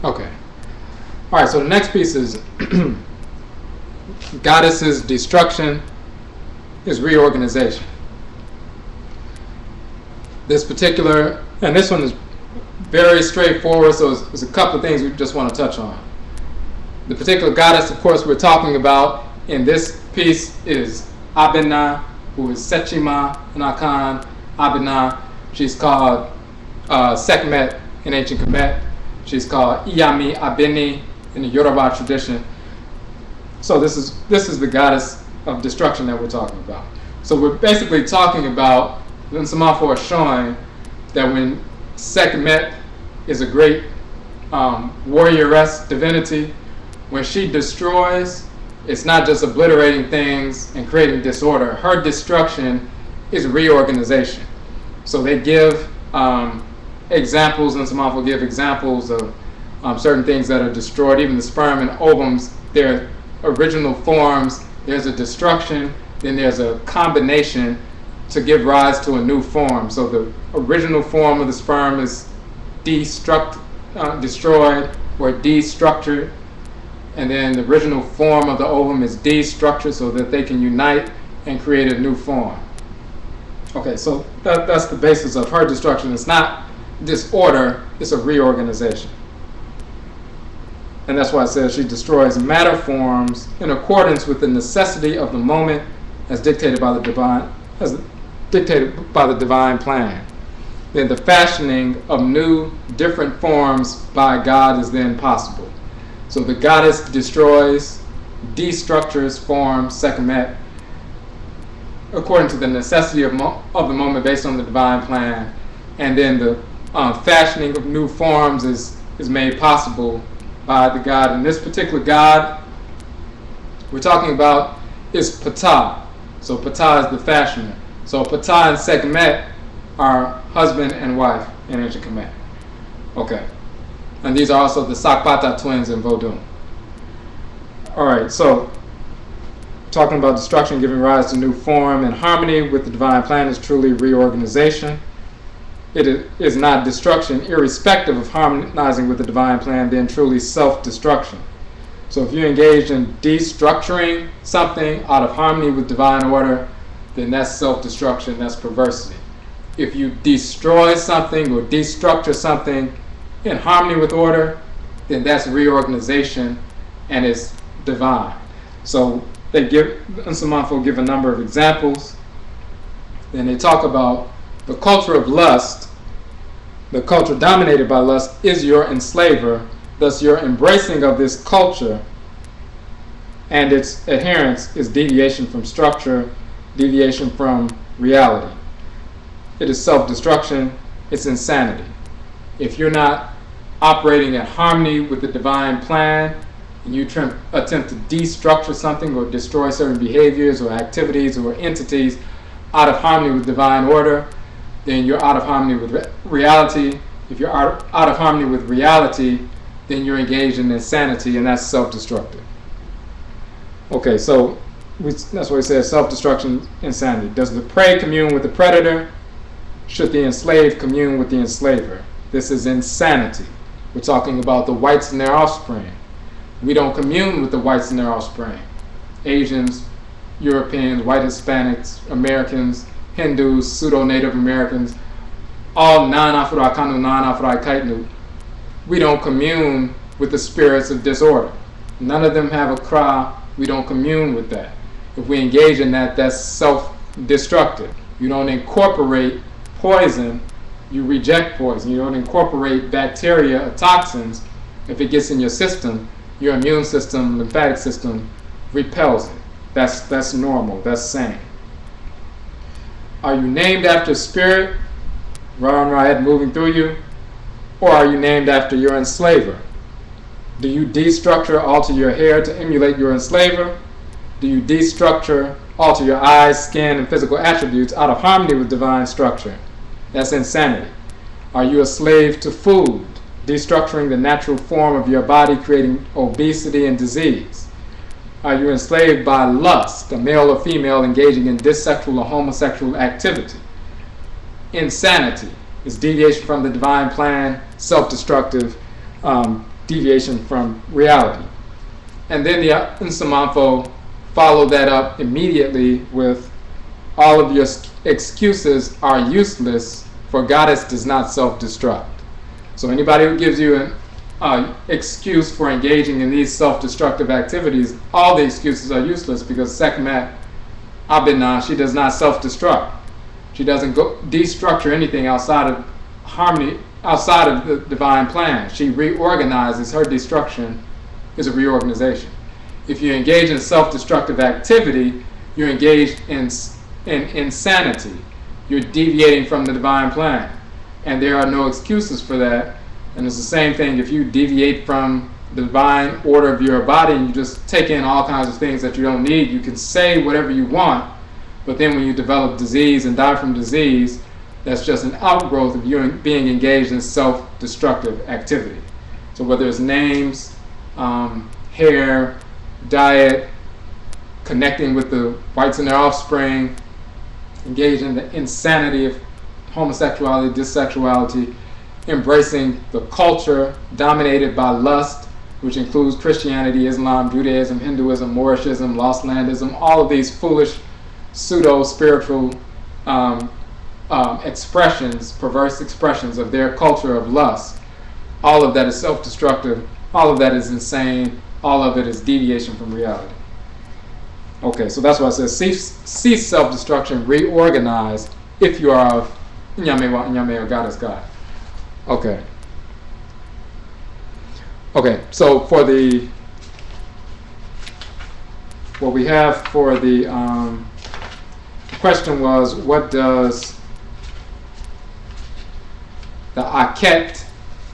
Okay. All right, so the next piece is goddesses' destruction is reorganization. This particular, and this one is very straightforward, so there's a couple of things we just want to touch on. The particular goddess, of course, we're talking about in this piece is Abena, who is Sechima in Akhan. Abena, she's called Sekhmet in ancient Kemet. She's called Iyami Abeni in the Yoruba tradition. So this is the goddess of destruction that we're talking about. So we're basically talking about, the Nsamanfo is showing that when Sekhmet is a great warrioress divinity, when she destroys, it's not just obliterating things and creating disorder. Her destruction is reorganization. So they give examples, and Nsamanfo give examples of certain things that are destroyed. Even the sperm and ovums, their original forms, there's a destruction, then there's a combination to give rise to a new form. So the original form of the sperm is destroyed or destructured, and then the original form of the ovum is destructured so that they can unite and create a new form. Okay, so that's the basis of her destruction. It's not disorder, it's a reorganization. And that's why it says she destroys matter forms in accordance with the necessity of the moment as dictated by the divine plan. Then the fashioning of new, different forms by God is then possible. So the goddess destroys, destructures forms, Sekhmet, according to the necessity of the moment based on the divine plan. And then the fashioning of new forms is made possible by the God. And this particular God we're talking about is Ptah. So Ptah is the fashioner. So Ptah and Sekhmet are husband and wife in ancient Kemet. Okay. And these are also the Sakpata twins in Vodun. Alright, so talking about destruction giving rise to new form and harmony with the divine plan is truly reorganization. It is not destruction, irrespective of harmonizing with the divine plan, then truly self-destruction. So if you engage in destructuring something out of harmony with divine order, then that's self-destruction, that's perversity. If you destroy something or destructure something in harmony with order, then that's reorganization and it's divine. So Nsamanfo give a number of examples. Then they talk about the culture of lust. The culture dominated by lust is your enslaver. Thus your embracing of this culture and its adherence is deviation from structure, deviation from reality. It is self-destruction, it's insanity. If you're not operating at harmony with the divine plan, and you attempt to destructure something or destroy certain behaviors or activities or entities out of harmony with divine order, then you're out of harmony with reality. If you're out of harmony with reality, then you're engaged in insanity, and that's self-destructive. Okay, so that's what he says, self-destruction, insanity. Does the prey commune with the predator? Should the enslaved commune with the enslaver? This is insanity. We're talking about the whites and their offspring. We don't commune with the whites and their offspring. Asians, Europeans, white Hispanics, Americans, Hindus, pseudo-Native Americans, all non-Afro-Akanu, non-Afro-Kaitnu. We don't commune with the spirits of disorder. None of them have a cry. We don't commune with that. If we engage in that, that's self-destructive. You don't incorporate poison, you reject poison. You don't incorporate bacteria or toxins. If it gets in your system, your immune system, lymphatic system repels it. That's normal, that's sane. Are you named after spirit, Ra and Raed moving through you? Or are you named after your enslaver? Do you destructure, alter your hair to emulate your enslaver? Do you destructure, alter your eyes, skin, and physical attributes out of harmony with divine structure? That's insanity. Are you a slave to food, destructuring the natural form of your body, creating obesity and disease? Are you enslaved by lust, a male or female engaging in dissexual or homosexual activity? Insanity is deviation from the divine plan, self-destructive, deviation from reality. And then the Nsamanfo followed that up immediately with all of your excuses are useless, for Goddess does not self-destruct. So anybody who gives you an excuse for engaging in these self-destructive activities, all the excuses are useless, because Sekhmet Abinah, she does not self-destruct. She doesn't go destructure anything outside of harmony, outside of the divine plan. She reorganizes. Her destruction is a reorganization. If you engage in self-destructive activity, you're engaged in insanity. You're deviating from the divine plan. And there are no excuses for that. And it's the same thing if you deviate from the divine order of your body and you just take in all kinds of things that you don't need. You can say whatever you want, but then when you develop disease and die from disease, that's just an outgrowth of you being engaged in self-destructive activity. So whether it's names, hair, diet, connecting with the whites and their offspring, engaged in the insanity of homosexuality, dissexuality, embracing the culture dominated by lust, which includes Christianity, Islam, Judaism, Hinduism, Moorishism, Lost Landism, all of these foolish pseudo-spiritual expressions, perverse expressions of their culture of lust. All of that is self-destructive. All of that is insane. All of it is deviation from reality. Okay, so that's why it says cease self-destruction, reorganize if you are of Nyamewa, Nyame, or Goddess God. Okay. Okay, so for the what we have for the question was, what does the Aket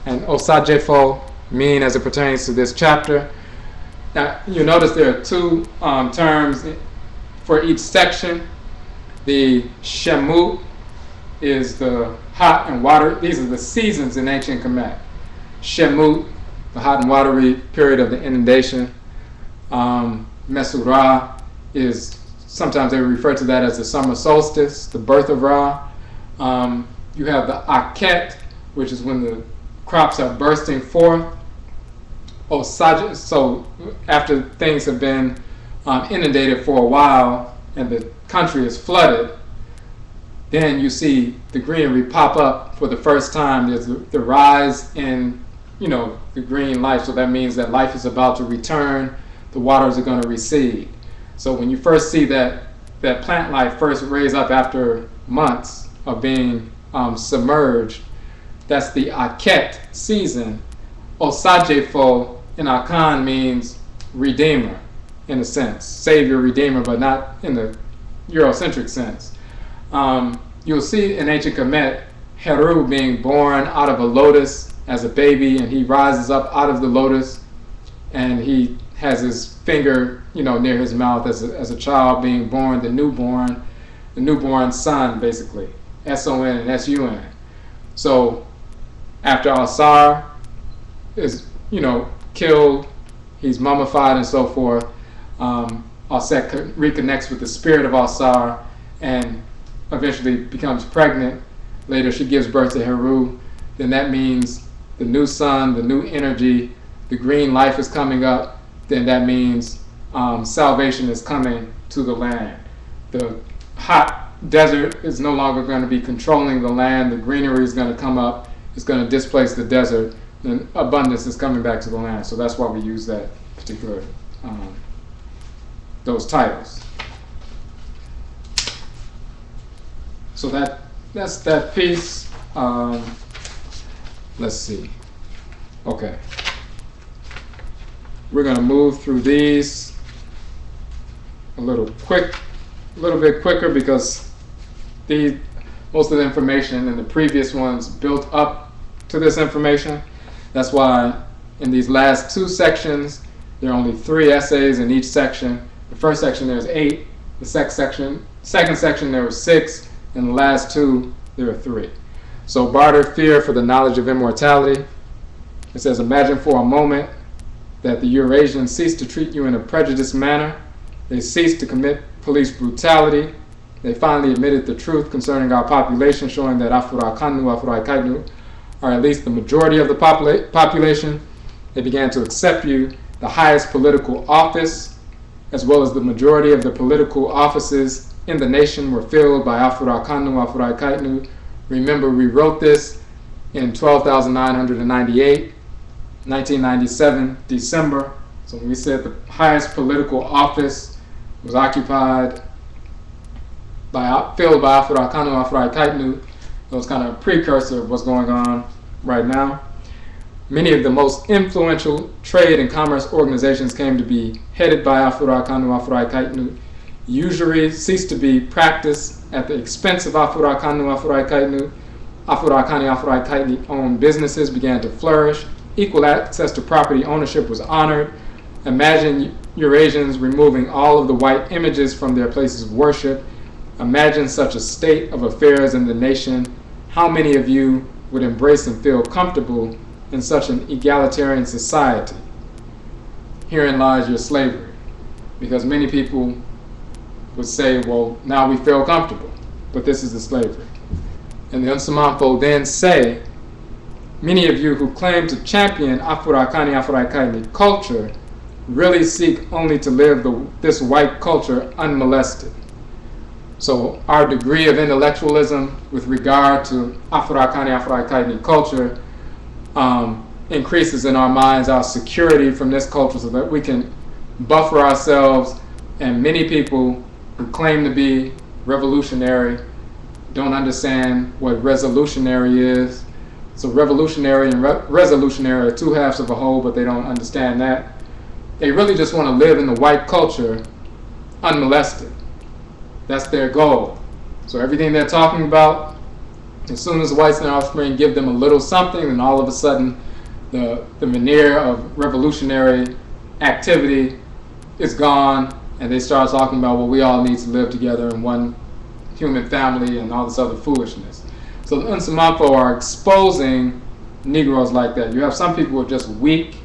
and Osajefo mean as it pertains to this chapter? Now, you notice there are two terms for each section. The Shemut is the hot and water. These are the seasons in ancient Kemet. Shemut, the hot and watery period of the inundation. Mesurah is, sometimes they refer to that as the summer solstice, the birth of Ra. You have the Aket, which is when the crops are bursting forth. So after things have been inundated for a while and the country is flooded, then you see the greenery pop up for the first time. There's the rise in, the green life. So that means that life is about to return. The waters are going to recede. So when you first see that plant life first raise up after months of being submerged, that's the Aket season. Osajefo in Akhan means redeemer, in a sense. Savior, redeemer, but not in the Eurocentric sense. You'll see in ancient Kemet, Heru being born out of a lotus as a baby, and he rises up out of the lotus, and he has his finger, near his mouth as a child being born, the newborn son, basically. S-O-N and S-U-N. So after Asar is, killed, he's mummified and so forth, Auset reconnects with the spirit of Alsar and eventually becomes pregnant. Later she gives birth to Heru. Then that means the new sun, the new energy, the green life is coming up. Then that means salvation is coming to the land. The hot desert is no longer going to be controlling the land. The greenery is going to come up. It's going to displace the desert. And abundance is coming back to the land. So that's why we use that particular, those titles. So that's that piece. Let's see. Okay. We're going to move through these a little bit quicker because most of the information in the previous ones built up to this information. That's why in these last two sections, there are only 3 essays in each section. The first section there's 8. The second section there were 6. And the last 2 there are 3. So barter fear for the knowledge of immortality. It says, imagine for a moment that the Eurasians cease to treat you in a prejudiced manner. They cease to commit police brutality. They finally admitted the truth concerning our population, showing that Afro-Akan, or at least the majority of the population. They began to accept you. The highest political office, as well as the majority of the political offices in the nation, were filled by Afro-Akan. Remember, we wrote this in 12,998, 1997, December. So when we said the highest political office was occupied filled by Afro-Akan, it was kind of a precursor of what's going on right now. Many of the most influential trade and commerce organizations came to be headed by Afro-Akan. Usury ceased to be practiced at the expense of Afro-Akan. Afro-Akan owned businesses began to flourish. Equal access to property ownership was honored. Imagine Eurasians removing all of the white images from their places of worship. Imagine such a state of affairs in the nation. How many of you would embrace and feel comfortable in such an egalitarian society? Herein lies your slavery. Because many people would say, well, now we feel comfortable, but this is the slavery. And the Nsamanfo then say, many of you who claim to champion Afro-Akan culture really seek only to live this white culture unmolested. So our degree of intellectualism with regard to Afro-Akan culture increases in our minds our security from this culture so that we can buffer ourselves. And many people who claim to be revolutionary don't understand what resolutionary is. So revolutionary and resolutionary are 2 halves of a whole, but they don't understand that. They really just want to live in the white culture unmolested. That's their goal. So everything they're talking about, as soon as the whites and their offspring give them a little something, then all of a sudden the veneer of revolutionary activity is gone, and they start talking about, well, we all need to live together in one human family and all this other foolishness. So the Nsamanfo are exposing Negroes like that. You have some people who are just weak,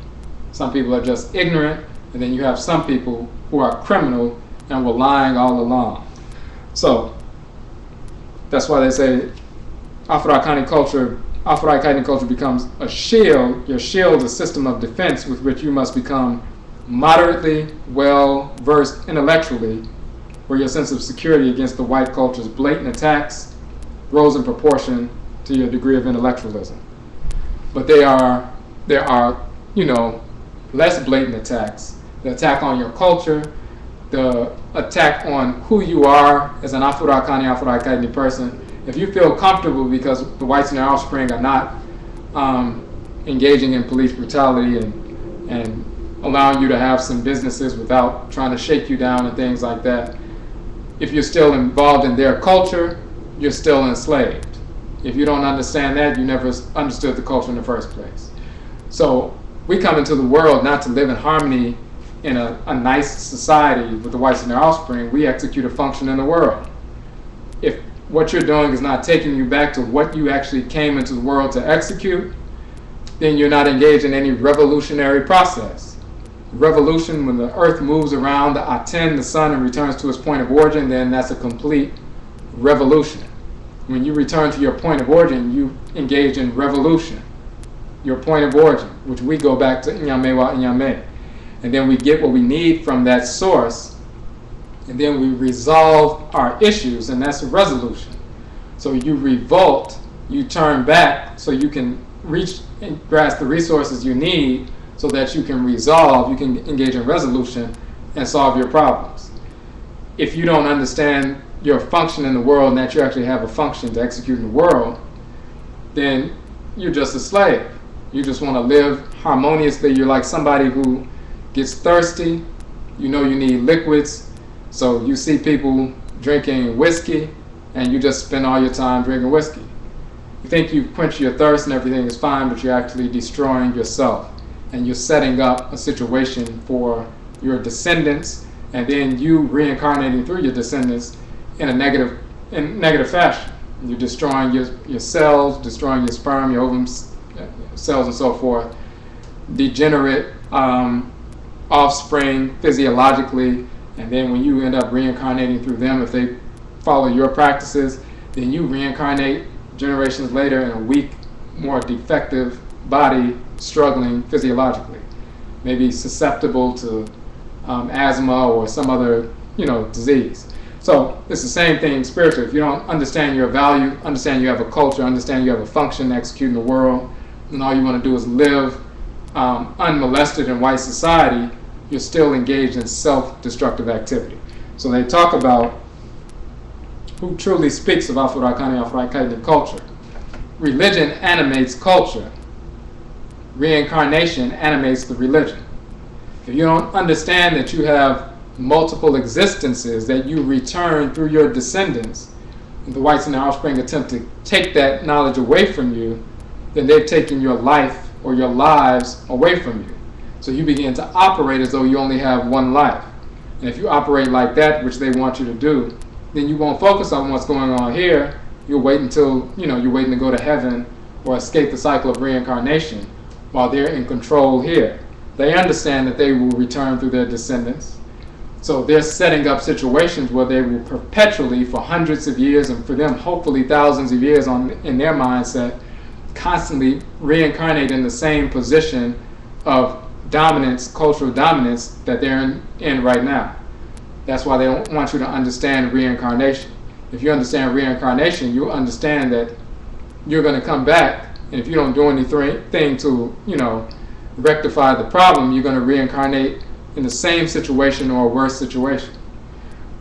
some people are just ignorant, and then you have some people who are criminal and were lying all along. So that's why they say Afro-Akan culture becomes a shield. Your shield is a system of defense with which you must become moderately well versed intellectually, where your sense of security against the white culture's blatant attacks grows in proportion to your degree of intellectualism. But there are less blatant attacks. The attack on your culture, the attack on who you are as an Afro-Akan person. If you feel comfortable because the whites and their offspring are not engaging in police brutality and allowing you to have some businesses without trying to shake you down and things like that, if you're still involved in their culture, you're still enslaved. If you don't understand that, you never understood the culture in the first place. So we come into the world not to live in harmony in a nice society with the whites and their offspring. We execute a function in the world. If what you're doing is not taking you back to what you actually came into the world to execute, then you're not engaged in any revolutionary process. revolution, when the earth moves around the Aten, the sun, and returns to its point of origin, then that's a complete revolution. When you return to your point of origin, you engage in revolution, your point of origin, which we go back to Nyame wa Nyame. And then we get what we need from that source, and then we resolve our issues, and that's a resolution. So you revolt, you turn back so you can reach and grasp the resources you need so that you can resolve, you can engage in resolution and solve your problems. If you don't understand your function in the world and that you actually have a function to execute in the world, then you're just a slave. You just want to live harmoniously. You're like somebody who gets thirsty. You know you need liquids, so you see people drinking whiskey and you just spend all your time drinking whiskey. You think you quench your thirst and everything is fine, but you're actually destroying yourself, and you're setting up a situation for your descendants, and then you reincarnating through your descendants in a negative fashion. You're destroying your cells, destroying your sperm, your ovum cells, and so forth. Degenerate offspring physiologically, and then when you end up reincarnating through them, if they follow your practices, then you reincarnate generations later in a weak, more defective body, struggling physiologically, maybe susceptible to asthma or some other disease. So it's the same thing spiritually. If you don't understand your value, understand you have a culture, understand you have a function to execute in the world, and all you want to do is live unmolested in white society, you're still engaged in self-destructive activity. So they talk about who truly speaks of Afurakani, Afurakaini culture. Religion animates culture. Reincarnation animates the religion. If you don't understand that you have multiple existences that you return through your descendants, and the whites and their offspring attempt to take that knowledge away from you, then they've taken your life or your lives away from you. So you begin to operate as though you only have one life. And if you operate like that, which they want you to do, then you won't focus on what's going on here. You'll wait until, you're waiting to go to heaven or escape the cycle of reincarnation while they're in control here. They understand that they will return through their descendants. So they're setting up situations where they will perpetually, for hundreds of years, and for them hopefully thousands of years in their mindset, constantly reincarnate in the same position of dominance, cultural dominance that they're in right now. That's why they don't want you to understand reincarnation. If you understand reincarnation, you understand that you're going to come back, and if you don't do anything to, rectify the problem, you're going to reincarnate in the same situation or a worse situation.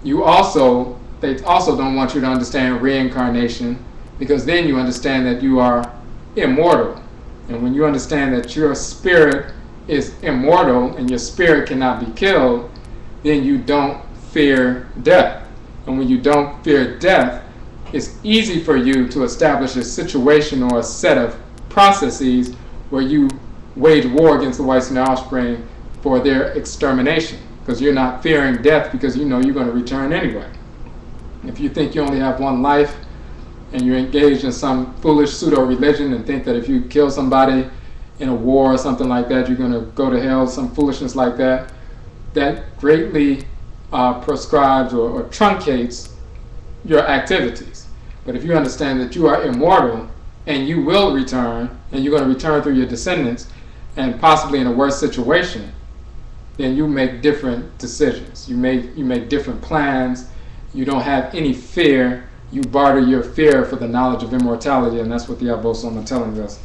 They also don't want you to understand reincarnation, because then you understand that you are immortal. And when you understand that your spirit is immortal and your spirit cannot be killed, then you don't fear death. And when you don't fear death, it's easy for you to establish a situation or a set of processes where you wage war against the whites and their offspring for their extermination, because you're not fearing death, because you're going to return anyway. If you think you only have one life and you're engaged in some foolish pseudo-religion and think that if you kill somebody in a war or something like that, you're going to go to hell, some foolishness like that, that greatly prescribes or truncates your activities. But if you understand that you are immortal and you will return, and you're going to return through your descendants, and possibly in a worse situation, then you make different decisions. You make different plans. You don't have any fear. You barter your fear for the knowledge of immortality, and that's what the Abosom are telling us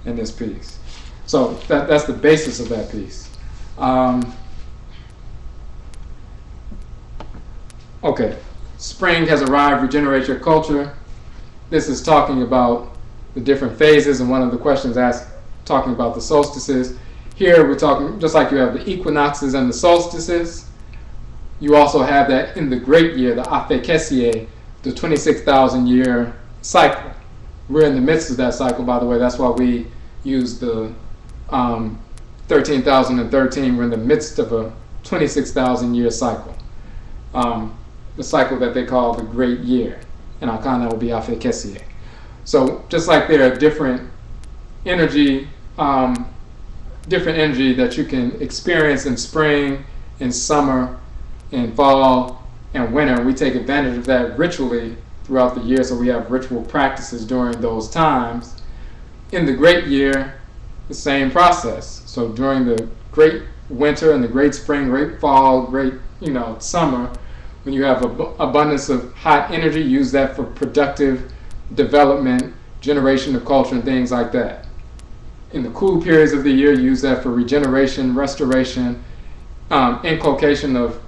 in this piece. So that's the basis of that piece. Okay, spring has arrived, regenerate your culture. This is talking about the different phases, and one of the questions asked, talking about the solstices. Here we're talking, just like you have the equinoxes and the solstices, you also have that in the great year, the Afekesie, the 26,000 year cycle. We're in the midst of that cycle, by the way. That's why we use the 13,013. We're in the midst of a 26,000 year cycle. The cycle that they call the great year. In Akhan, that will be Afekesie. So just like there are different energy different energy that you can experience in spring, in summer, in fall, and winter. We take advantage of that ritually throughout the year, so we have ritual practices during those times. In the great year, the same process. So during the great winter and the great spring, great fall, great summer, when you have abundance of hot energy, use that for productive development, generation of culture, and things like that. In the cool periods of the year, use that for regeneration, restoration, inculcation of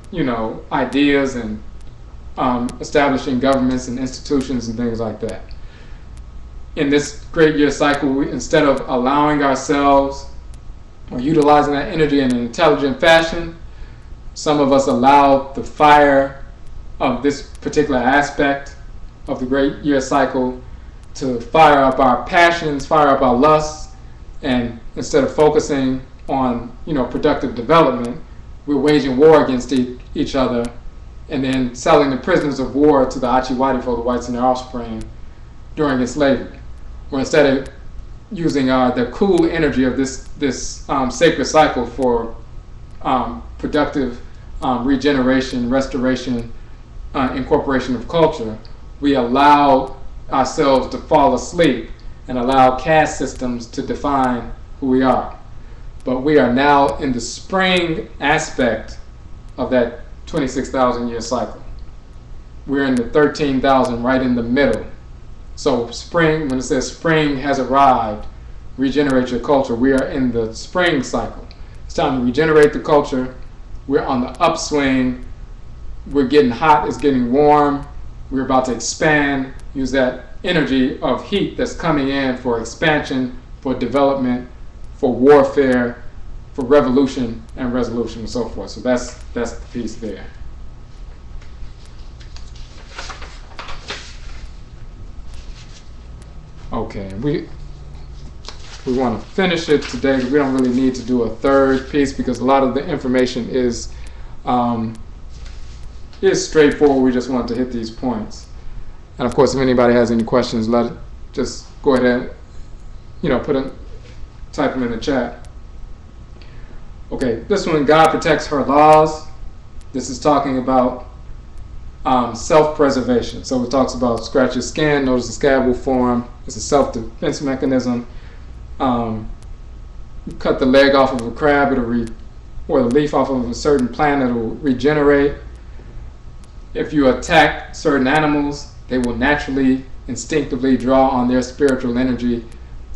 ideas, and establishing governments and institutions and things like that. In this great year cycle, instead of allowing ourselves or utilizing that energy in an intelligent fashion, some of us allow the fire of this particular aspect of the great year cycle to fire up our passions, fire up our lusts, and instead of focusing on productive development, we're waging war against each other, and then selling the prisoners of war to the Aakhuamuman, the whites and their offspring, during enslavement. Or instead of using the cool energy of this sacred cycle for productive regeneration, restoration, incorporation of culture, we allow ourselves to fall asleep and allow caste systems to define who we are. But we are now in the spring aspect of that 26,000 year cycle. We're in the 13,000, right in the middle. So spring, when it says spring has arrived, regenerate your culture, we are in the spring cycle. It's time to regenerate the culture. We're on the upswing. We're getting hot, it's getting warm. We're about to expand, use that energy of heat that's coming in for expansion, for development, for warfare, for revolution and resolution and so forth. So that's the piece there. Okay, we want to finish it today, but we don't really need to do a third piece because a lot of the information is straightforward. We just want to hit these points. And of course, if anybody has any questions, just go ahead and type them in the chat. Okay, this one, God protects her laws. This is talking about self-preservation. So it talks about scratch your skin, notice the scab will form. It's a self-defense mechanism. You cut the leg off of a crab, or the leaf off of a certain plant, it'll regenerate. If you attack certain animals, they will naturally, instinctively draw on their spiritual energy,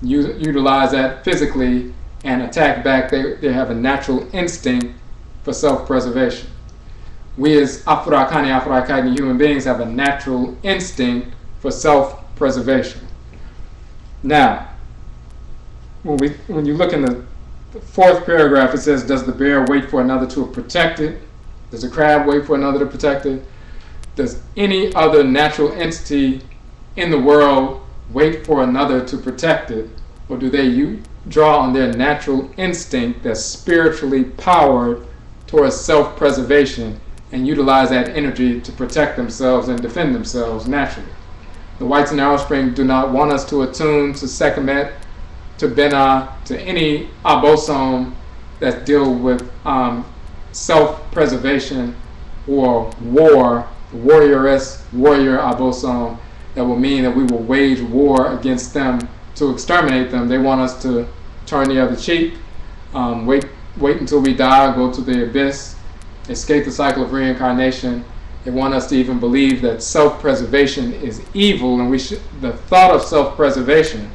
utilize that physically, and attack back. They have a natural instinct for self-preservation. We as Afro-Akani human beings have a natural instinct for self-preservation. Now, when you look in the fourth paragraph, it says, does the bear wait for another to protect it? Does the crab wait for another to protect it? Does any other natural entity in the world wait for another to protect it? Or do they draw on their natural instinct that's spiritually powered towards self-preservation and utilize that energy to protect themselves and defend themselves naturally? The whites and their offspring do not want us to attune to Sekhmet, to Bena, to any Abosom that deal with self-preservation or war, warrior Abosom, that will mean that we will wage war against them to exterminate them. They want us to turn the other cheek, wait until we die, go to the abyss, escape the cycle of reincarnation. They want us to even believe that self-preservation is evil, and the thought of self-preservation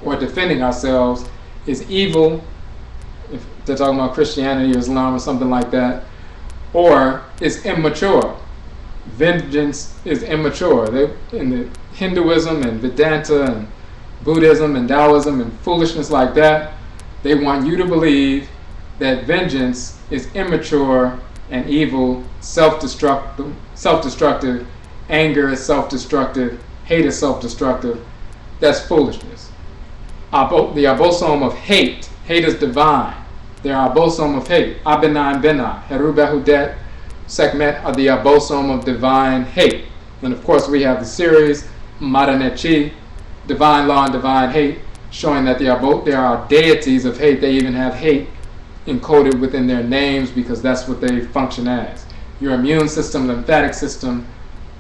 or defending ourselves is evil, if they're talking about Christianity or Islam or something like that, or it's immature. Vengeance is immature. In the Hinduism and Vedanta and Buddhism and Taoism and foolishness like that, they want you to believe that vengeance is immature and evil, self-destructive, anger is self-destructive, hate is self-destructive. That's foolishness. The Abosom of hate is divine. They are Abosom of hate. Abenan Bena, Heru Behudet, Sekhmet are the Abosom of divine hate. And of course we have the series, Madanechi, divine law and divine hate, showing that there are deities of hate. They even have hate encoded within their names because that's what they function as. Your immune system, lymphatic system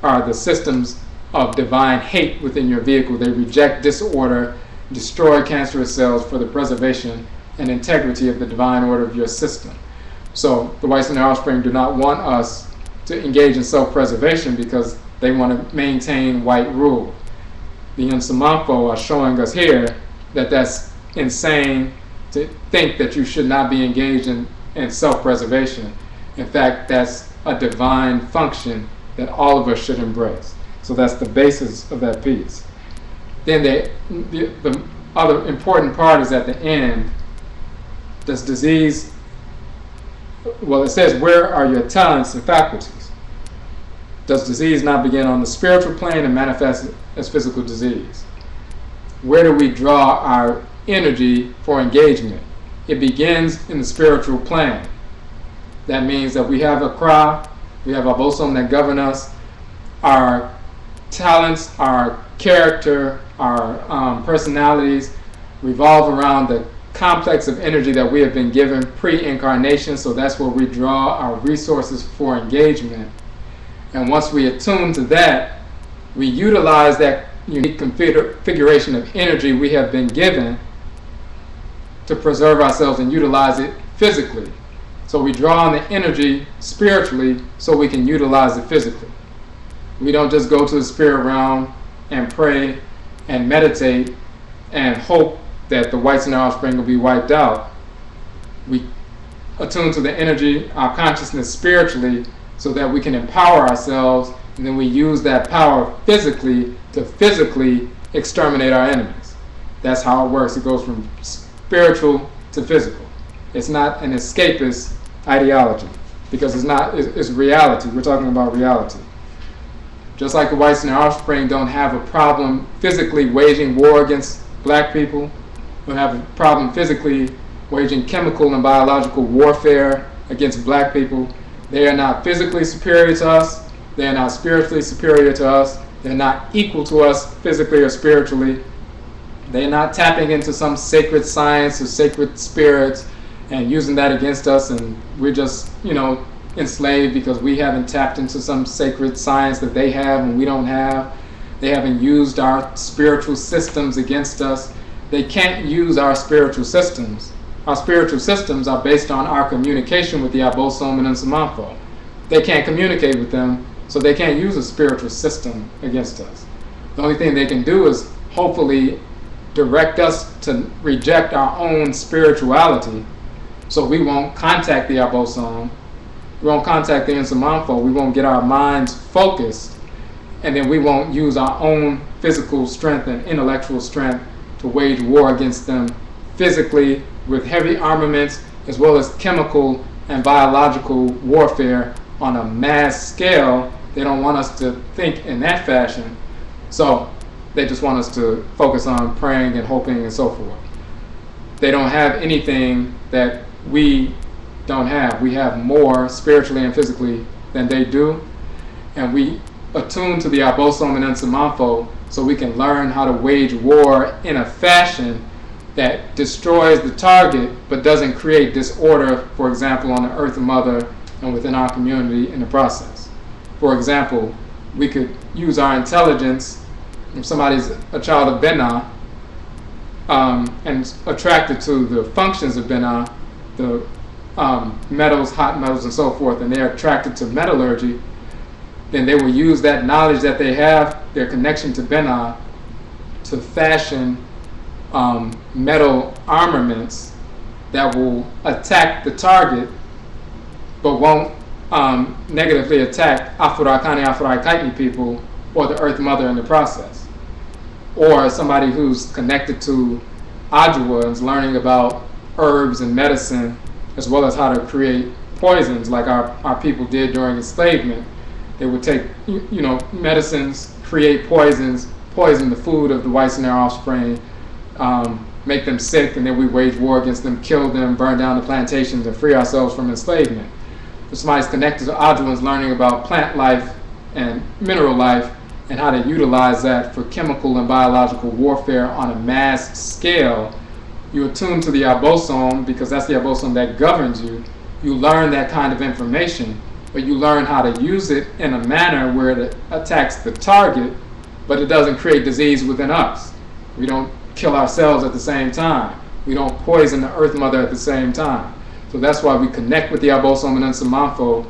are the systems of divine hate within your vehicle. They reject disorder, destroy cancerous cells for the preservation and integrity of the divine order of your system. So the whites and their offspring do not want us to engage in self-preservation because they want to maintain white rule. The Nsamanfo are showing us here that that's insane to think that you should not be engaged in self-preservation. In fact, that's a divine function that all of us should embrace. So that's the basis of that piece. Then the other important part is at the end. Does disease, well, it says, where are your talents and faculties? Does disease not begin on the spiritual plane and manifest as physical disease? Where do we draw our energy for engagement? It begins in the spiritual plane. That means that we have Akra, we have Abosom that govern us. Our talents, our character, our personalities revolve around the complex of energy that we have been given pre-incarnation, so that's where we draw our resources for engagement. And once we attune to that, we utilize that unique configuration of energy we have been given to preserve ourselves and utilize it physically. So we draw on the energy spiritually so we can utilize it physically. We don't just go to the spirit realm and pray and meditate and hope that the whites and their offspring will be wiped out. We attune to the energy, our consciousness spiritually, so that we can empower ourselves, and then we use that power physically to physically exterminate our enemies. That's how it works. It goes from spiritual to physical. It's not an escapist ideology, because it's reality. We're talking about reality. Just like the whites and their offspring don't have a problem physically waging war against black people, don't have a problem physically waging chemical and biological warfare against black people. They are not physically superior to us. They are not spiritually superior to us. They're not equal to us physically or spiritually. They're not tapping into some sacred science or sacred spirits and using that against us, and we're just, enslaved because we haven't tapped into some sacred science that they have and we don't have. They haven't used our spiritual systems against us. They can't use our spiritual systems. Our spiritual systems are based on our communication with the Abosom and Nsamanfo. They can't communicate with them, so they can't use a spiritual system against us. The only thing they can do is hopefully direct us to reject our own spirituality, so we won't contact the Abosom, we won't contact the Nsamanfo, we won't get our minds focused, and then we won't use our own physical strength and intellectual strength to wage war against them physically with heavy armaments, as well as chemical and biological warfare on a mass scale. They don't want us to think in that fashion, so they just want us to focus on praying and hoping and so forth. They don't have anything that we don't have. We have more spiritually and physically than they do, and we attune to the Abosom and Nsamanfo so we can learn how to wage war in a fashion that destroys the target but doesn't create disorder, for example, on the Earth Mother and within our community in the process. For example, we could use our intelligence. If somebody's a child of Benah and attracted to the functions of Benah, the metals, hot metals, and so forth, and they're attracted to metallurgy, then they will use that knowledge that they have, their connection to Benah, to fashion metal armaments that will attack the target but won't negatively attack Afro-Kaini people or the Earth Mother in the process. Or somebody who's connected to Adwa and is learning about herbs and medicine, as well as how to create poisons like our people did during enslavement. They would take medicines, create poisons, poison the food of the whites and their offspring, make them sick, and then we wage war against them, kill them, burn down the plantations, and free ourselves from enslavement. If somebody's connected to Adwa and is learning about plant life and mineral life, and how to utilize that for chemical and biological warfare on a mass scale. You attune to the Abosom, because that's the Abosom that governs you. You learn that kind of information, but you learn how to use it in a manner where it attacks the target, but it doesn't create disease within us. We don't kill ourselves at the same time. We don't poison the Earth Mother at the same time. So that's why we connect with the Abosom and Nsamanfo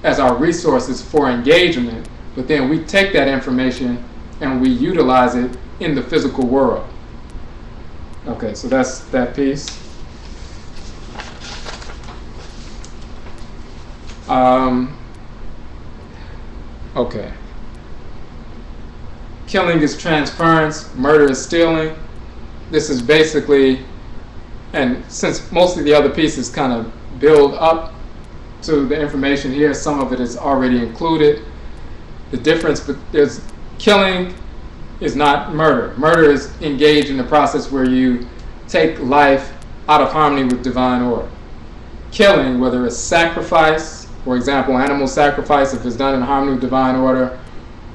as our resources for engagement, but then we take that information and we utilize it in the physical world. Okay, so that's that piece. Okay. Killing is transference, murder is stealing. This is basically, and since most of the other pieces kind of build up to the information here, some of it is already included. The difference, but there's killing is not murder. Murder is engaged in the process where you take life out of harmony with divine order. Killing, whether it's sacrifice, for example, animal sacrifice if it's done in harmony with divine order,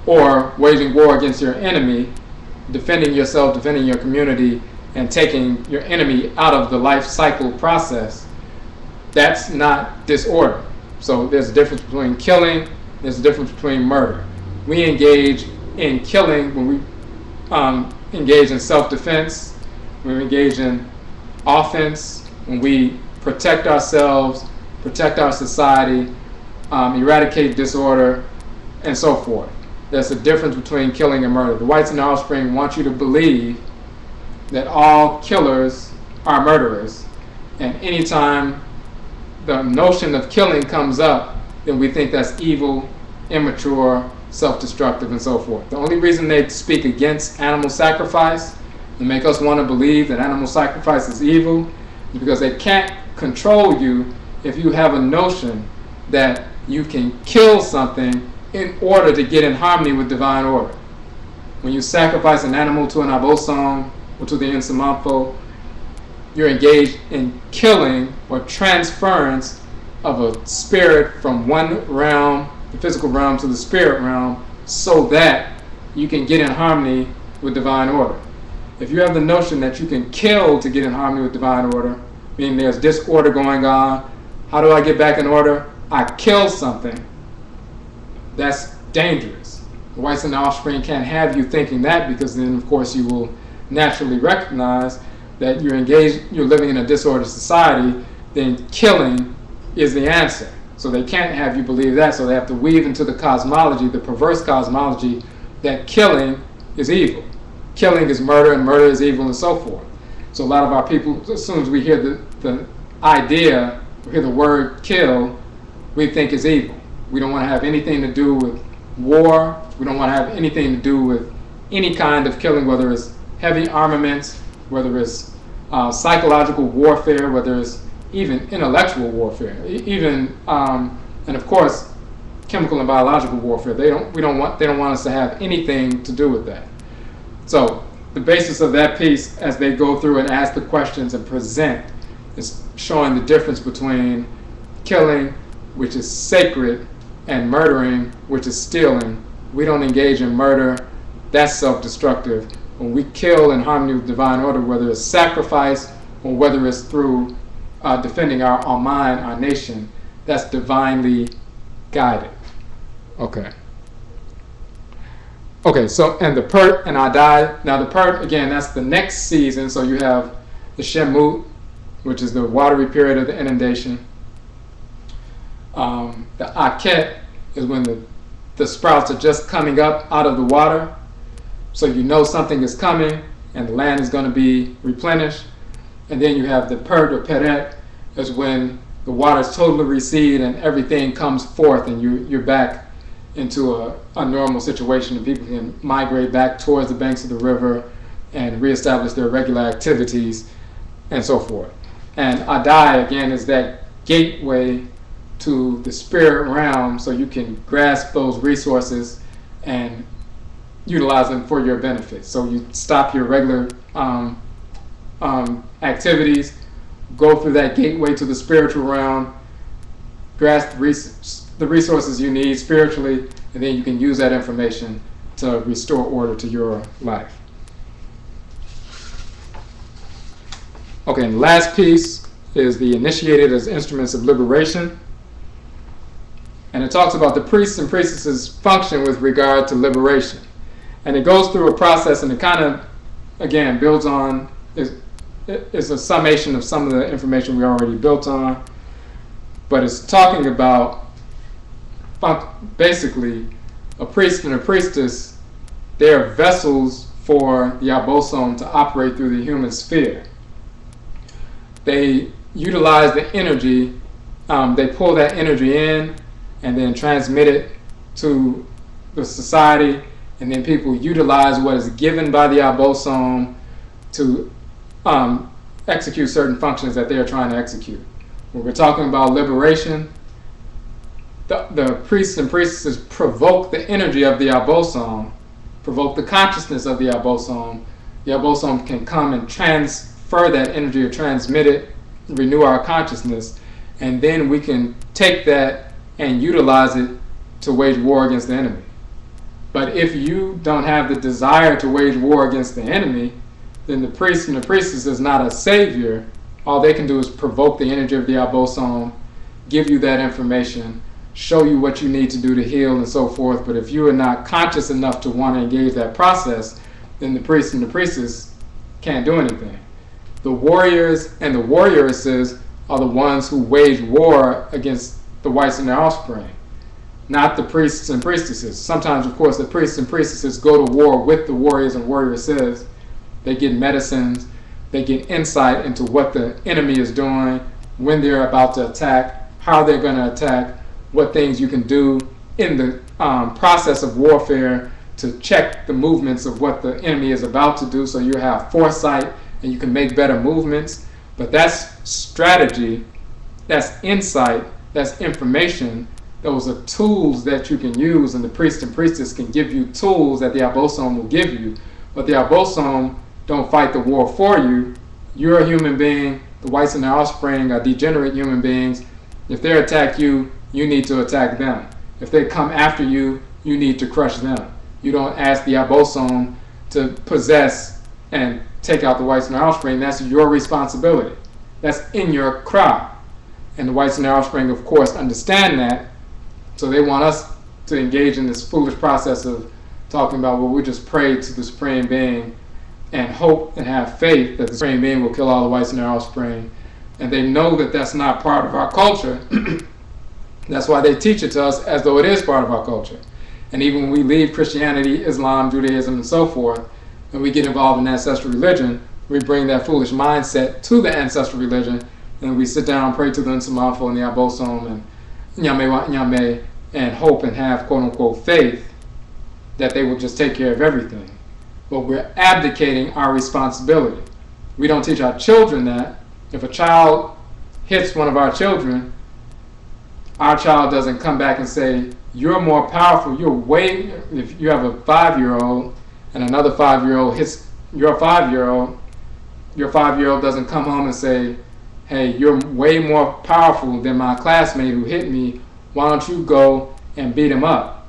or waging war against your enemy, defending yourself, defending your community, and taking your enemy out of the life cycle process, that's not disorder. So there's a difference between killing, there's a difference between murder. We engage in killing when we engage in self-defense, when we engage in offense, when we protect ourselves, protect our society, eradicate disorder, and so forth. There's a difference between killing and murder. The whites and the offspring want you to believe that all killers are murderers, and anytime the notion of killing comes up, then we think that's evil, immature, self-destructive, and so forth. The only reason they speak against animal sacrifice and make us want to believe that animal sacrifice is evil is because they can't control you if you have a notion that you can kill something in order to get in harmony with divine order. When you sacrifice an animal to an Abosom or to the Nsamanfo, you're engaged in killing or transference of a spirit from one realm, the physical realm, to the spirit realm, so that you can get in harmony with divine order. If you have the notion that you can kill to get in harmony with divine order, meaning there's disorder going on, how do I get back in order? I kill something. That's dangerous. The whites and the offspring can't have you thinking that, because then of course you will naturally recognize that you're engaged, you're living in a disordered society, then killing is the answer. So they can't have you believe that, so they have to weave into the cosmology, the perverse cosmology, that killing is evil. Killing is murder, and murder is evil, and so forth. So a lot of our people, as soon as we hear the idea, we hear the word kill, we think it's evil. We don't want to have anything to do with war. We don't want to have anything to do with any kind of killing, whether it's heavy armaments, whether it's psychological warfare, whether it's even intellectual warfare, even and of course chemical and biological warfare. They don't want us to have anything to do with that. So the basis of that piece, as they go through and ask the questions and present, is showing the difference between killing, which is sacred, and murdering, which is stealing. We don't engage in murder. That's self-destructive. When we kill in harmony with divine order, whether it's sacrifice or whether it's through defending our mind, our nation, that's divinely guided. Okay. Okay, so, and the Pert and Adai. Now the Pert, again, that's the next season. So you have the Shemut, which is the watery period of the inundation. The Aket is when the sprouts are just coming up out of the water. So you know something is coming and the land is going to be replenished. And then you have the Pert or Peret, is when the waters totally recede and everything comes forth and you're back into a normal situation, and people can migrate back towards the banks of the river and reestablish their regular activities and so forth. And Adai, again, is that gateway to the spirit realm, so you can grasp those resources and utilize them for your benefit. So you stop your regular activities, go through that gateway to the spiritual realm, grasp the resources you need spiritually, and then you can use that information to restore order to your life. Okay, and the last piece is the initiated as instruments of liberation. And it talks about the priests and priestesses' function with regard to liberation. And it goes through a process, and it kind of, again, builds on, is a summation of some of the information we already built on. But it's talking about, basically, a priest and a priestess, they are vessels for the Abosom to operate through the human sphere. They utilize the energy, they pull that energy in and then transmit it to the society, and then people utilize what is given by the Abosom to execute certain functions that they are trying to execute. When we're talking about liberation, the priests and priestesses provoke the energy of the Abosom, provoke the consciousness of the Abosom. The Abosom can come and transfer that energy or transmit it, renew our consciousness, and then we can take that and utilize it to wage war against the enemy. But if you don't have the desire to wage war against the enemy, then the priest and the priestess is not a savior. All they can do is provoke the energy of the Abosom, give you that information, show you what you need to do to heal and so forth. But if you are not conscious enough to want to engage that process, then the priest and the priestess can't do anything. The warriors and the warrioresses are the ones who wage war against the whites and their offspring, not the priests and priestesses. Sometimes, of course, the priests and priestesses go to war with the warriors and warrioresses. They get medicines, they get insight into what the enemy is doing, when they're about to attack, how they're going to attack, what things you can do in the process of warfare to check the movements of what the enemy is about to do, so you have foresight and you can make better movements. But that's strategy, that's insight, that's information. Those are tools that you can use, and the priest and priestess can give you tools that the Abosom will give you. But the Abosom don't fight the war for you. You're a human being. The whites and their offspring are degenerate human beings. If they attack you, you need to attack them. If they come after you, you need to crush them. You don't ask the Abosom to possess and take out the whites and their offspring. That's your responsibility. That's in your crowd. And the whites and their offspring, of course, understand that. So they want us to engage in this foolish process of talking about, well, we just pray to the Supreme Being and hope and have faith that the Supreme Being will kill all the whites and their offspring. And they know that that's not part of our culture. That's why they teach it to us as though it is part of our culture. And even when we leave Christianity, Islam, Judaism, and so forth, and we get involved in ancestral religion, we bring that foolish mindset to the ancestral religion, and we sit down and pray to the Nsamanfo and the Abosom and Nyame, and hope and have quote-unquote faith that they will just take care of everything. But we're abdicating our responsibility. We don't teach our children that. If a child hits one of our children, our child doesn't come back and say, you're more powerful, if you have a 5-year-old and another 5-year-old hits your 5-year-old, your 5-year-old doesn't come home and say, hey, you're way more powerful than my classmate who hit me, why don't you go and beat him up?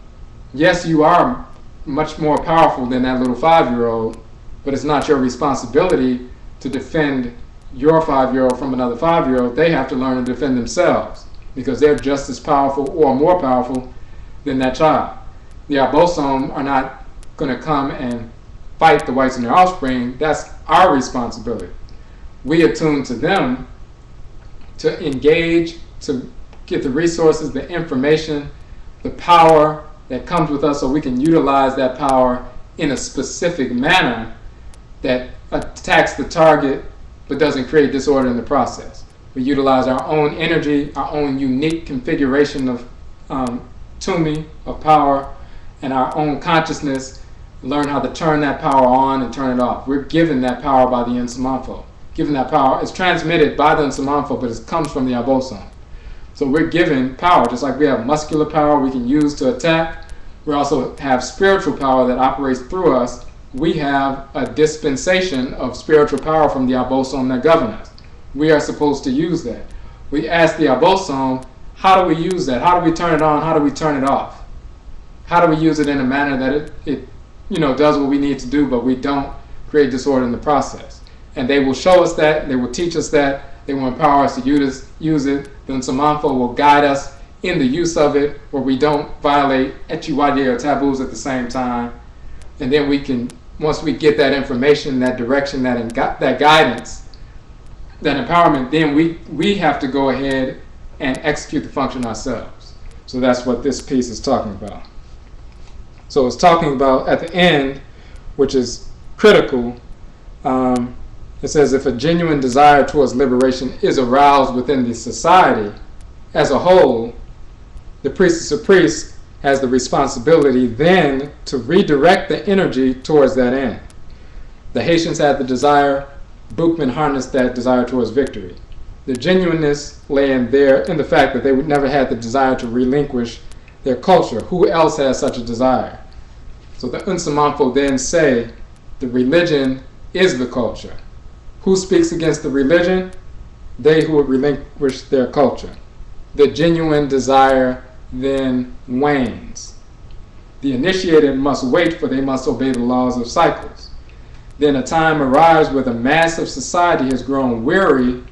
Yes, you are much more powerful than that little 5-year-old, but it's not your responsibility to defend your 5-year-old from another 5-year-old. They have to learn to defend themselves because they're just as powerful or more powerful than that child. The Abosom are not going to come and fight the whites and their offspring. That's our responsibility. We attune to them to engage, to get the resources, the information, the power that comes with us so we can utilize that power in a specific manner that attacks the target but doesn't create disorder in the process. We utilize our own energy, our own unique configuration of tuning, of power, and our own consciousness, learn how to turn that power on and turn it off. We're given that power by the Nsamanfo. Given that power, it's transmitted by the Nsamanfo, but it comes from the Abosom. So we're given power, just like we have muscular power we can use to attack. We also have spiritual power that operates through us. We have a dispensation of spiritual power from the Abosom that govern us. We are supposed to use that. We ask the Abosom, how do we use that? How do we turn it on? How do we turn it off? How do we use it in a manner that it does what we need to do, but we don't create disorder in the process. And they will show us that, they will teach us that, they will empower us to use it. Then Nsamanfo will guide us in the use of it, where we don't violate echiwade or taboos at the same time. And then we can, once we get that information, that direction, that guidance, that empowerment, then we have to go ahead and execute the function ourselves. So that's what this piece is talking about. So it's talking about at the end, which is critical, it says if a genuine desire towards liberation is aroused within the society as a whole, the priestess or priest has the responsibility then to redirect the energy towards that end. The Haitians had the desire, Boukman harnessed that desire towards victory. The genuineness lay in the fact that they would never had the desire to relinquish their culture. Who else has such a desire? So the Nsamanfo then say the religion is the culture. Who speaks against the religion? They who would relinquish their culture. The genuine desire then wanes. The initiated must wait, for they must obey the laws of cycles. Then a time arrives where the mass of society has grown weary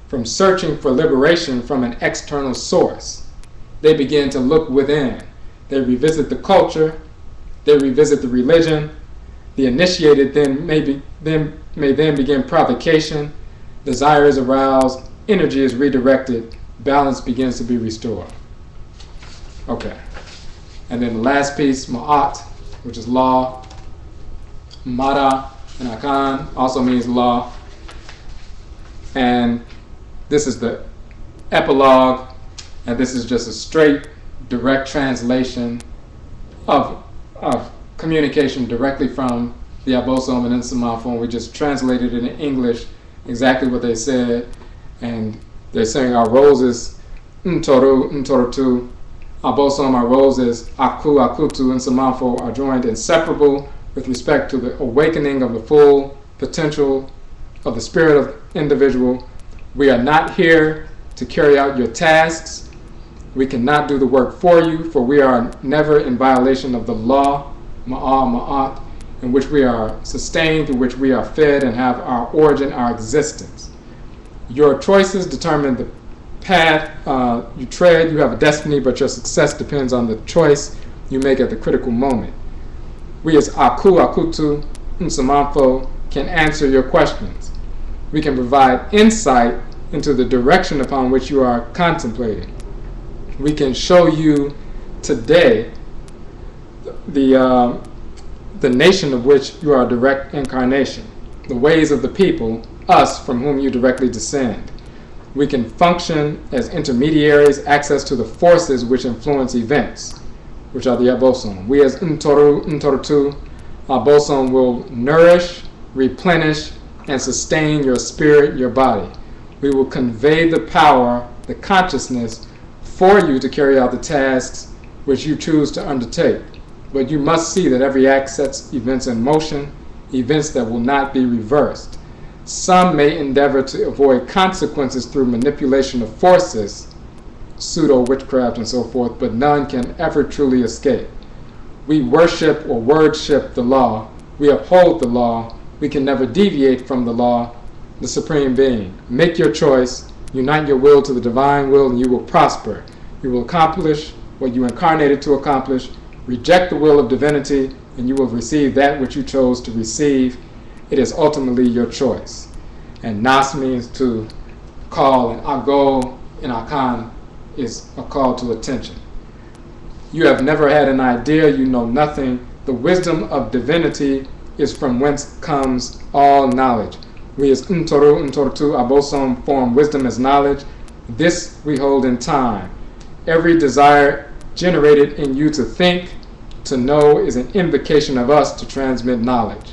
from searching for liberation from an external source. They begin to look within. They revisit the culture. They revisit the religion. The initiated then may then begin provocation. Desire is aroused. Energy is redirected. Balance begins to be restored. Okay. And then the last piece, Ma'at, which is law. Mada and Akhan also means law. And this is the epilogue, and this is just a straight, direct translation of communication directly from the Abosom and Nsamanfo, and we just translated it in English exactly what they said. And they're saying our roses, Ntoru, Ntorutu, Abosom, our roses, Aku, Akutu, and Nsamanfo are joined inseparable with respect to the awakening of the full potential of the spirit of individual. We are not here to carry out your tasks. We cannot do the work for you, for we are never in violation of the law, Ma'at, in which we are sustained, through which we are fed and have our origin, our existence. Your choices determine the path you tread. You have a destiny, but your success depends on the choice you make at the critical moment. We as Aku, Akutu, Nsamanfo can answer your questions. We can provide insight into the direction upon which you are contemplating. We can show you today the nation of which you are a direct incarnation, the ways of the people, us from whom you directly descend. We can function as intermediaries, access to the forces which influence events, which are the Abosom. We as Ntorutu, Abosom will nourish, replenish, and sustain your spirit, your body. We will convey the power, the consciousness, for you to carry out the tasks which you choose to undertake. But you must see that every act sets events in motion, events that will not be reversed. Some may endeavor to avoid consequences through manipulation of forces, pseudo-witchcraft and so forth, but none can ever truly escape. We worship or wordship the law. We uphold the law. We can never deviate from the law, the Supreme Being. Make your choice, unite your will to the divine will, and you will prosper. You will accomplish what you incarnated to accomplish. Reject the will of divinity, and you will receive that which you chose to receive. It is ultimately your choice. And Nas means to call, and Ago in Akhan is a call to attention. You have never had an idea, you know nothing. The wisdom of divinity is from whence comes all knowledge. We as Ntoru, Ntorutu, Abosom form wisdom as knowledge. This we hold in time. Every desire generated in you to think, to know, is an invocation of us to transmit knowledge.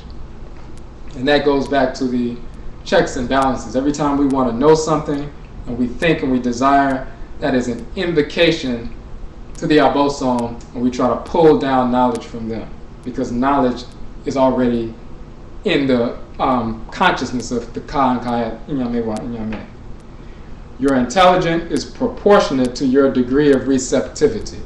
And that goes back to the checks and balances. Every time we want to know something and we think and we desire, that is an invocation to the Abosom, and we try to pull down knowledge from them, because knowledge is already in the consciousness of the Ka and Kaya Inyame wa Inyame. Your intelligence is proportionate to your degree of receptivity.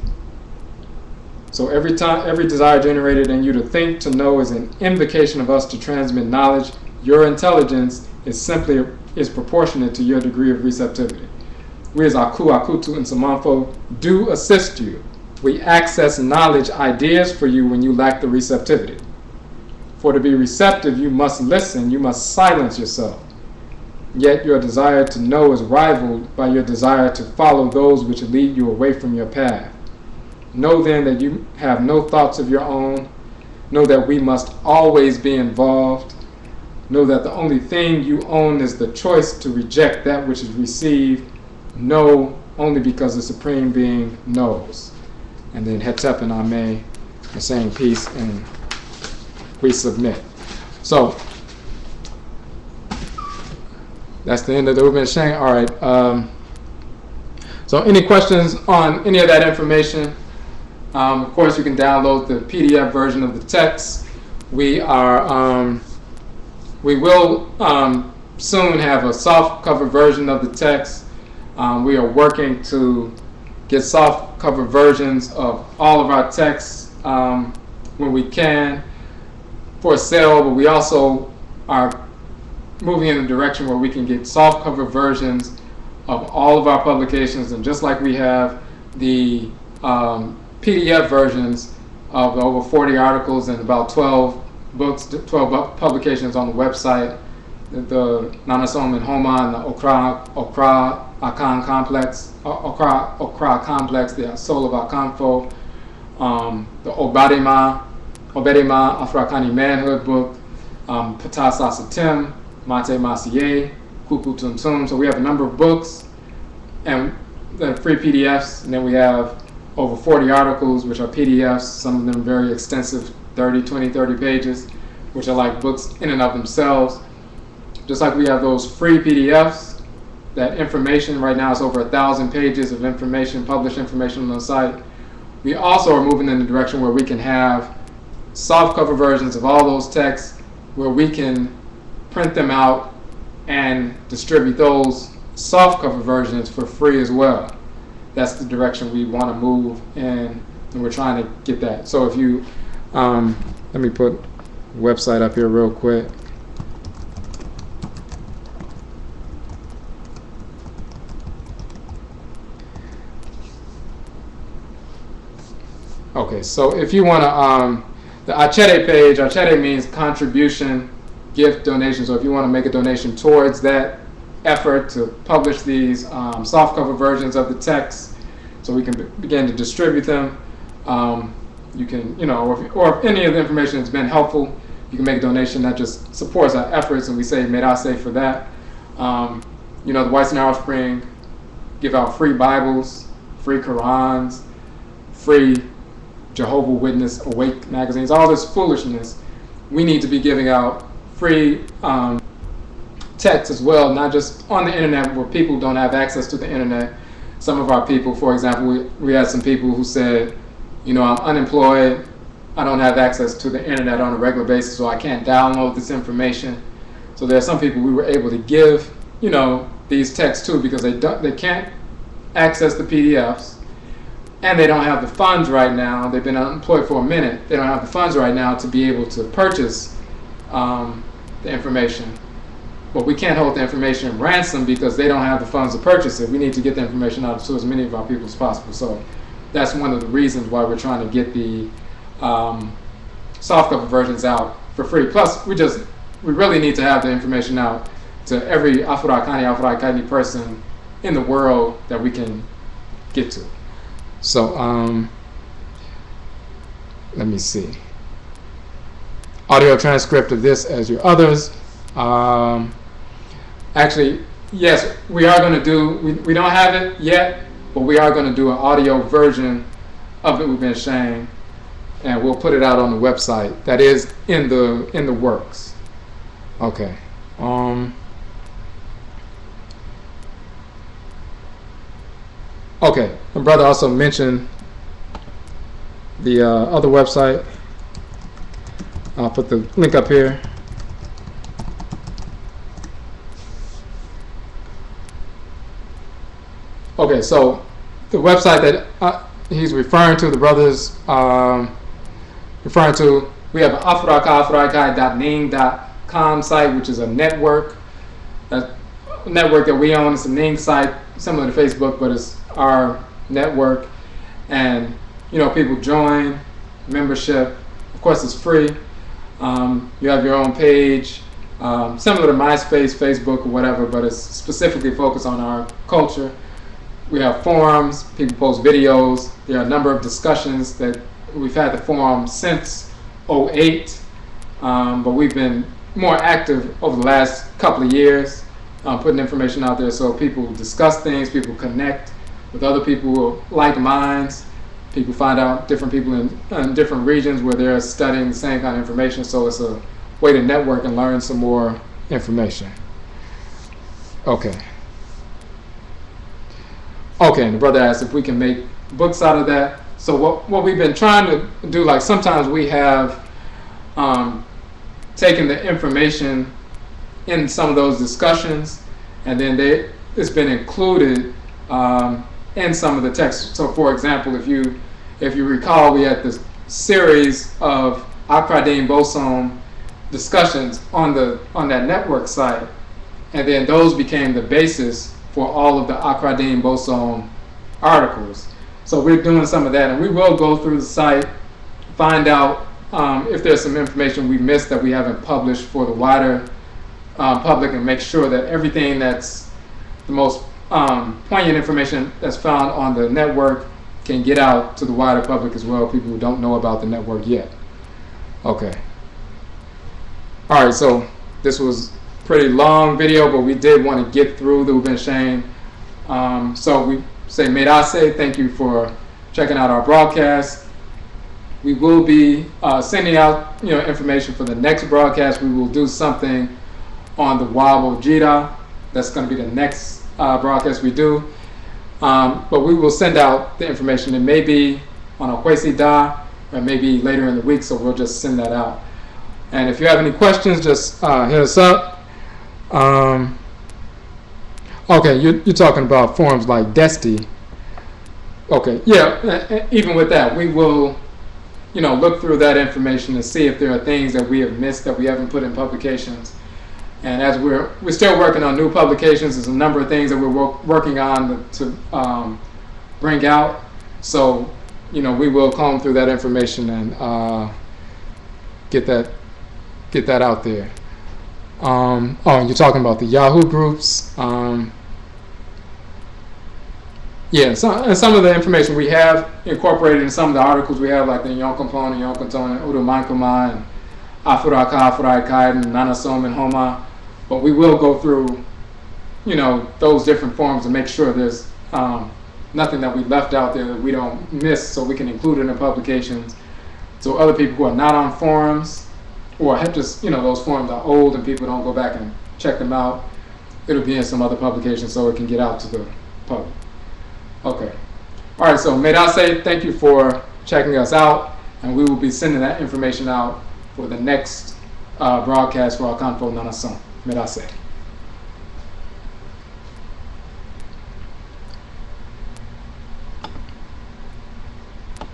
So every desire generated in you to think, to know, is an invocation of us to transmit knowledge. Your intelligence is proportionate to your degree of receptivity. We as Akutu and Nsamanfo do assist you. We access knowledge ideas for you when you lack the receptivity. For to be receptive, you must listen, you must silence yourself. Yet your desire to know is rivaled by your desire to follow those which lead you away from your path. Know then that you have no thoughts of your own. Know that we must always be involved. Know that the only thing you own is the choice to reject that which is received. Know only because the Supreme Being knows. And then Hetep and Ame are saying peace, and we submit. So that's the end of the Uben Shang. All right. So any questions on any of that information? Of course, you can download the PDF version of the text. We will soon have a soft cover version of the text. We are working to get soft cover versions of all of our texts when we can for sale, but we also are moving in a direction where we can get soft cover versions of all of our publications. And just like we have the PDF versions of over 40 articles and about 12 books, 12 publications on the website, the Nananom and Homa and the Akhan complex, Okra complex, the Soul of Akhanfo, the Obedima Afrakani Manhood book, Ptah Sasatim, Mate Masiye, Kuku Tum Tum. So we have a number of books and the free PDFs, and then we have over 40 articles, which are PDFs, some of them very extensive, 30 pages, which are like books in and of themselves. Just like we have those free PDFs, that information right now is over 1,000 pages of information, published information on the site. We also are moving in the direction where we can have soft cover versions of all those texts, where we can print them out and distribute those soft cover versions for free as well. That's the direction we want to move in, and we're trying to get that. So if you, let me put the website up here real quick. Okay, so if you want to, the Achere page, Achere means contribution, gift, donation. So if you want to make a donation towards that effort to publish these softcover versions of the text, so we can begin to distribute them, you can, or if any of the information has been helpful, you can make a donation that just supports our efforts, and we say Merase for that. The Whites and Offspring give out free Bibles, free Qurans, free Jehovah's Witness Awake magazines, all this foolishness. We need to be giving out free text as well, not just on the internet where people don't have access to the internet. Some of our people, for example, we had some people who said, I'm unemployed, I don't have access to the internet on a regular basis, so I can't download this information. So there are some people we were able to give, these texts to, because they can't access the PDFs, and they don't have the funds right now. They've been unemployed for a minute. They don't have the funds right now to be able to purchase the information. But we can't hold the information ransom because they don't have the funds to purchase it. We need to get the information out to as many of our people as possible. So that's one of the reasons why we're trying to get the softcover versions out for free. Plus, we really need to have the information out to every Afro-Akani person in the world that we can get to. So let me see. Audio transcript of this as your others. Actually, yes, we are going to do, we don't have it yet, but we are going to do an audio version of the Uben Shang, and we'll put it out on the website. That is in the works. Okay. Okay, my brother also mentioned the other website. I'll put the link up here. Okay, so the website that he's referring to, the brothers referring to, we have an afuraka.ning.com site, which is a network. That network that we own. It's a Ning site, similar to Facebook, but it's our network. And people join, membership. Of course, it's free. You have your own page, similar to MySpace, Facebook, or whatever, but it's specifically focused on our culture. We have forums, people post videos. There are a number of discussions that we've had the forum since 2008, but we've been more active over the last couple of years, putting information out there so people discuss things, people connect with other people who are like minds. People find out different people in different regions where they're studying the same kind of information, so it's a way to network and learn some more information. Okay, and the brother asked if we can make books out of that. So what we've been trying to do, like sometimes we have taken the information in some of those discussions, and then it's been included in some of the text. So for example, if you recall, we had this series of Abosom discussions on that network site, and then those became the basis for all of the Abosom articles. So we're doing some of that, and we will go through the site, find out if there's some information we missed that we haven't published for the wider public, and make sure that everything that's the most poignant information that's found on the network can get out to the wider public as well, people who don't know about the network yet. Okay. All right, so this was a pretty long video, but we did want to get through the Uben Shang. So we say, Medase, thank you for checking out our broadcast. We will be sending out information for the next broadcast. We will do something on the Wabo Jita. That's going to be the next broadcast we do. But we will send out the information. It may be on a Kwesi Da, or maybe later in the week, so we'll just send that out. And if you have any questions, just hit us up. Okay, you're talking about forums like Desti. Okay, yeah, even with that, we will look through that information and see if there are things that we have missed that we haven't put in publications. And as we're still working on new publications, there's a number of things that we're working on to bring out. So, we will comb through that information and get that out there. And you're talking about the Yahoo groups. Yeah, some of the information we have incorporated in some of the articles we have, like the Yonkompon and Yonkontone, Udumankuma, and Afuraka, and Nananom and Homa. But we will go through, those different forms and make sure there's nothing that we left out there that we don't miss, so we can include it in publications. So other people who are not on forums, or have just, those forums are old and people don't go back and check them out, it'll be in some other publications so it can get out to the public. Okay. All right, so Medase, thank you for checking us out, and we will be sending that information out for the next broadcast for Akanfo Nanasom. Medase.